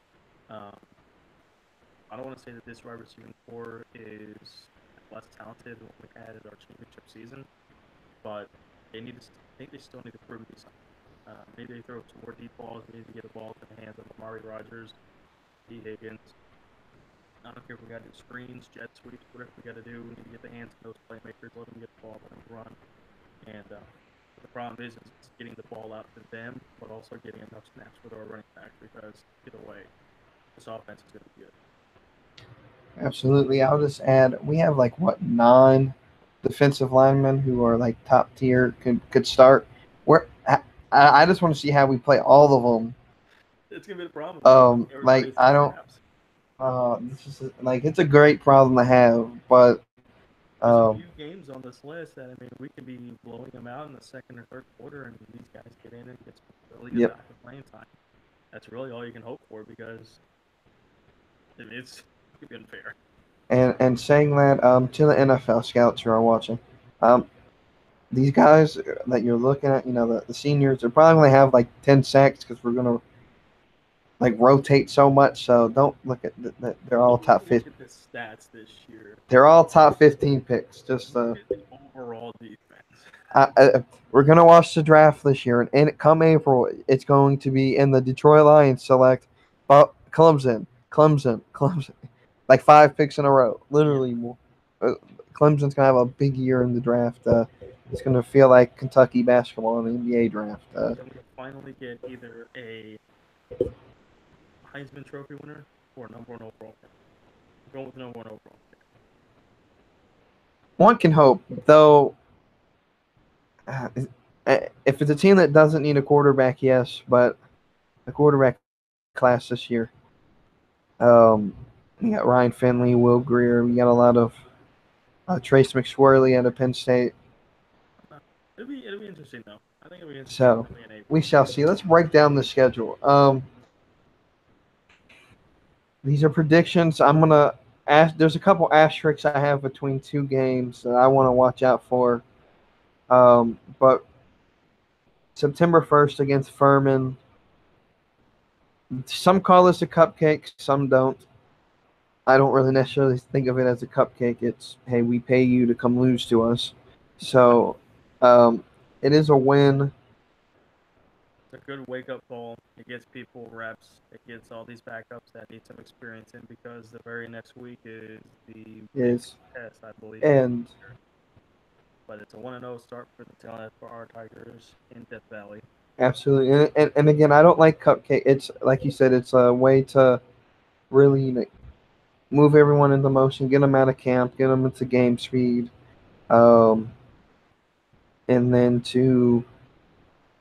S2: I don't want to say that this wide receiving core is less talented than what we had in our championship season, but I think they still need to prove me something. Maybe they throw some more deep balls. They need to get a ball in the hands of Amari Rogers, D. Higgins. I don't care if we got to do screens, jet sweeps, whatever we got to do. We need to get the hands of those playmakers, let them get the ball, let them run. And the problem is getting the ball out to them, but also getting enough snaps with our running back because either way, this offense is going to be good.
S1: Absolutely. I'll just add we have like what 9 defensive linemen who are like top tier could start. Where I just want to see how we play all of them.
S2: It's going to be the problem. Everybody's
S1: I don't.
S2: snaps.
S1: This is like it's a great problem to have, but
S2: there's a few games on this list that we could be blowing them out in the second or third quarter, and these guys get in and get some really good playing time. That's really all you can hope for because it's unfair.
S1: And saying that to the NFL scouts who are watching, these guys that you're looking at, the seniors, they're probably going to have like 10 sacks because we're going to like rotate so much. So don't look at that. They're all top 50.
S2: Look at the stats this year.
S1: They're all top 15 picks. Just
S2: overall defense.
S1: We're gonna watch the draft this year, and come April, it's going to be in the Detroit Lions select, Clemson, like 5 picks in a row, literally. Clemson's gonna have a big year in the draft. It's gonna feel like Kentucky basketball in the NBA draft.
S2: Then we finally get either a Heisman Trophy winner or number 1 overall pick. We're going with number 1 overall pick.
S1: One can hope, though. If it's a team that doesn't need a quarterback, yes, but the quarterback class this year, you got Ryan Finley, Will Grier. We got a lot of Trace McSwirly out of Penn State.
S2: It'll be interesting though. I think it'll be interesting.
S1: So we shall see. Let's break down the schedule. These are predictions. I'm gonna ask. There's a couple asterisks I have between 2 games that I want to watch out for. But September 1st against Furman. Some call this a cupcake, some don't. I don't really necessarily think of it as a cupcake. It's, hey, we pay you to come lose to us. So it is a win.
S2: It's a good wake-up call. It gets people reps. It gets all these backups that need some experience in because the very next week is the test, I believe. But it's a 1-0 start for our Tigers in Death Valley.
S1: Absolutely. And again, I don't like cupcake. It's like you said, it's a way to really move everyone into motion, get them out of camp, get them into game speed, and then to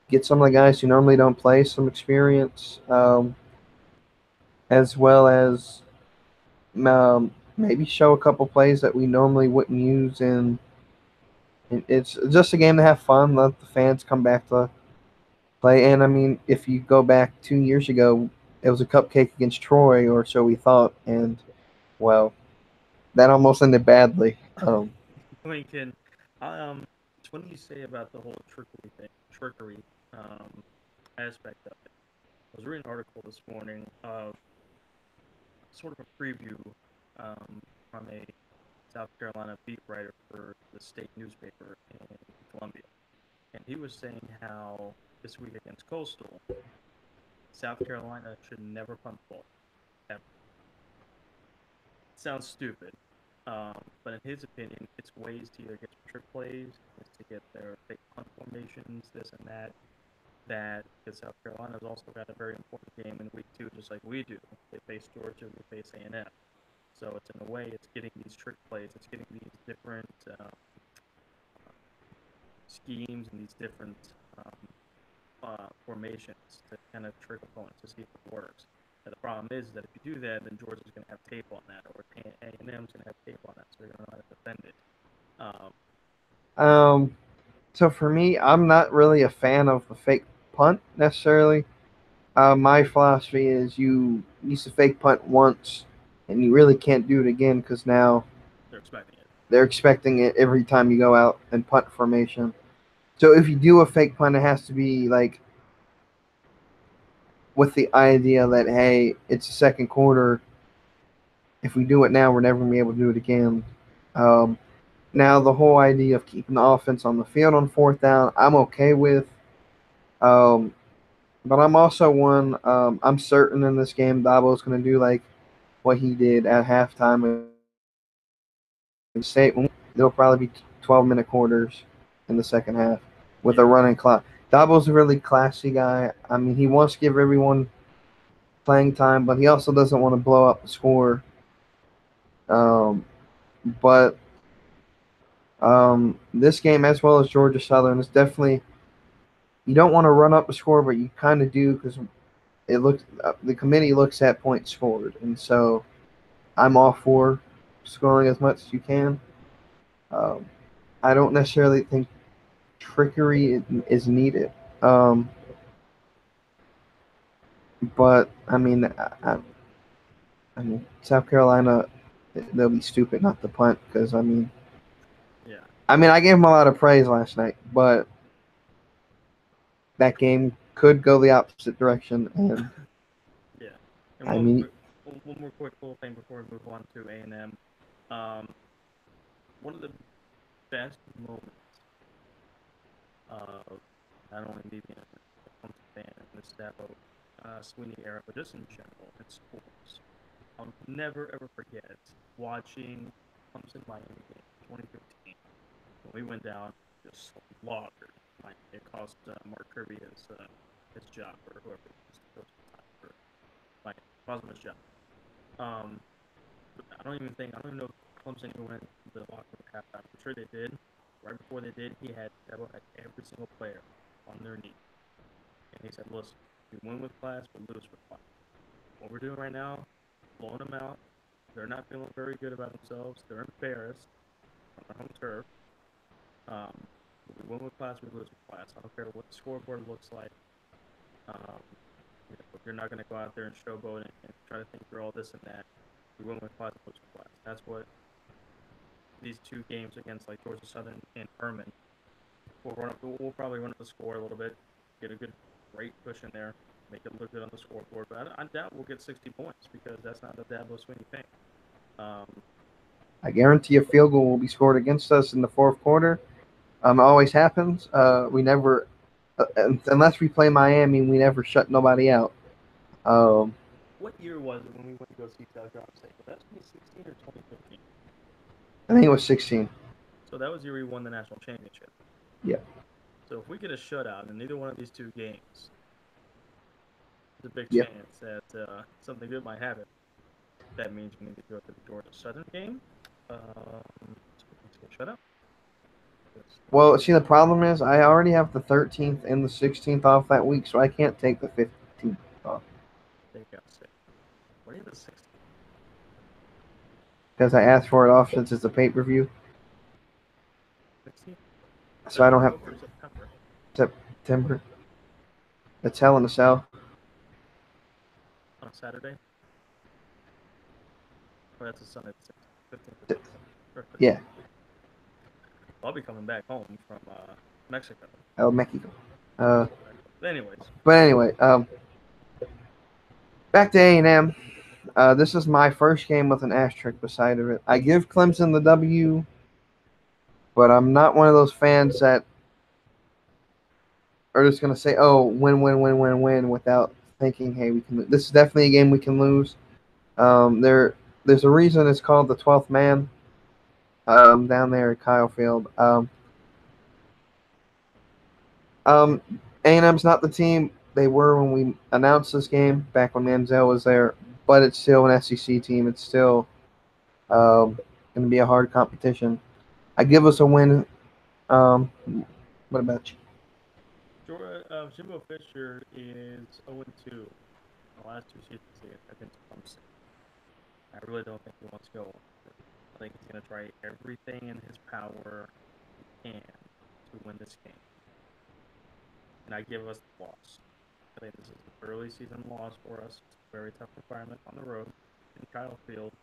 S1: get some of the guys who normally don't play some experience, as well as maybe show a couple plays that we normally wouldn't use. And it's just a game to have fun, let the fans come back to play. And, if you go back 2 years ago, it was a cupcake against Troy, or so we thought, and well, that almost ended badly.
S2: Lincoln, what do you say about the whole trickery aspect of it? I was reading an article this morning of sort of a preview from a South Carolina beat writer for the state newspaper in Columbia, and he was saying how this week against Coastal, South Carolina should never punt the ball. Ever. Sounds stupid, but in his opinion, it's ways to either get trick plays, it's to get their fake punt formations, this and that. That because South Carolina's also got a very important game in week 2, just like we do. They face Georgia, we face A&M. So it's in a way, it's getting these trick plays, it's getting these different schemes and these different formations to kind of trick opponents to see if it works. Now, the problem is that if you do that, then Georgia's going to have tape on that, or A&M's going to have tape on that, so they're going to know how to defend it.
S1: So for me, I'm not really a fan of the fake punt necessarily. My philosophy is you use the fake punt once, and you really can't do it again because now
S2: they're expecting it.
S1: They're expecting it every time you go out and punt formation. So if you do a fake punt, it has to be like with the idea that hey, it's the second quarter. If we do it now, we're never gonna be able to do it again. Now the whole idea of keeping the offense on the field on 4th down, I'm okay with. But I'm also one. I'm certain in this game, Dabo's going to do like what he did at halftime in State. There'll probably be 12-minute quarters in the second half with a running clock. Dabo's a really classy guy. I mean, he wants to give everyone playing time, but he also doesn't want to blow up the score. But this game, as well as Georgia Southern, is definitely you don't want to run up the score, but you kind of do because it looks the committee looks at points scored, and so I'm all for scoring as much as you can. I don't necessarily think trickery is needed, but I mean, I mean South Carolina, they'll be stupid not to punt because I mean I gave them a lot of praise last night, but that game could go the opposite direction, and
S2: yeah. And one more quick little thing before we move on to A&M. One of the best moments of not only me being a fan in this Dabo Sweeney era, but just in general in sports. I'll never ever forget watching Clemson Miami game 2015 when we went down just slaughtered. It cost Mark Kirby his job or whoever was for cost him his job. I don't even know if Clemson even went to the locker room at halftime. I'm sure they did. Right before they did, Dabo had every single player on their knee. And he said, listen, we win with class, we lose with class. What we're doing right now, blowing them out. They're not feeling very good about themselves. They're embarrassed on their home turf. We win with class, we lose with class. I don't care what the scoreboard looks like. You're not going to go out there and showboat and try to think through all this and that. We win with class, lose with class. That's what these 2 games against like Georgia Southern and Furman. We'll probably run up the score a little bit, get a good rate push in there, make it look good on the scoreboard. But I doubt we'll get 60 points because that's not the Dabo Sweeney thing.
S1: I guarantee a field goal will be scored against us in the 4th quarter. It always happens. We never, unless we play Miami, we never shut nobody out.
S2: What year was it when we went to go see South Carolina State? Was that 2016 or 2015?
S1: I think it was 16.
S2: So that was the year we won the national championship.
S1: Yeah.
S2: So if we get a shutout in either one of these 2 games, there's a big chance that something good might happen. That means we need to go to the Georgia Southern game. So let's get shut up.
S1: Well, see, the problem is I already have the 13th and the 16th off that week, so I can't take the 15th off.
S2: They got sick. What are the 16th?
S1: Because I asked for it off since it's a pay-per-view.
S2: 16th?
S1: So I don't have
S2: September.
S1: September. It's Hell in a Cell.
S2: on Saturday. Or that's a Sunday, 15th.
S1: Yeah.
S2: I'll be coming back home from Mexico.
S1: Oh, Mexico.
S2: Anyways.
S1: But anyway, back to A&M. This is my first game with an asterisk beside of it. I give Clemson the W, but I'm not one of those fans that are just going to say, oh, win, without thinking, hey, we can. This is definitely a game we can lose. There's a reason it's called the 12th man down there at Kyle Field. A&M's not the team they were when we announced this game, back when Manziel was there, but it's still an SEC team. It's still going to be a hard competition. I give us a win. What about you?
S2: Jimbo Fisher is 0-2 in the last 2 seasons against Clemson. I really don't think he wants to go. I think he's going to try everything in his power he can to win this game. And I give us the loss. I think this is an early season loss for us. It's a very tough environment on the road in Kyle Field.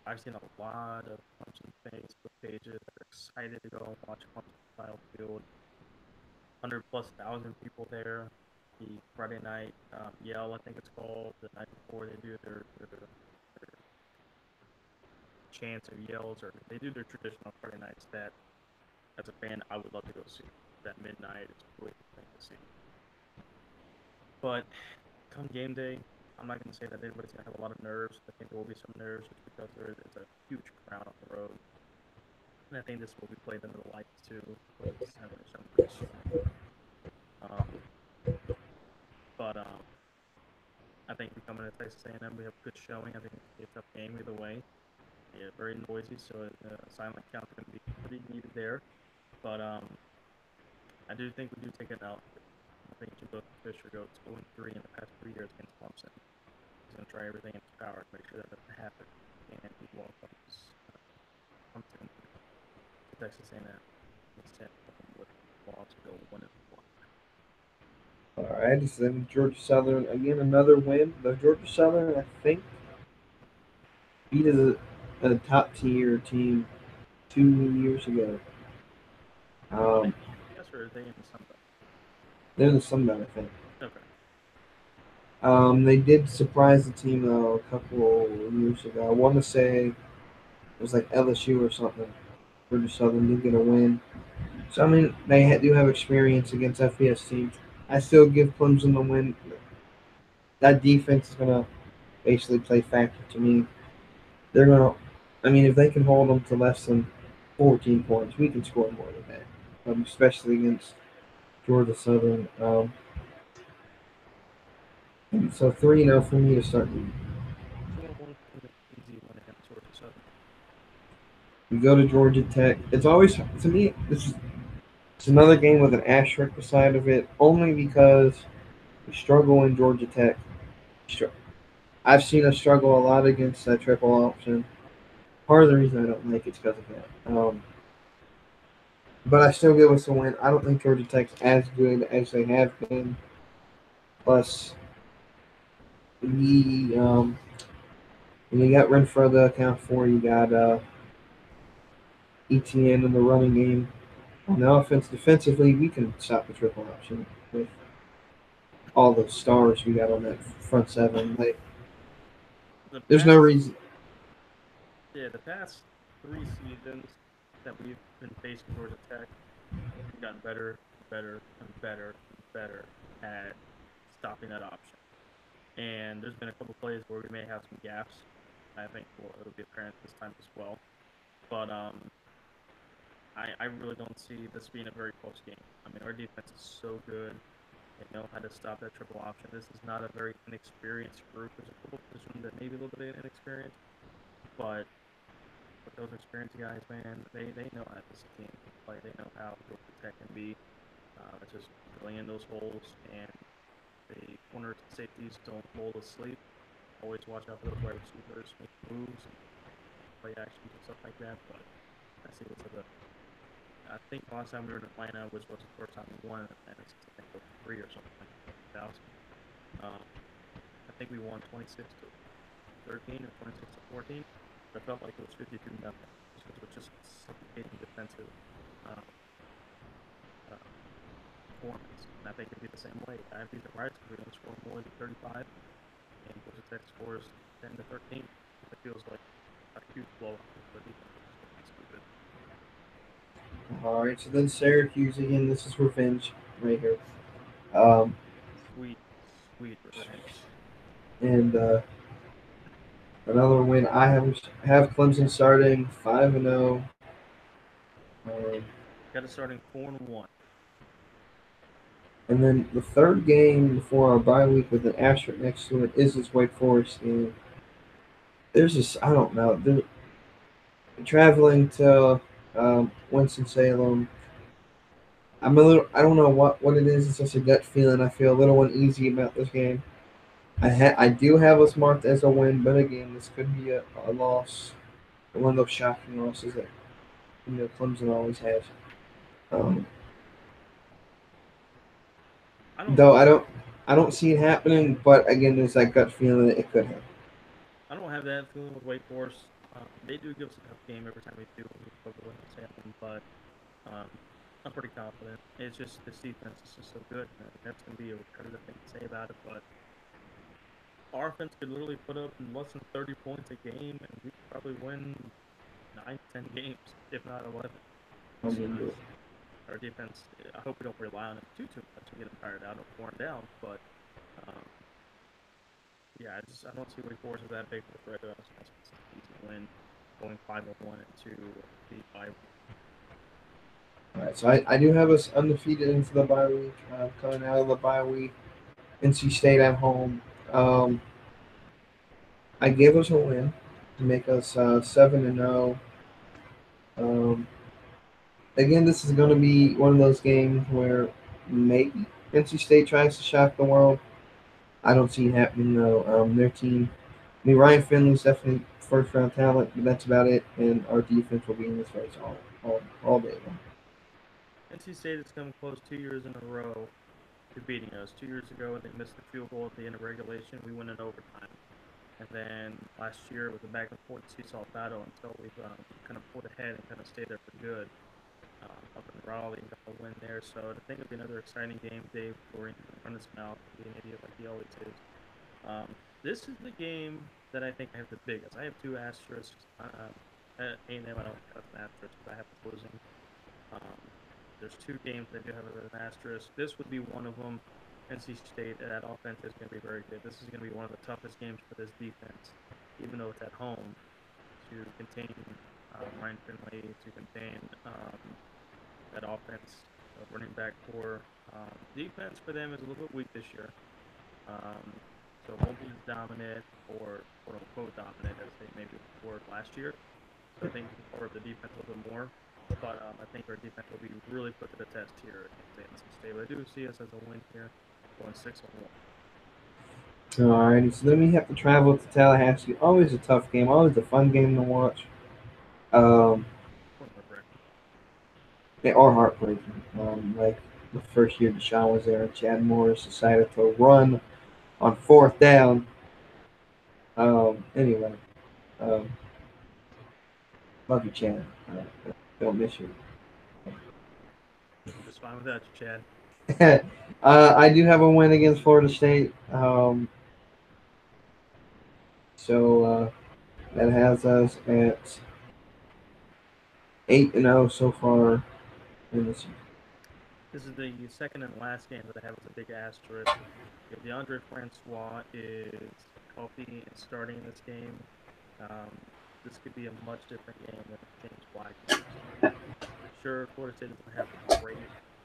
S2: I've seen a lot of Clemson Facebook pages that are excited to go and watch Clemson Kyle Field. 100,000+ people there. The Friday night yell, I think it's called, the night before they do their chants or yells, or they do their traditional Friday nights that, as a fan, I would love to go see. That midnight is really the thing to see. But come game day, I'm not going to say that anybody's going to have a lot of nerves. I think there will be some nerves just because there is a huge crowd on the road. And I think this will be played under the lights too. I think we come into Texas A&M, we have a good showing. I think it's a tough game either way. Yeah, very noisy, so silent count is going to be pretty needed there. But I do think we do take it out. I think Jimbo Fisher goes 0-3 in the past 3 years against Clemson. He's going to try everything in his power to make sure that doesn't happen. And he welcomes Clemson to Texas A&M instead with loss to go 1-1.
S1: All right, this is Georgia Southern again. Another win. The Georgia Southern, I think, beat a top tier team 2 years ago.
S2: Yes, or are they in the Sun Belt?
S1: They're in the Sun Belt, I think.
S2: Okay.
S1: They did surprise the team though a couple years ago. I want to say it was like LSU or something. Georgia Southern did get a win. So I mean, they do have experience against FBS teams. I still give Clemson the win. That defense is gonna basically play factor to me. They're gonna. I mean, if they can hold them to less than 14 points, we can score more than that. Especially against Georgia Southern. So 3-0 for me to start the year.
S2: Easy win against Georgia Southern.
S1: We go to Georgia Tech. It's always, to me, it's another game with an asterisk beside of it, only because we struggle in Georgia Tech. I've seen us struggle a lot against that triple option. Part of the reason I don't like it's because of that. But I still give us a win. I don't think Georgia Tech's as good as they have been. Plus, when you got Renfro to account for, you got ETN in the running game. On the offense, defensively, we can stop the triple option with all the stars we got on that front seven. There's no reason.
S2: Yeah, the past 3 seasons that we've been facing Georgia Tech, we've gotten better at stopping that option. And there's been a couple plays where we may have some gaps. I think it'll be apparent this time as well. But I really don't see this being a very close game. I mean, our defense is so good. They know how to stop that triple option. This is not a very inexperienced group. There's a couple positions that may be a little bit inexperienced, but those experienced guys, man, they know how this team can play. They know how Georgia Tech can be. It's just filling in those holes, and the corner safeties don't hold asleep. Always watch out for those wide receivers, make moves, play actions and stuff like that. But I see this as I think the last time we were in Atlanta was the first time we won, and it's I think 3 or something like 1,000. I think we won 26-13 or 26-14. But I felt like it was 52-0 because it was just suffocating defensive uh, performance. And I think it'd be the same way. I'd be surprised if we don't score more than 35 and Georgia Tech scores 10-13. It feels like a huge blowout for the defense. Stupid.
S1: All right, so then Syracuse again. This is revenge right here. Um,
S2: Sweet, sweet revenge.
S1: and another win. I have Clemson starting 5-0.
S2: Got us starting 4-1.
S1: And then the third game before our bye week with an asterisk next to it is this Wake Forest game. There's just I don't know. Traveling to Winston Salem. I'm a little. I don't know what it is. It's just a gut feeling. I feel a little uneasy about this game. I do have us marked as a win, but again, this could be a loss. One of those shocking losses that Clemson always has. Um,
S2: I don't.
S1: though I don't see it happening. But again, there's that gut feeling that it could happen.
S2: I don't have that feeling with Wake Forest. They do give us a tough game every time we do. But um, I'm pretty confident. It's just this defense is just so good. And that's going to be a repetitive thing to say about it. But our offense could literally put up less than 30 points a game, and we could probably win 9, 10 games, if not 11. Our defense, I hope we don't rely on it too much and get them tired out or worn down. But um, yeah, I don't see Wake Forest as that big of a threat to us. It's an easy win, going 5-1 into the bye week.
S1: All right, so I do have us undefeated into the bye week. Coming out of the bye week, NC State at home. I gave us a win to make us 7-0. Again, this is going to be one of those games where maybe NC State tries to shock the world. I don't see it happening though. Their team, I mean, Ryan Finley's definitely first round talent, but that's about it. And our defense will be in this race all day long.
S2: NC State has come close 2 years in a row to beating us. 2 years ago, they missed the field goal at the end of regulation. We went in overtime. And then last year was a back and forth seesaw battle until we've kind of pulled ahead and kind of stayed there for good. Up in Raleigh, got a win there. So I think it'll be another exciting game. Dave Florian can run his mouth, be an idiot like he always is. This is the game that I think I have the biggest. I have 2 asterisks. At A&M, I don't have an asterisk, but I have the losing. There's 2 games that do have an asterisk. This would be one of them. NC State, that offense is going to be very good. This is going to be one of the toughest games for this defense, even though it's at home, to contain Ryan Finley, to contain that offense, running back core. Defense for them is a little bit weak this year. So it won't be as dominant or quote unquote dominant as they maybe were last year. So I think we can cover the defense a little bit more. But I think our defense will be really put to the test here at NC State. But I do see us as a win here, going 6-1.
S1: Alrighty, so then we have to travel to Tallahassee. Always a tough game, always a fun game to watch. They are heartbreaking. Like the first year Deshaun was there, and Chad Morris decided to run on fourth down. Anyway, um, love you, Chad. Don't miss you.
S2: Just fine without you, Chad.
S1: I do have a win against Florida State. So that has us at 8-0 so far in this year.
S2: This is the second and last game that I have as a big asterisk. If DeAndre Francois is healthy and starting in this game, this could be a much different game than James Black. Sure, Florida State doesn't have great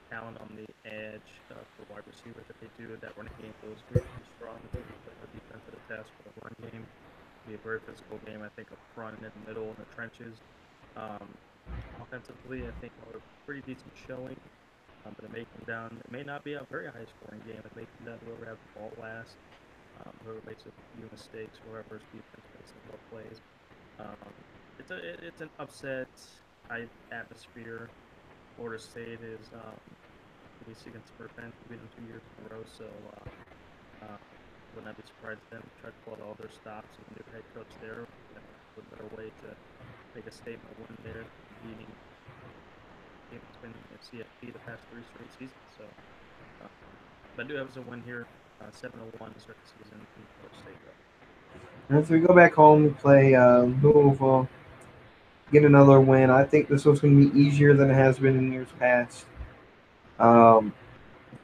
S2: talent on the edge for wide receivers that they do. That running game feels really strong. It's going to put the defense to the test for the run game. It'll be a very physical game, I think, up front and in the middle in the trenches. Offensively, I think we're a pretty decent showing. But it may come down. It may not be a very high-scoring game. It may come down to whoever has the ball last, whoever makes a few mistakes, whoever's defense makes some low plays. It's an upset type atmosphere. Florida State is against Spur fans. We've been 2 years in a row, so would not be surprised if them tried to pull out all their stops and new head coach there. What better way to make a statement win there, beating it's been CFB the past 3 straight seasons. So, but I do have us a win here, 7-1 to start the season in Florida State.
S1: And as we go back home and play Louisville, get another win. I think this was going to be easier than it has been in years past. Of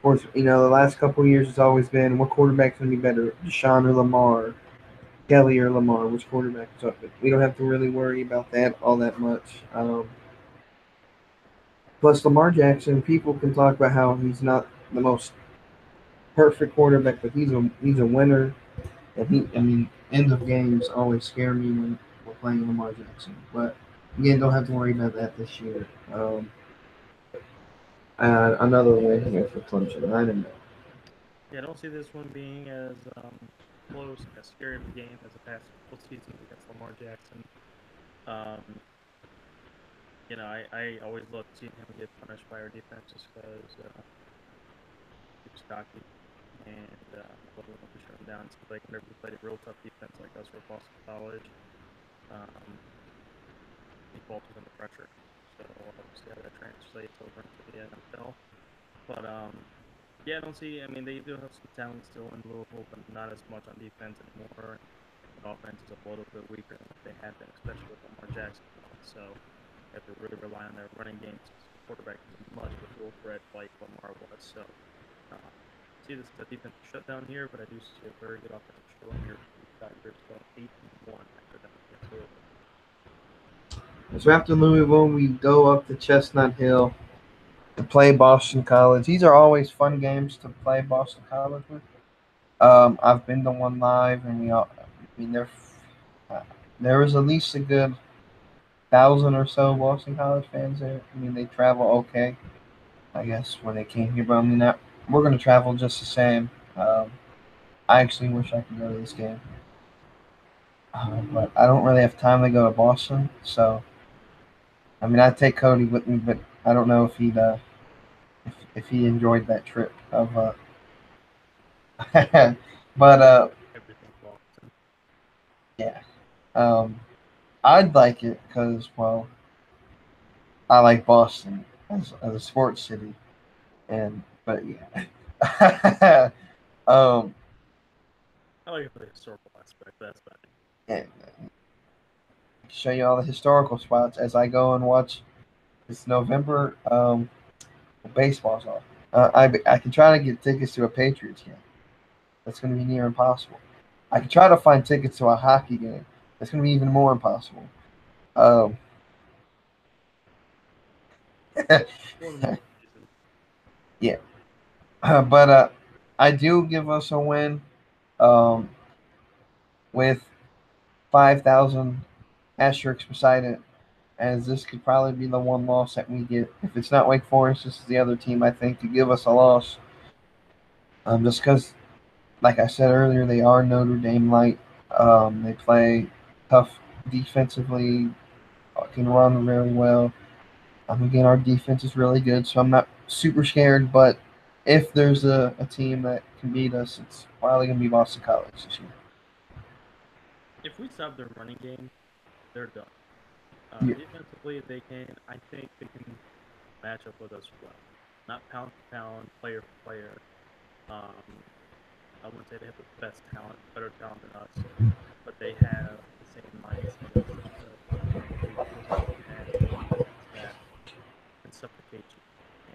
S1: course, the last couple of years it's always been what quarterback's going to be better, Deshaun or Lamar, Kelly or Lamar, which quarterback is up. We don't have to really worry about that all that much. Plus, Lamar Jackson, people can talk about how he's not the most perfect quarterback, but he's a winner. And end of games always scare me when we're playing Lamar Jackson. But again, don't have to worry about that this year. Another win here for Clemson. I don't know.
S2: Yeah, I don't see this one being as close and as scary of a game as the past couple seasons against Lamar Jackson. I always love seeing him get punished by our defense just because he's stocky and love to shut him down. Seems like whenever we played a real tough defense like us for Boston College, he falters under pressure. So we'll see how that translates over into the NFL. But yeah, I don't see. I mean, they do have some talent still in Louisville, but not as much on defense anymore. The offense is a little bit weaker than what they have been, especially with Lamar Jackson. So they have to really rely on their running game. The quarterback is much of a dual threat like Lamar was. So see this defensive shutdown here, but I do see a very good offensive showing here. Tigers going 8-1 after that against Louisville.
S1: So after Louisville, we go up to Chestnut Hill to play Boston College. These are always fun games to play Boston College with. I've been to one live, and there was at least a good 1,000 or so Boston College fans there. I mean, they travel okay, I guess, when they came here, but I mean, we're going to travel just the same. I actually wish I could go to this game, but I don't really have time to go to Boston, so I mean, I'd take Cody with me, but I don't know if he'd if he enjoyed that trip of but
S2: Everything Boston.
S1: yeah, I'd like it because well, I like Boston as a sports city, and but yeah,
S2: I like the historical aspect. That's about it.
S1: and show you all the historical spots as I go and watch this November. Baseball's off. I can try to get tickets to a Patriots game. That's going to be near impossible. I can try to find tickets to a hockey game. That's going to be even more impossible. Um,
S2: One of the more reasons.
S1: yeah, but I do give us a win um, with 5,000 asterisks beside it, as this could probably be the one loss that we get. If it's not Wake Forest, this is the other team I think to give us a loss. Just because, like I said earlier, they are Notre Dame light. They play tough defensively, can run very well. Again, our defense is really good, so I'm not super scared. But if there's a team that can beat us, it's probably going to be Boston College this year.
S2: If we stop their running game, they're done.
S1: Yeah.
S2: Defensively, I think they can match up with us well. Not pound for pound, player for player. I wouldn't say they have the best talent, better talent than us, but they have the same mindset as they present as a defense that can suffocate you,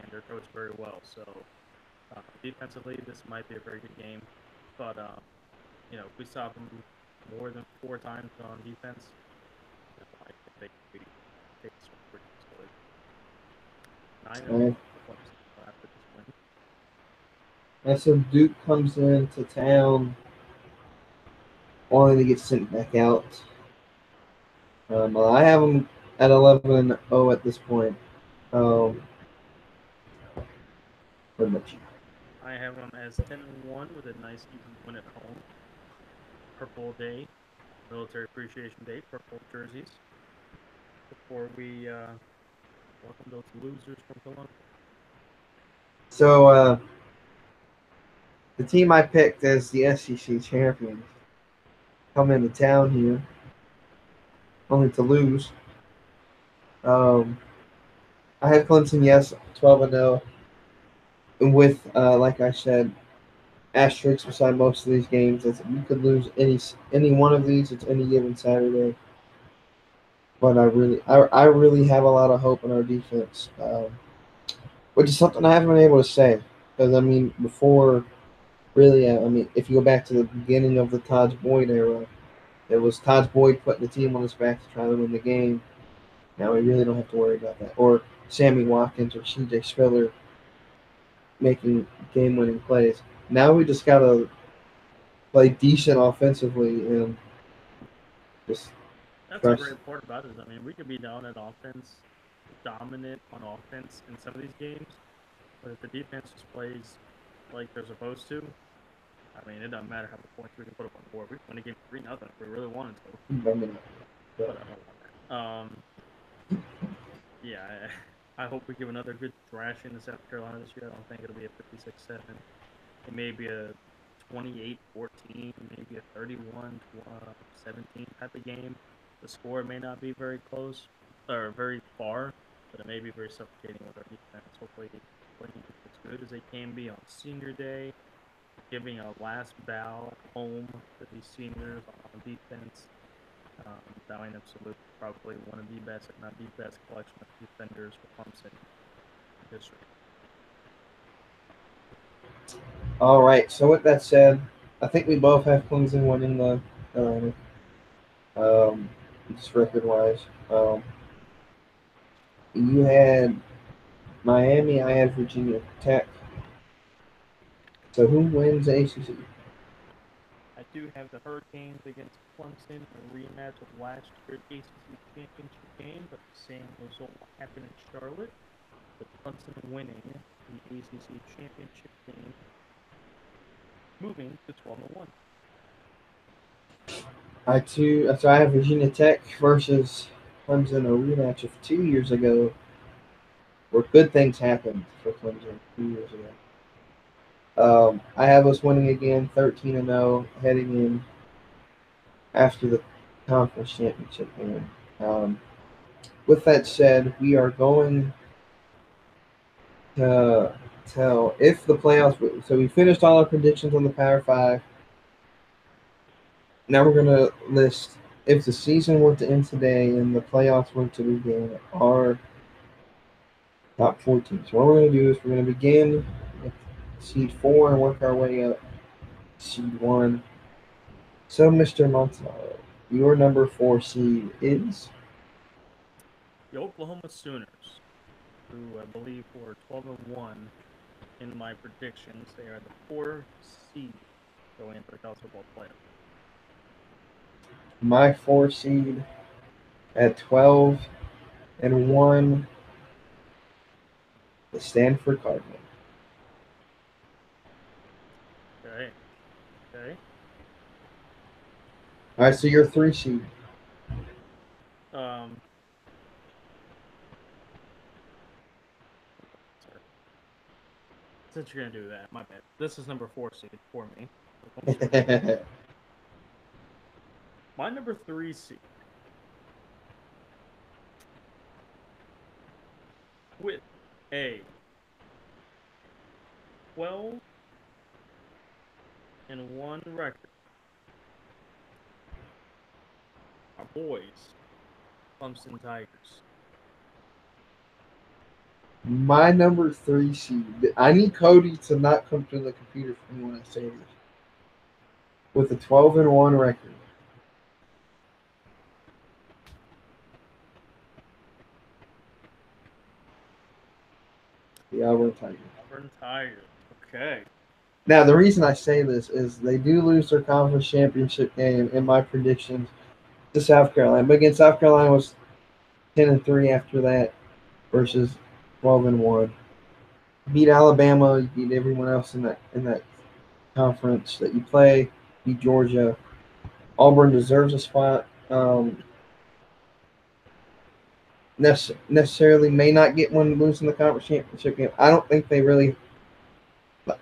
S2: and they're coached very well. So defensively, this might be a very good game, but if we stop them more than 4 times on defense, I think we take this one pretty easily. 9-1 after this win.
S1: And so Duke comes into town only to get sent back out. I have them at 11-0 at this point. What about you?
S2: I have them as 10-1 with a nice easy win at home. Purple Day, Military Appreciation Day, purple jerseys. Before we welcome those losers from Columbia.
S1: So the team I picked as the SEC champions come into town here, only to lose. I have Clemson, yes, 12-0, and with like I said, asterisks beside most of these games. It's, you could lose any one of these. It's any given Saturday. But I really have a lot of hope in our defense, which is something I haven't been able to say. Because I mean, before really, I mean, if you go back to the beginning of the Todd Boyd era, it was Todd Boyd putting the team on his back to try to win the game. Now we really don't have to worry about that. Or Sammy Watkins or C.J. Spiller making game-winning plays. Now we just gotta play decent offensively and just
S2: That's the
S1: trust.
S2: great part about it. I mean, we could be down at offense, dominant on offense in some of these games, but if the defense just plays like they're supposed to, I mean, it doesn't matter how many points we can put up on the board. We can win a game 3-0 if we really wanted to.
S1: I mean,
S2: But I don't want that. Yeah, I hope we give another good thrashing to South Carolina this year. I don't think it'll be a 56-7. It may be a 28-14, maybe a 31-17 type of game. The score may not be very close or very far, but it may be very suffocating with our defense. Hopefully, playing as good as they can be on senior day, giving a last bow home to these seniors on defense. Valiant Absolute, probably one of the best, if not the best, collection of defenders for Clemson history.
S1: all right. So with that said, I think we both have Clemson winning the just record wise. You had Miami. I had Virginia Tech. So who wins ACC?
S2: I do have the Hurricanes against Clemson, a rematch of last year's ACC championship game, but the same result will happen in Charlotte, with Clemson winning the ACC championship game, moving to 12-1.
S1: So I have Virginia Tech versus Clemson, a rematch of 2 years ago, where good things happened for Clemson 2 years ago. I have us winning again, 13-0, heading in after the conference championship game. With that said, we are going to tell if the playoffs. So we finished all our predictions on the Power Five. Now we're gonna list if the season were to end today and the playoffs were to begin, our top 14. So what we're gonna do is we're gonna begin with seed 4 and work our way up to seed 1. So, Mr. Montanaro, your number 4 seed is
S2: The Oklahoma Sooners, who I believe were 12-1 in my predictions. They are the 4th seed going into the college football playoff.
S1: my 4 seed at 12-1, the Stanford Cardinals.
S2: Okay.
S1: All right, so you're 3 seed.
S2: Since you're gonna do that, my bad. This is number 4 seed for me. My number 3 seed, with a 12-1 record, our boys, Clemson Tigers.
S1: My number 3 seed. I need Cody to not come through the computer for me when I say this. With a 12-1 record. The Auburn Tigers.
S2: Auburn Tigers. Okay.
S1: Now, the reason I say this is they do lose their conference championship game in my predictions to South Carolina. But again, South Carolina was 10-3 after that versus 12-1. Beat Alabama, you beat everyone else in that conference that you play. Beat Georgia. Auburn deserves a spot. Necessarily may not get one losing the conference championship game. I don't think they really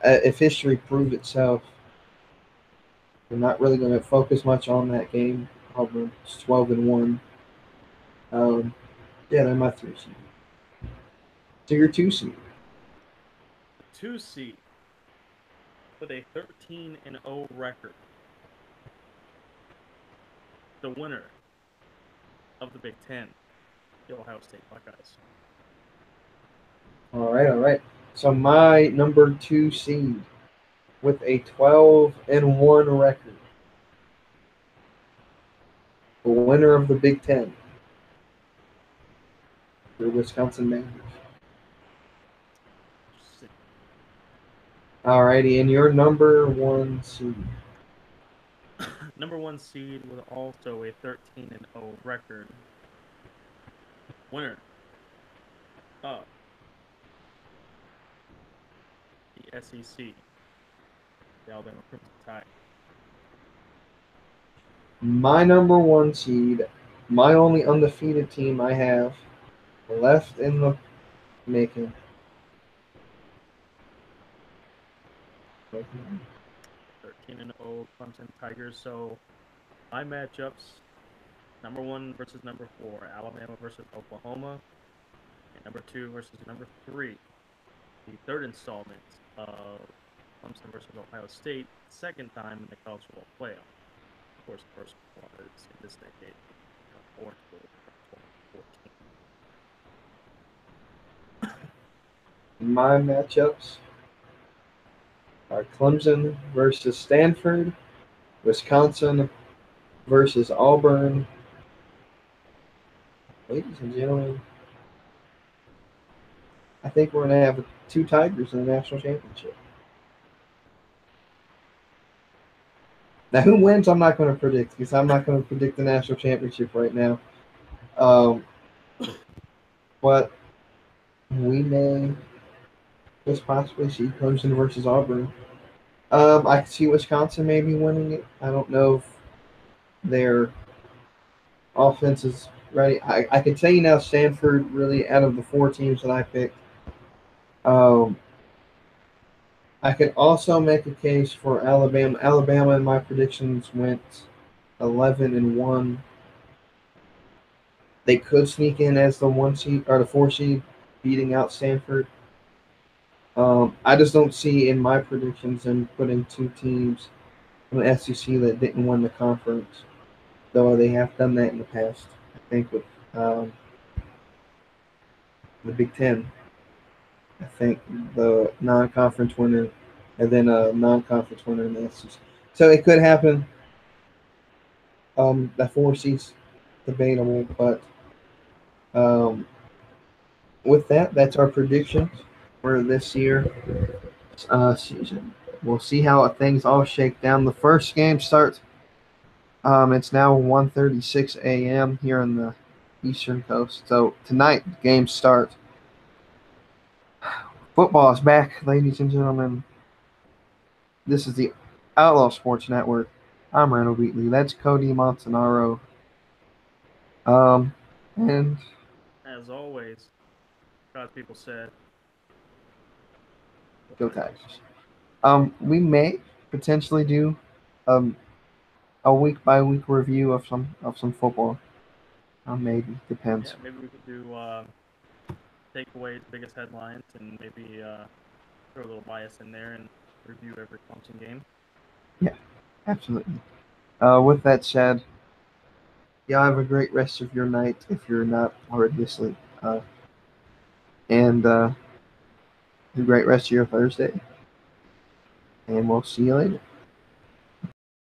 S1: If history proved itself, we're not really going to focus much on that game. Auburn's 12-1. Yeah, they're my 3 seed. So your 2 seed.
S2: 2 seed with a 13-0 record. The winner of the Big Ten, the Ohio State Buckeyes.
S1: All right, all right. So my number 2 seed with a 12-1 record. The winner of the Big Ten. The Wisconsin Badgers. All righty, and your number 1 seed.
S2: Number 1 seed with also a 13-0 record. Winner of the SEC, the Alabama Crimson Tide.
S1: My number 1 seed, my only undefeated team I have left in the making.
S2: 13-0 Clemson Tigers. So my matchups: number 1 versus number 4, Alabama versus Oklahoma, and number 2 versus number 3. The third installment of Clemson versus Ohio State, second time in the college football playoff. Of course, the first one is in this decade, Orange Bowl 2014.
S1: My matchups are Clemson versus Stanford, Wisconsin versus Auburn. Ladies and gentlemen, I think we're going to have 2 Tigers in the national championship. Now, who wins, I'm not going to predict because I'm not going to predict the national championship right now. But we may just possibly see Clemson versus Auburn. I could see Wisconsin maybe winning it. I don't know if their offense is ready. I can tell you now, Stanford, really, out of the 4 teams that I picked, I could also make a case for Alabama. Alabama, in my predictions, went 11-1. They could sneak in as the 1 seed or the 4 seed, beating out Stanford. I just don't see in my predictions them putting 2 teams in the SEC that didn't win the conference, though they have done that in the past. I think with the Big Ten. I think the non-conference winner and then a non-conference winner in the SEC. So it could happen. That 4 seed's debatable, but with that, that's our predictions for this year season. We'll see how things all shake down. The first game starts. It's now 1:36 a.m. here on the Eastern Coast. So tonight, the games start. Football is back, ladies and gentlemen. This is the Outlaw Sports Network. I'm Randall Wheatley. That's Cody Montanaro. And
S2: as always, as people said,
S1: go Tigers. We may potentially do a week by week review of some football. Maybe depends.
S2: Yeah, maybe we could do takeaways, biggest headlines, and maybe throw a little bias in there and review every Clemson game.
S1: Yeah, absolutely. With that said, y'all have a great rest of your night if you're not already asleep. And a great rest of your Thursday. And we'll see you later.